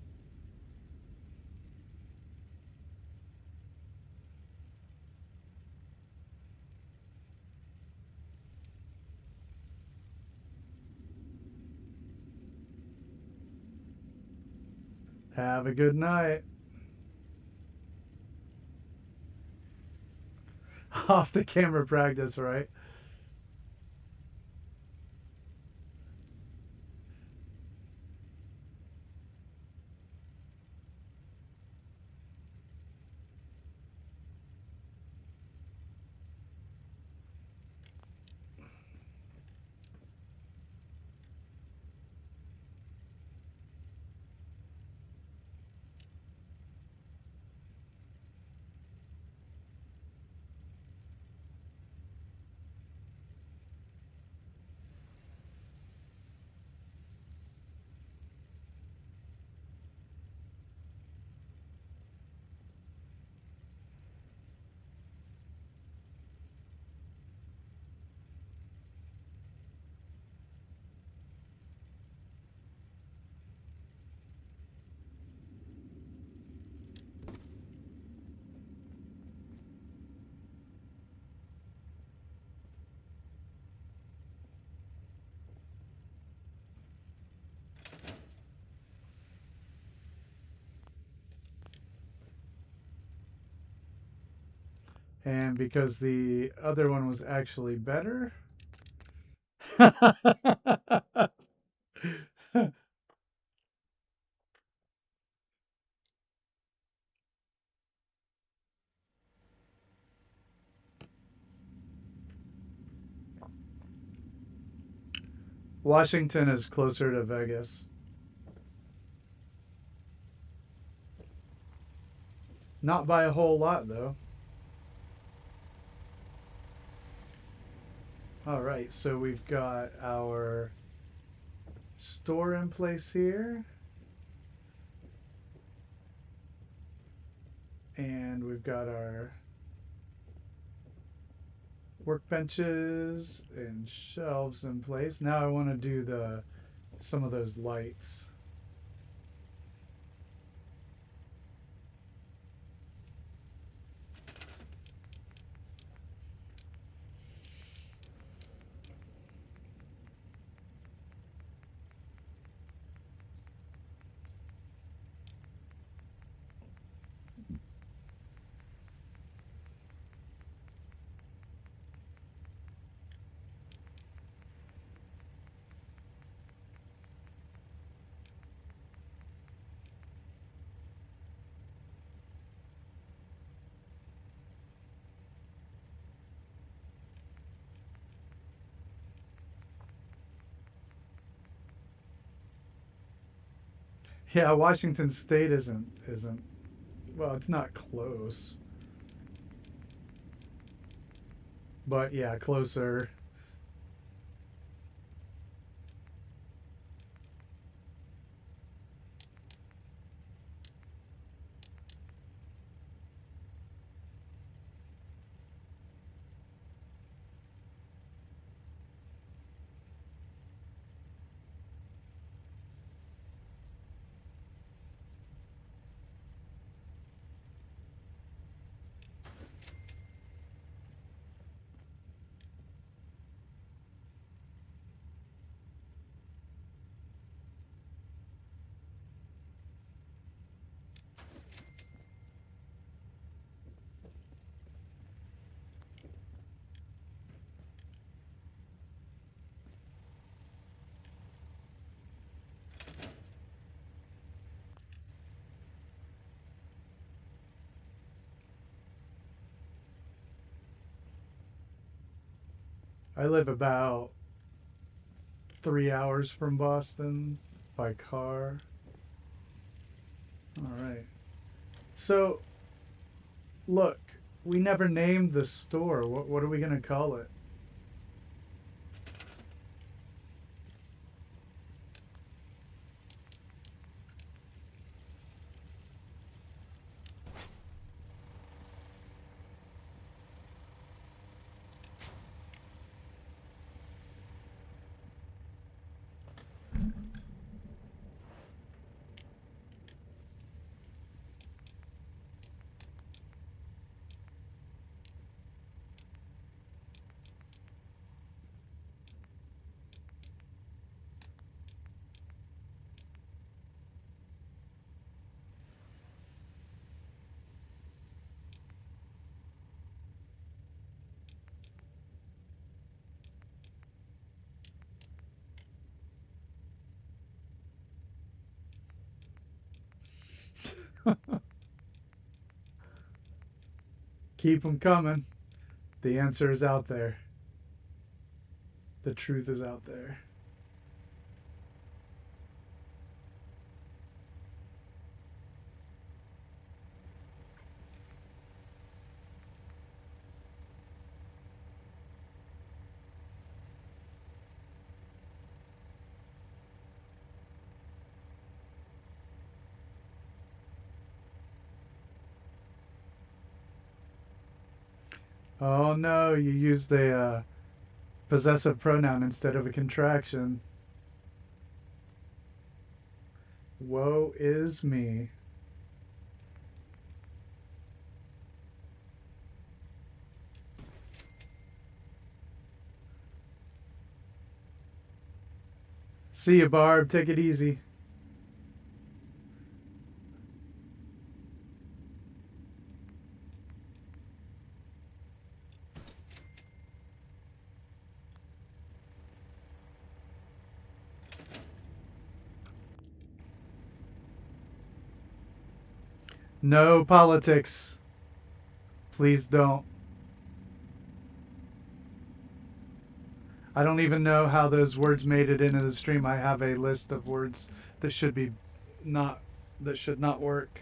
Have a good night. Off the camera practice, right? And because the other one was actually better. Washington is closer to Vegas. Not by a whole lot, though. All right, so we've got our store in place here. And we've got our workbenches and shelves in place. Now I want to do some of those lights. Yeah, Washington State isn't well, it's not close. But yeah, closer. I live about 3 hours from Boston by car. All right. So, look, we never named the store. What are we gonna call it? Keep them coming. The answer is out there. The truth is out there. Oh no, you used a possessive pronoun instead of a contraction. Woe is me. See you, Barb. Take it easy. No politics. Please don't. I don't even know how those words made it into the stream. I have a list of words that should be not that should not work.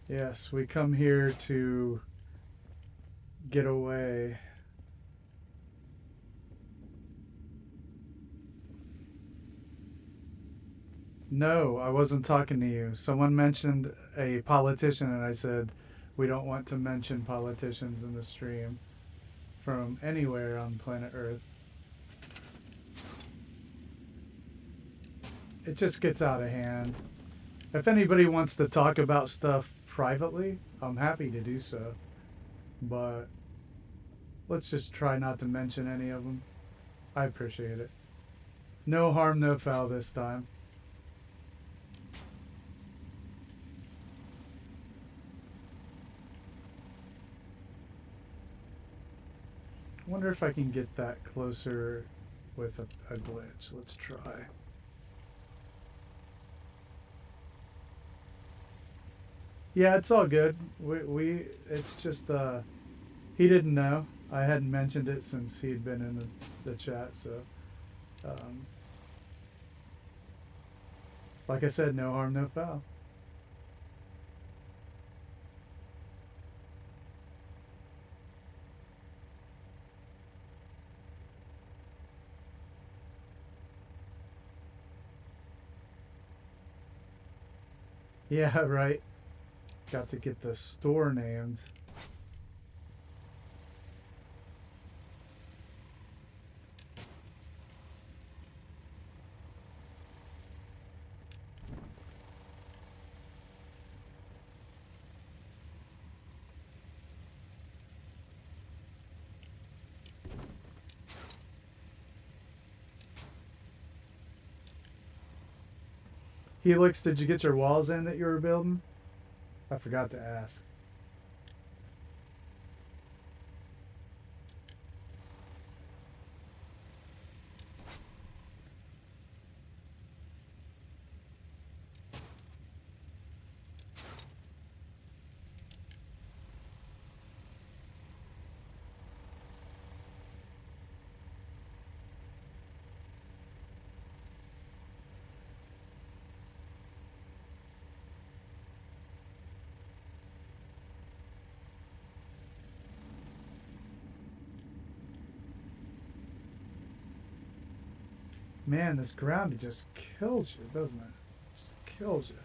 Yes, we come here to get away. No, I wasn't talking to you. Someone mentioned a politician, and I said we don't want to mention politicians in the stream from anywhere on planet Earth. It just gets out of hand. If anybody wants to talk about stuff privately, I'm happy to do so. But let's just try not to mention any of them. I appreciate it. No harm, no foul this time. I wonder if I can get that closer with a glitch. Let's try. Yeah, it's all good. It's just, he didn't know. I hadn't mentioned it since he'd been in the chat, so, like I said, no harm, no foul. Yeah, right. Got to get the store named. Helix, did you get your walls in that you were building? I forgot to ask. Man, this ground just kills you, doesn't it? Just kills you.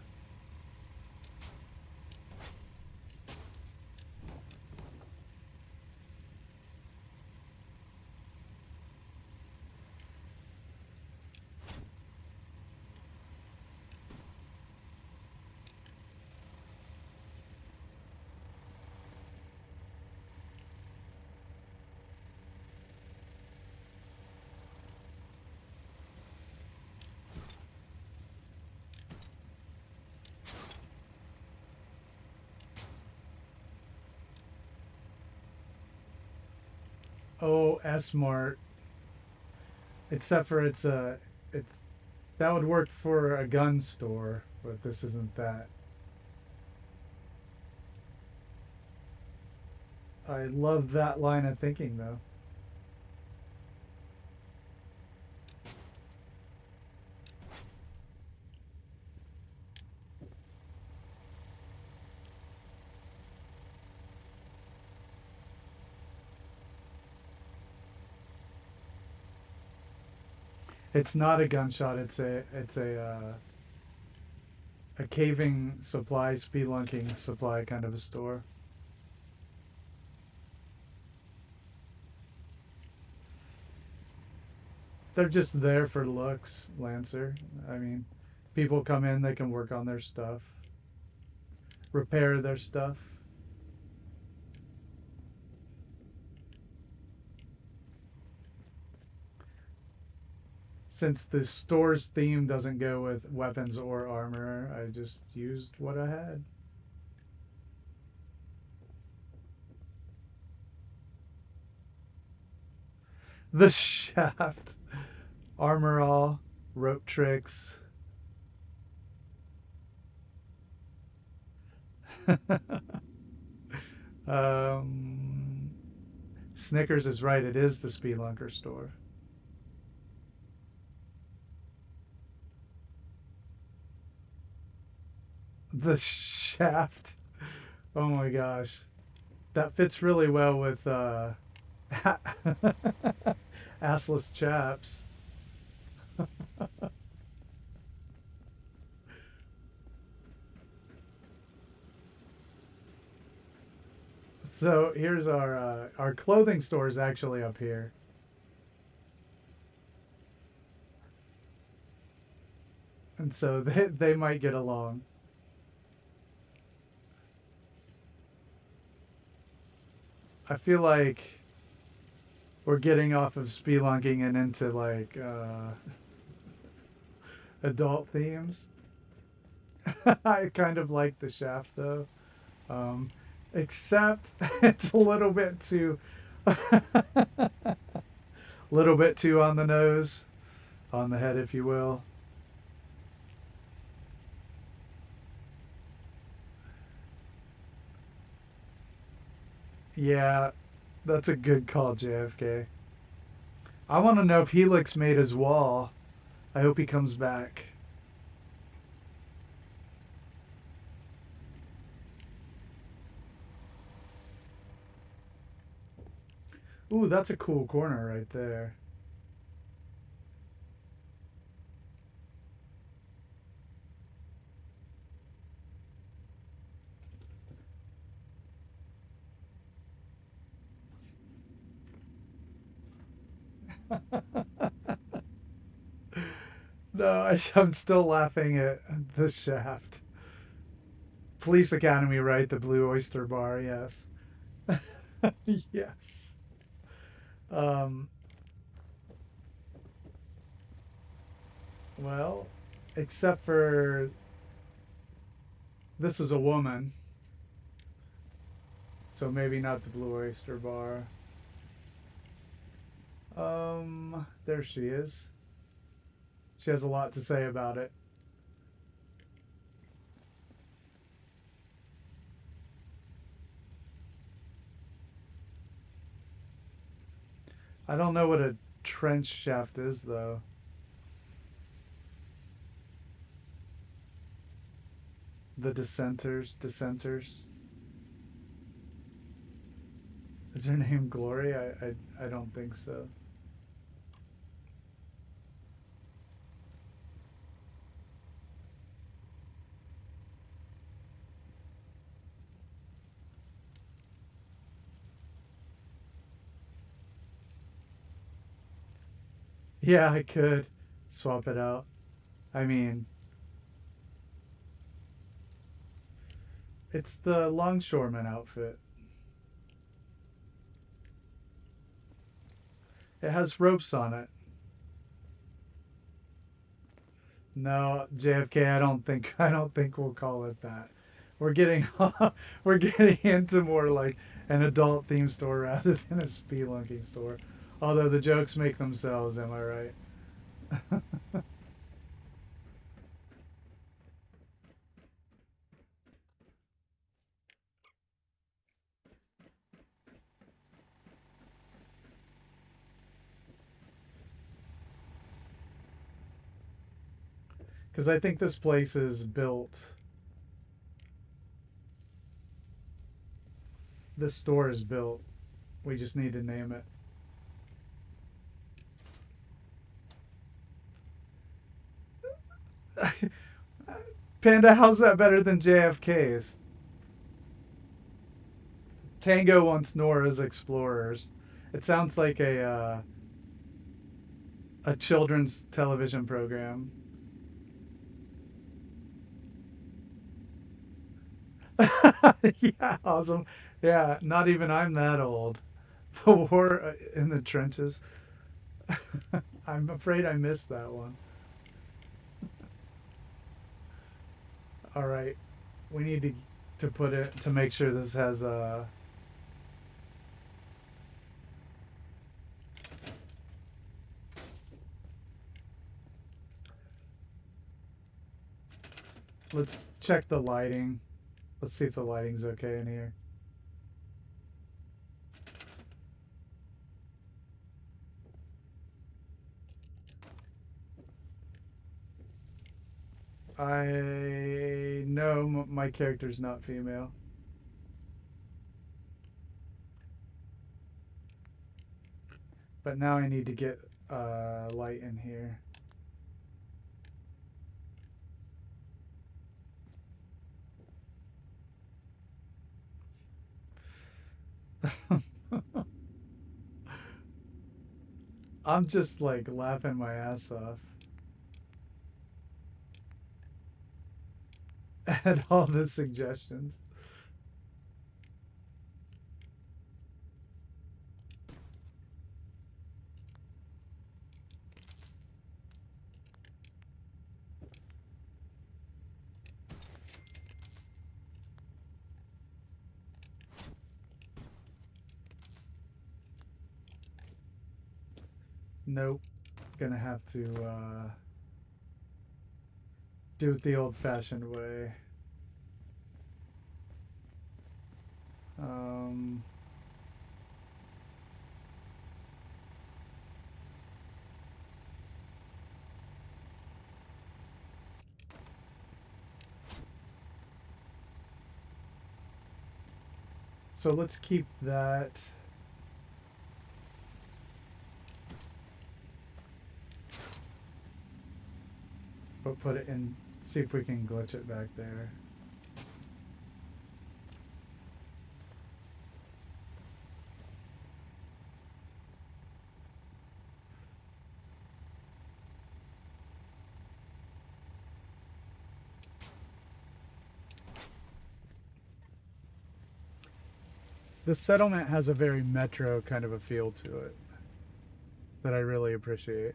Oh, S-Mart. Except for it's that would work for a gun store, but this isn't that. I love that line of thinking though. It's not a gunshot. It's a caving supply, spelunking supply kind of a store. They're just there for looks, Lancer. I mean, people come in, they can work on their stuff, repair their stuff. Since the store's theme doesn't go with weapons or armor, I just used what I had. The shaft, armor all, rope tricks. Snickers is right. It is the Spelunker store. The shaft. Oh my gosh. That fits really well with assless chaps. So here's our clothing store is actually up here. And so they might get along. I feel like we're getting off of spelunking and into like adult themes. I kind of like the shaft though. Except it's a little bit too little bit too on the nose, on the head if you will. Yeah, that's a good call, JFK. I want to know if Helix made his wall. I hope he comes back. Ooh, that's a cool corner right there. No, I'm still laughing at the shaft. Police Academy, right? The Blue Oyster Bar, yes. Yes. Um, well, except for this is a woman, so maybe not the Blue Oyster Bar. There she is. She has a lot to say about it. I don't know what a trench shaft is, though. The dissenters. Is her name Glory? I don't think so. Yeah, I could swap it out. I mean, it's the longshoreman outfit. It has ropes on it. No, JFK, I don't think we'll call it that. We're getting we're getting into more like an adult theme store rather than a spelunking store. Although the jokes make themselves, am I right? Because I think this place is built. This store is built. We just need to name it. Panda, how's that better than JFK's? Tango wants Nora's Explorers. It sounds like a children's television program. Yeah, awesome. Yeah, not even I'm that old. The war in the trenches. I'm afraid I missed that one. All right, we need to put it to make sure this has a. Let's check the lighting. Let's see if the lighting's okay in here. I know my character's not female. But now I need to get light in here. I'm just like laughing my ass off at all the suggestions. Nope. Gonna have to do it the old fashioned way. Um, so let's keep that. But put it in, see if we can glitch it back there. The settlement has a very metro kind of a feel to it that I really appreciate.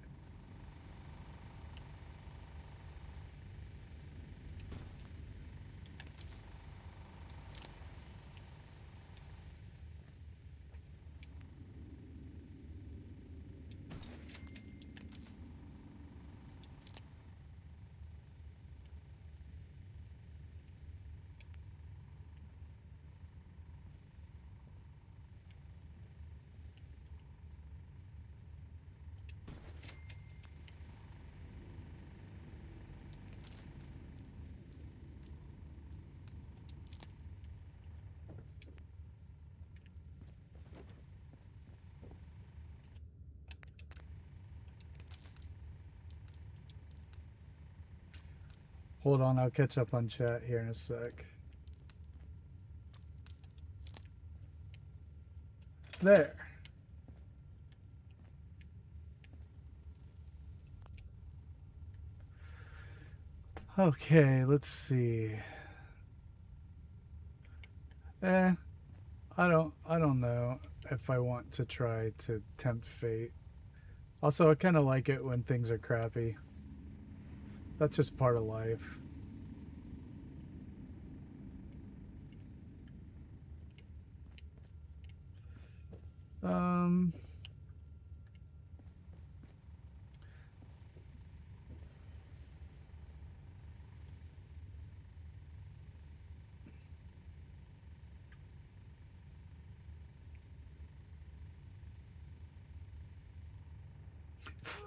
Hold on, I'll catch up on chat here in a sec. There. Okay, let's see. I don't know if I want to try to tempt fate. Also, I kind of like it when things are crappy. That's just part of life. Um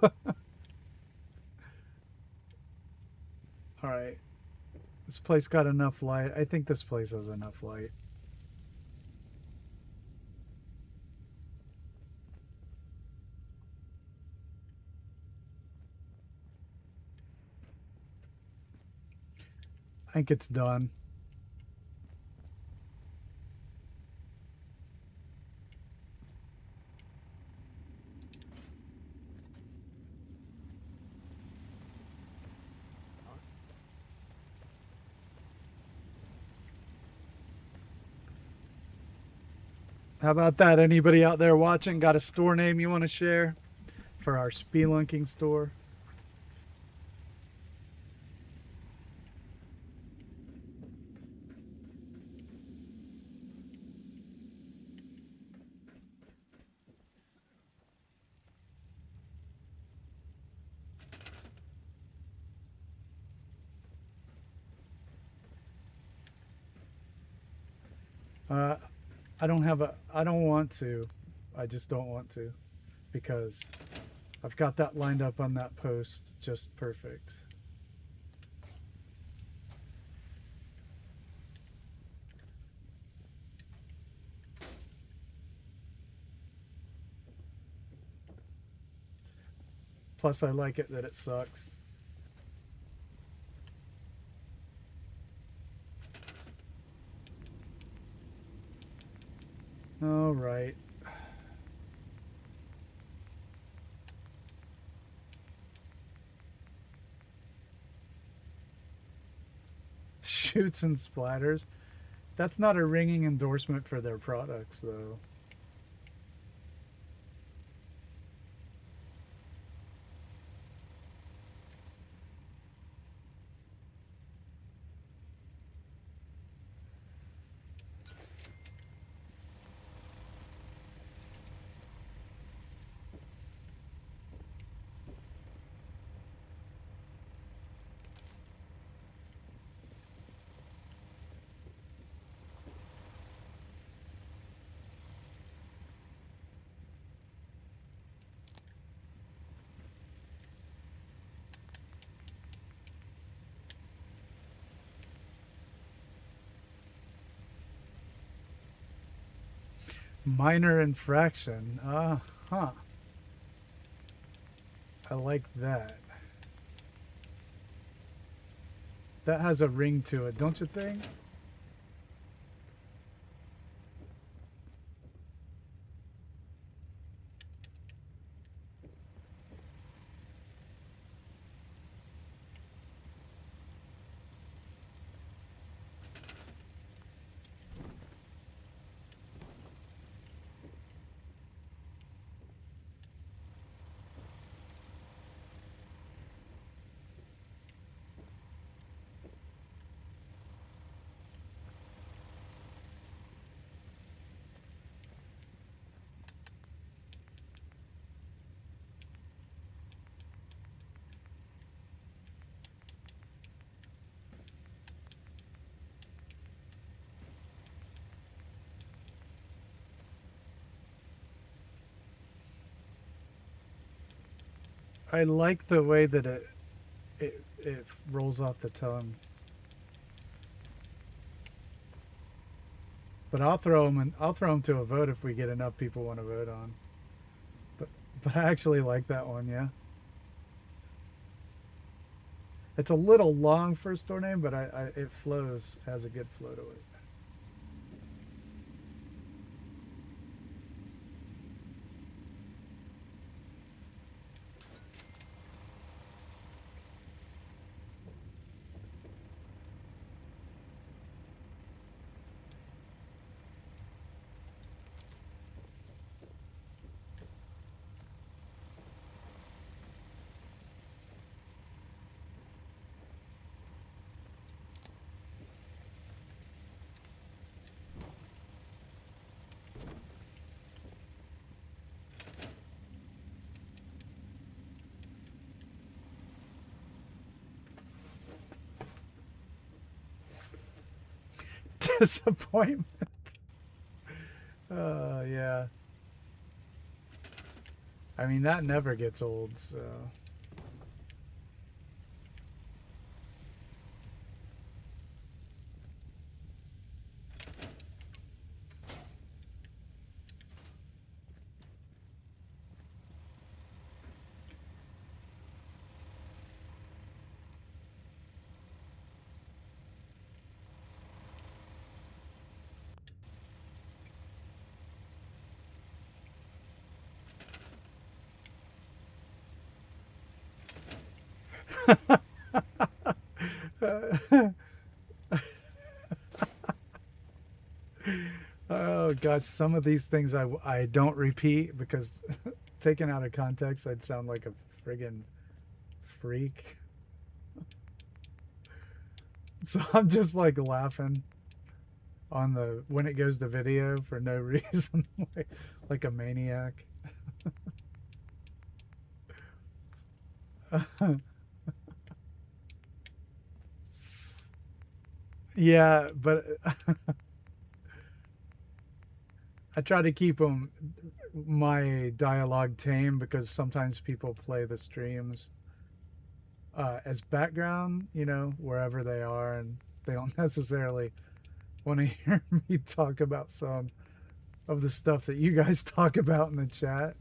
all right. This place got enough light. I think this place has enough light. I think it's done. How about that? Anybody out there watching got a store name you want to share for our spelunking store? I don't have a. I don't want to. I just don't want to, because I've got that lined up on that post just perfect. Plus, I like it that it sucks. All right. Shoots and splatters. That's not a ringing endorsement for their products, though. Minor infraction. Huh. I like that. That has a ring to it, don't you think? I like the way that it rolls off the tongue. But I'll throw them to a vote if we get enough people want to vote on. But I actually like that one, yeah. It's a little long for a store name, but it flows, has a good flow to it. Disappointment. Yeah. I mean, that never gets old, so. Oh gosh, some of these things I don't repeat because taken out of context I'd sound like a friggin' freak. So I'm just like laughing on the when it goes to video for no reason, like a maniac. Yeah, but I try to keep my dialogue tame because sometimes people play the streams as background, you know, wherever they are, and they don't necessarily want to hear me talk about some of the stuff that you guys talk about in the chat.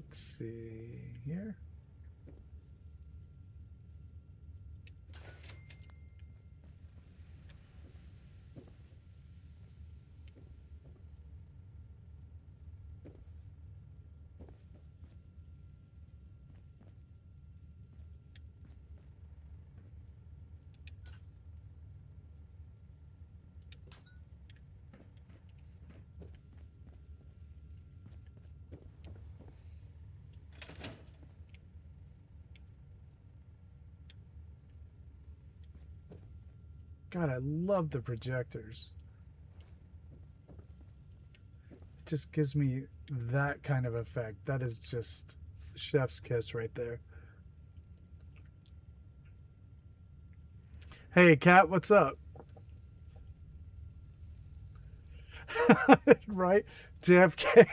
Let's see here. God, I love the projectors. It just gives me that kind of effect. That is just chef's kiss right there. Hey, Kat, what's up? Right? JFK.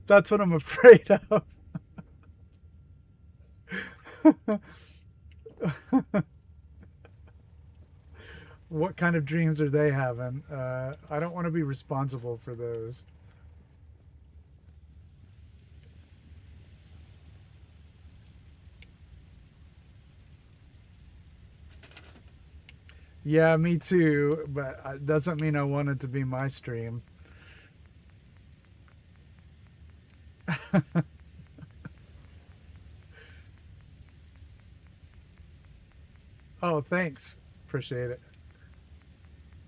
That's what I'm afraid of. What kind of dreams are they having? I don't want to be responsible for those. Yeah, me too, but it doesn't mean I want it to be my stream. Oh, thanks. Appreciate it.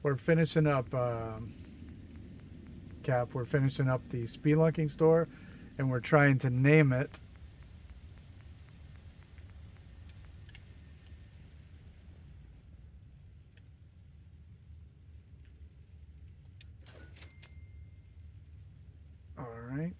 We're finishing up, Cap, we're finishing up the spelunking store, and we're trying to name it. All right.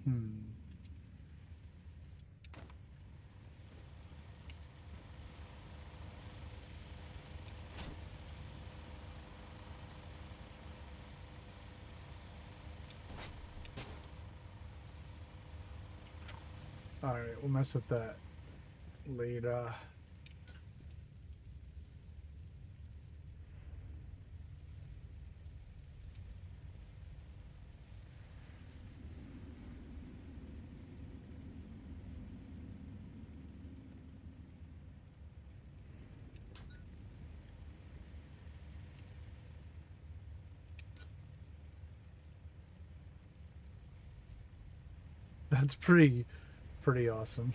Hmm. All right, we'll mess with that later. That's pretty awesome.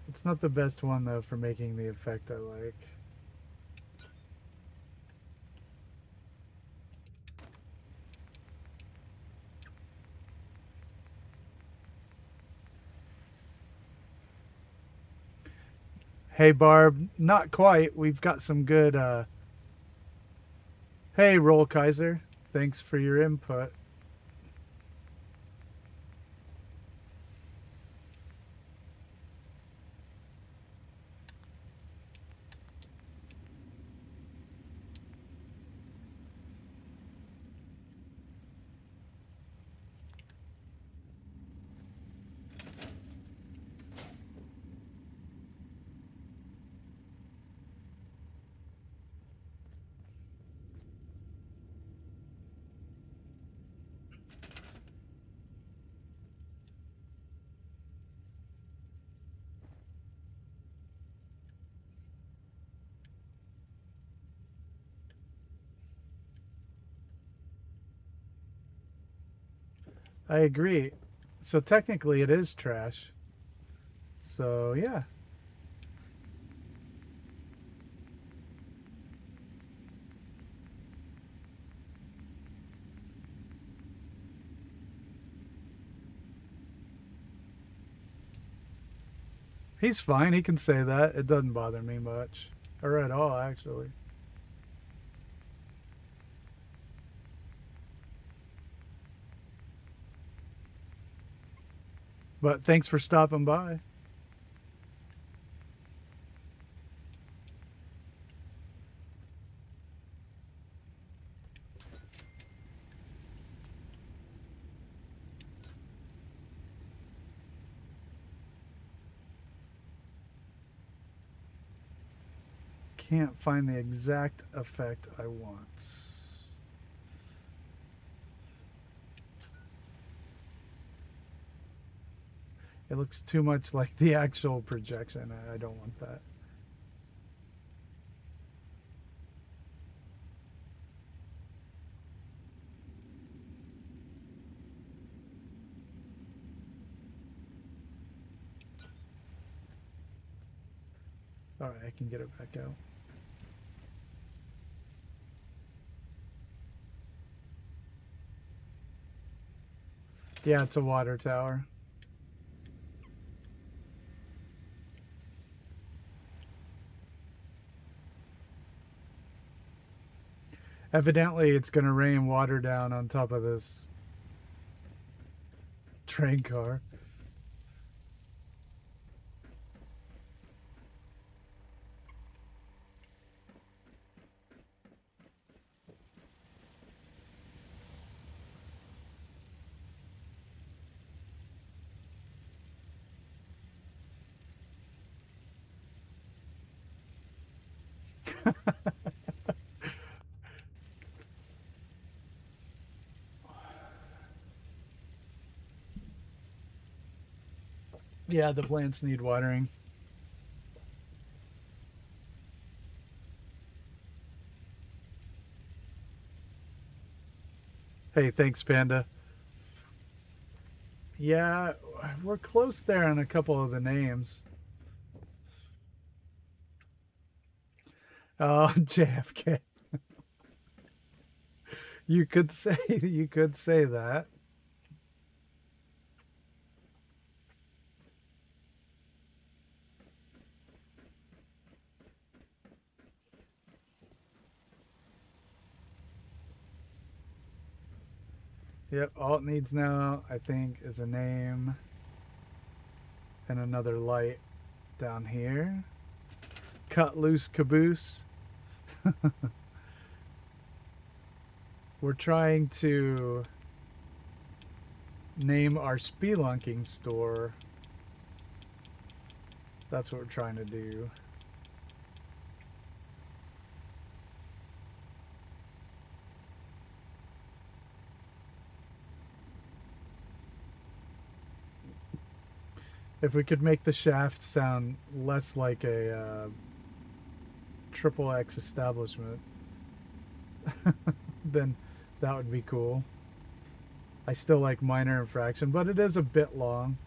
It's not the best one though for making the effect I like. Hey Barb, not quite. We've got some good Hey Roll Kaiser, thanks for your input. I agree. So technically it is trash. So yeah. He's fine. He can say that. It doesn't bother me much. Or at all, actually. But thanks for stopping by. Can't find the exact effect I want. It looks too much like the actual projection. I don't want that. Alright, I can get it back out. Yeah, it's a water tower. Evidently, it's going to rain water down on top of this train car. Yeah, the plants need watering. Hey, thanks, Panda. Yeah, we're close there on a couple of the names. Oh, JFK. You could say that. Yep, all it needs now, I think, is a name and another light down here. Cut loose caboose. We're trying to name our spelunking store. That's what we're trying to do. If we could make the shaft sound less like a triple X establishment, then that would be cool. I still like minor infraction, but it is a bit long.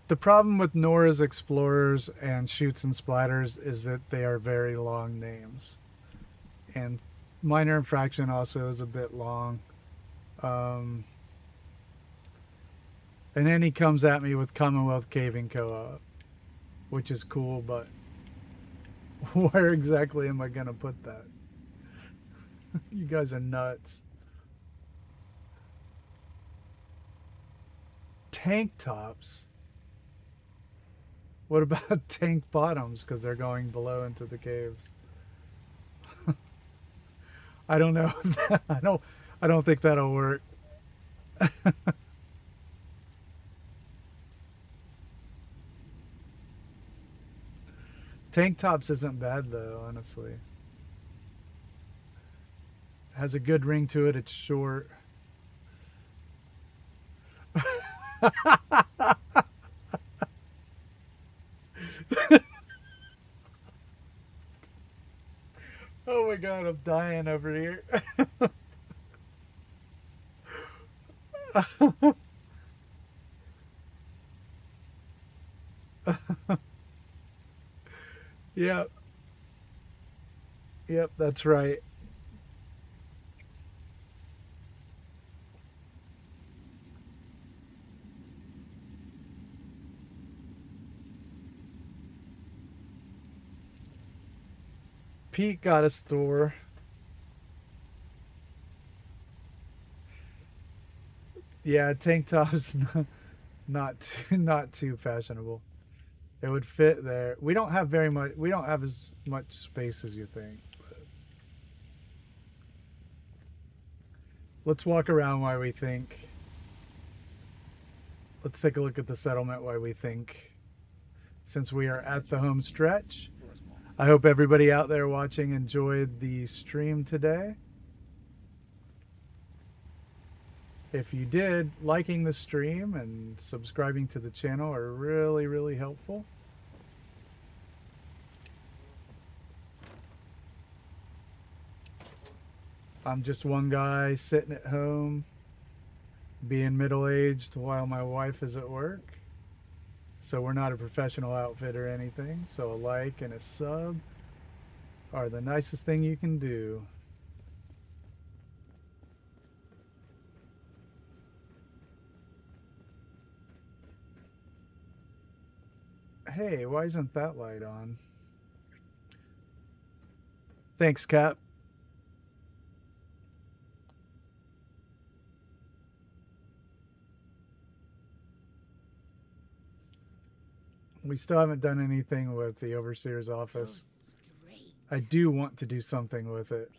The problem with Nora's Explorers and Shoots and Splatters is that they are very long names. And Minor Infraction also is a bit long. And then he comes at me with Commonwealth Caving Co-op, which is cool, but where exactly am I going to put that? You guys are nuts. Tank tops? What about tank bottoms? Because they're going below into the caves. I don't know. I don't think that'll work. Tank tops isn't bad though, honestly. It has a good ring to it. It's short. Oh my god, I'm dying over here. Yep. Yep, that's right. Pete got a store. Yeah, tank tops not too fashionable. It would fit there. We don't have very much. We don't have as much space as you think. Let's walk around while we think. Let's take a look at the settlement while we think. Since we are at the home stretch, I hope everybody out there watching enjoyed the stream today. If you did, liking the stream and subscribing to the channel are really, really helpful. I'm just one guy sitting at home, being middle-aged while my wife is at work. So we're not a professional outfit or anything. So a like and a sub are the nicest thing you can do. Hey, why isn't that light on? Thanks, Cap. We still haven't done anything with the Overseer's office. I do want to do something with it.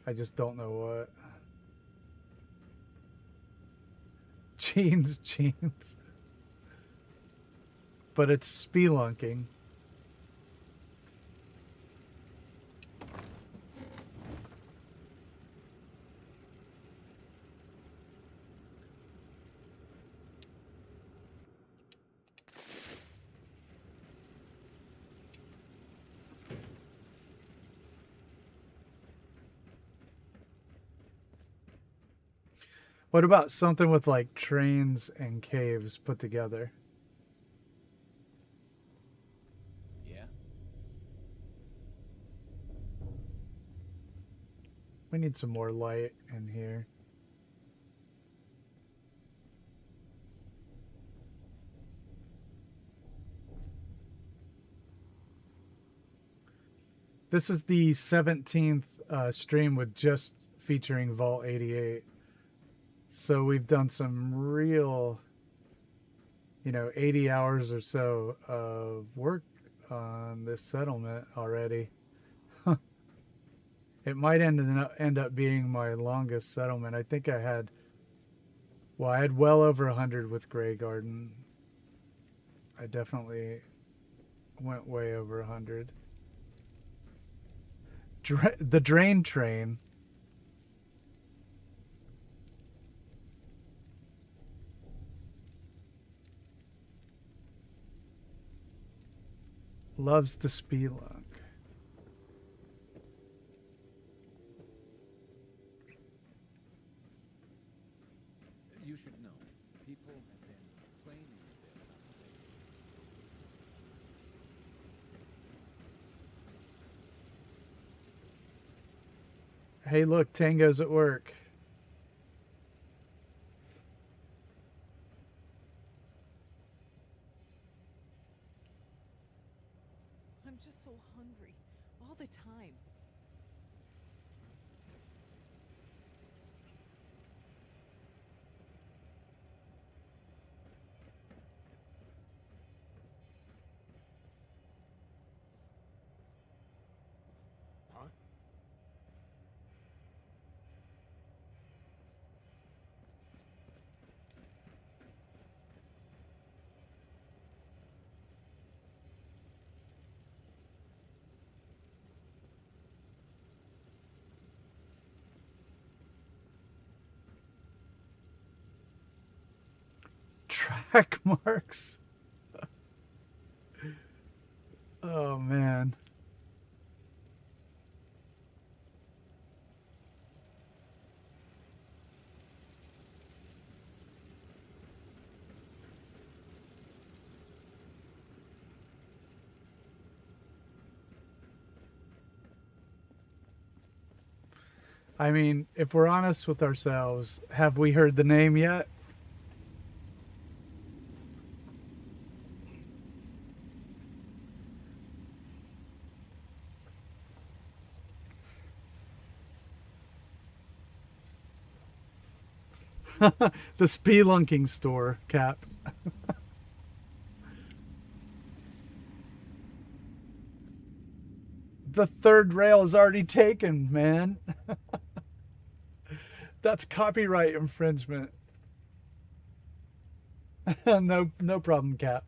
I just don't know what. Jeans. But it's spelunking. What about something with like trains and caves put together? Yeah. We need some more light in here. This is the 17th stream with just featuring Vault 88. So we've done some real, 80 hours or so of work on this settlement already. It might end up being my longest settlement. I think I had well over 100 with Grey Garden. I definitely went way over 100. The Drain Train. Loves to spelunk. You should know, people have been complaining a bit about the place. Hey, look, Tango's at work. I'm just so hungry all the time. Huh? Track marks. Oh, man. I mean, if we're honest with ourselves, have we heard the name yet? The spelunking store, Cap. The third rail is already taken, man. That's copyright infringement. No problem, Cap.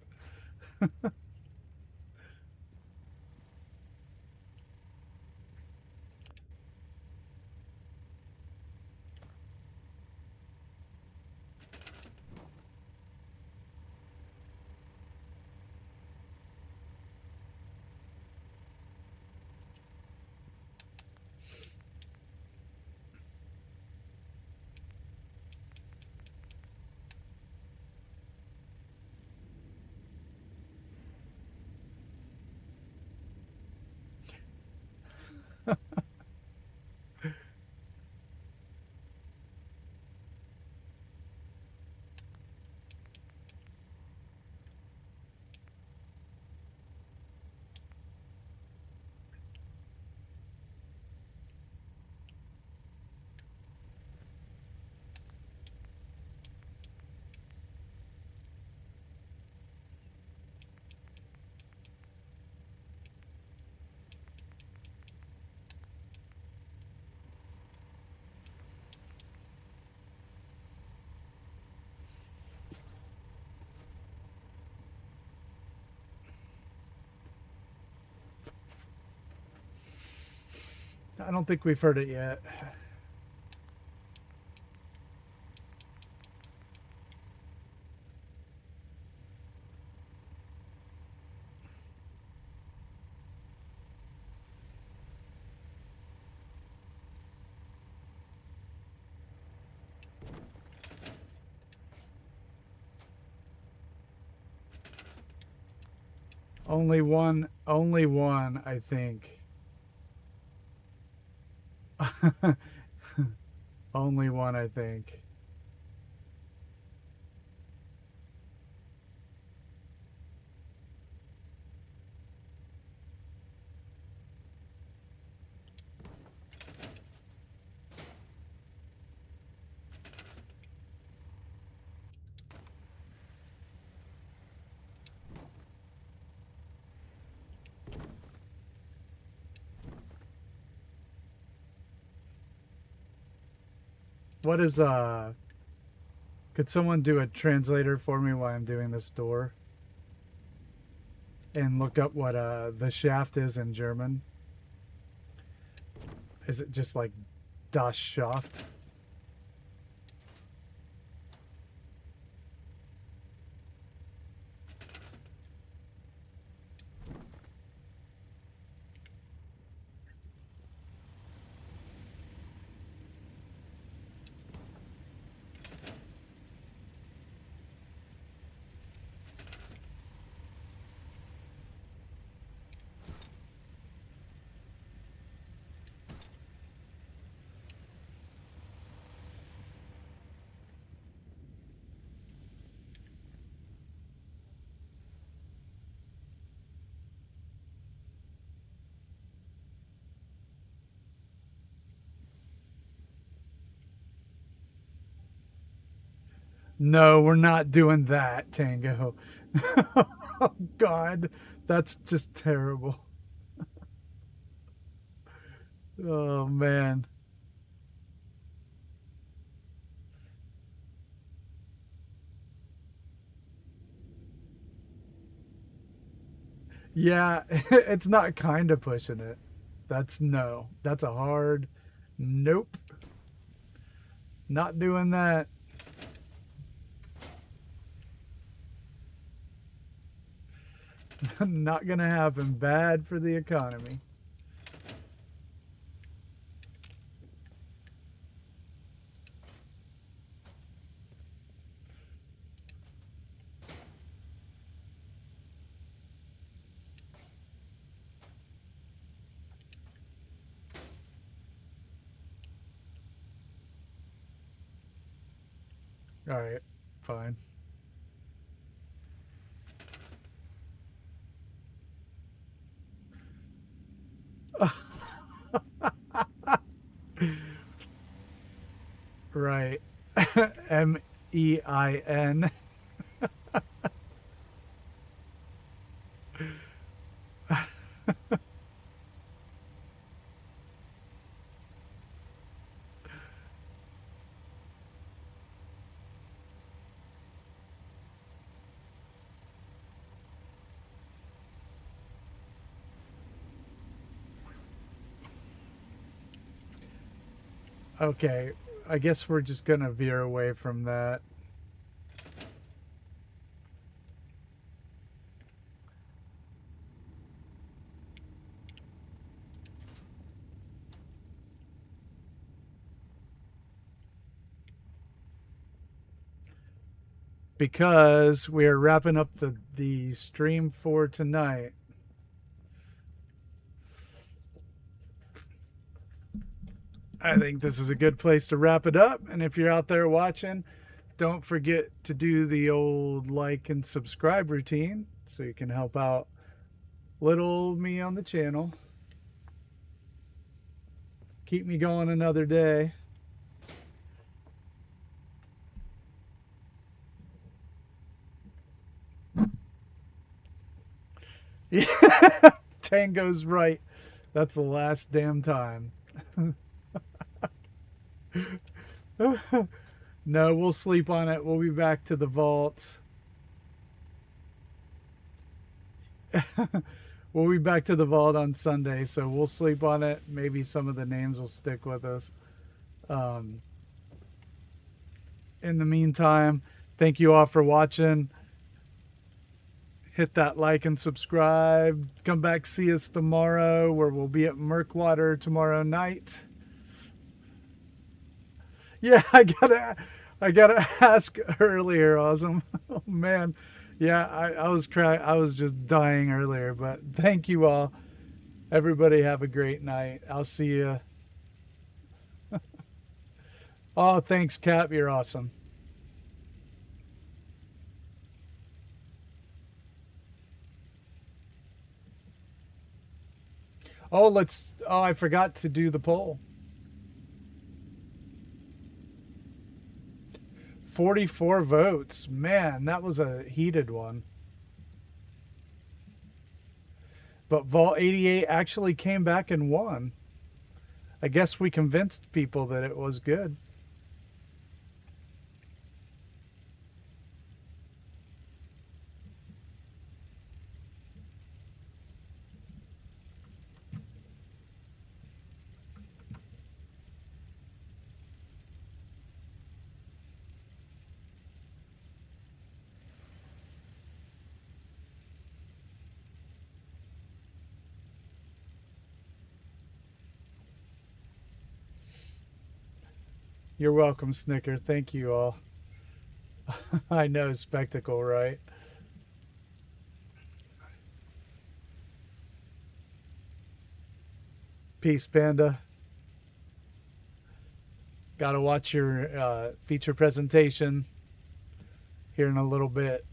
I don't think we've heard it yet. Only one, I think. Only one, I think. what is could someone do a translator for me while I'm doing this door? And look up what the shaft is in German. Is it just like Das Schaft? No, we're not doing that, Tango. Oh, God. That's just terrible. Oh, man. Yeah, it's not kind of pushing it. That's no. That's a hard nope. Not doing that. Not gonna happen. Bad for the economy. All right, fine. Right. MEIN. Okay, I guess we're just gonna veer away from that. Because we are wrapping up the stream for tonight. I think this is a good place to wrap it up. And if you're out there watching, don't forget to do the old like and subscribe routine so you can help out little old me on the channel. Keep me going another day. Yeah, Tango's right. That's the last damn time. No, we'll sleep on it. We'll be back to the vault. We'll be back to the vault on Sunday, so we'll sleep on it. Maybe some of the names will stick with us. In the meantime, thank you all for watching. Hit that like and subscribe. Come back, see us tomorrow, where we'll be at Murkwater tomorrow night. Yeah, I gotta ask earlier, Awesome. Oh man, yeah, I was just dying earlier, but thank you all. Everybody have a great night. I'll see you. Oh, thanks, Cap. You're awesome. Oh, I forgot to do the poll. 44 votes. Man, that was a heated one. But Vault 88 actually came back and won. I guess we convinced people that it was good. You're welcome, Snicker. Thank you all. I know, spectacle, right? Peace, Panda. Gotta watch your feature presentation here in a little bit.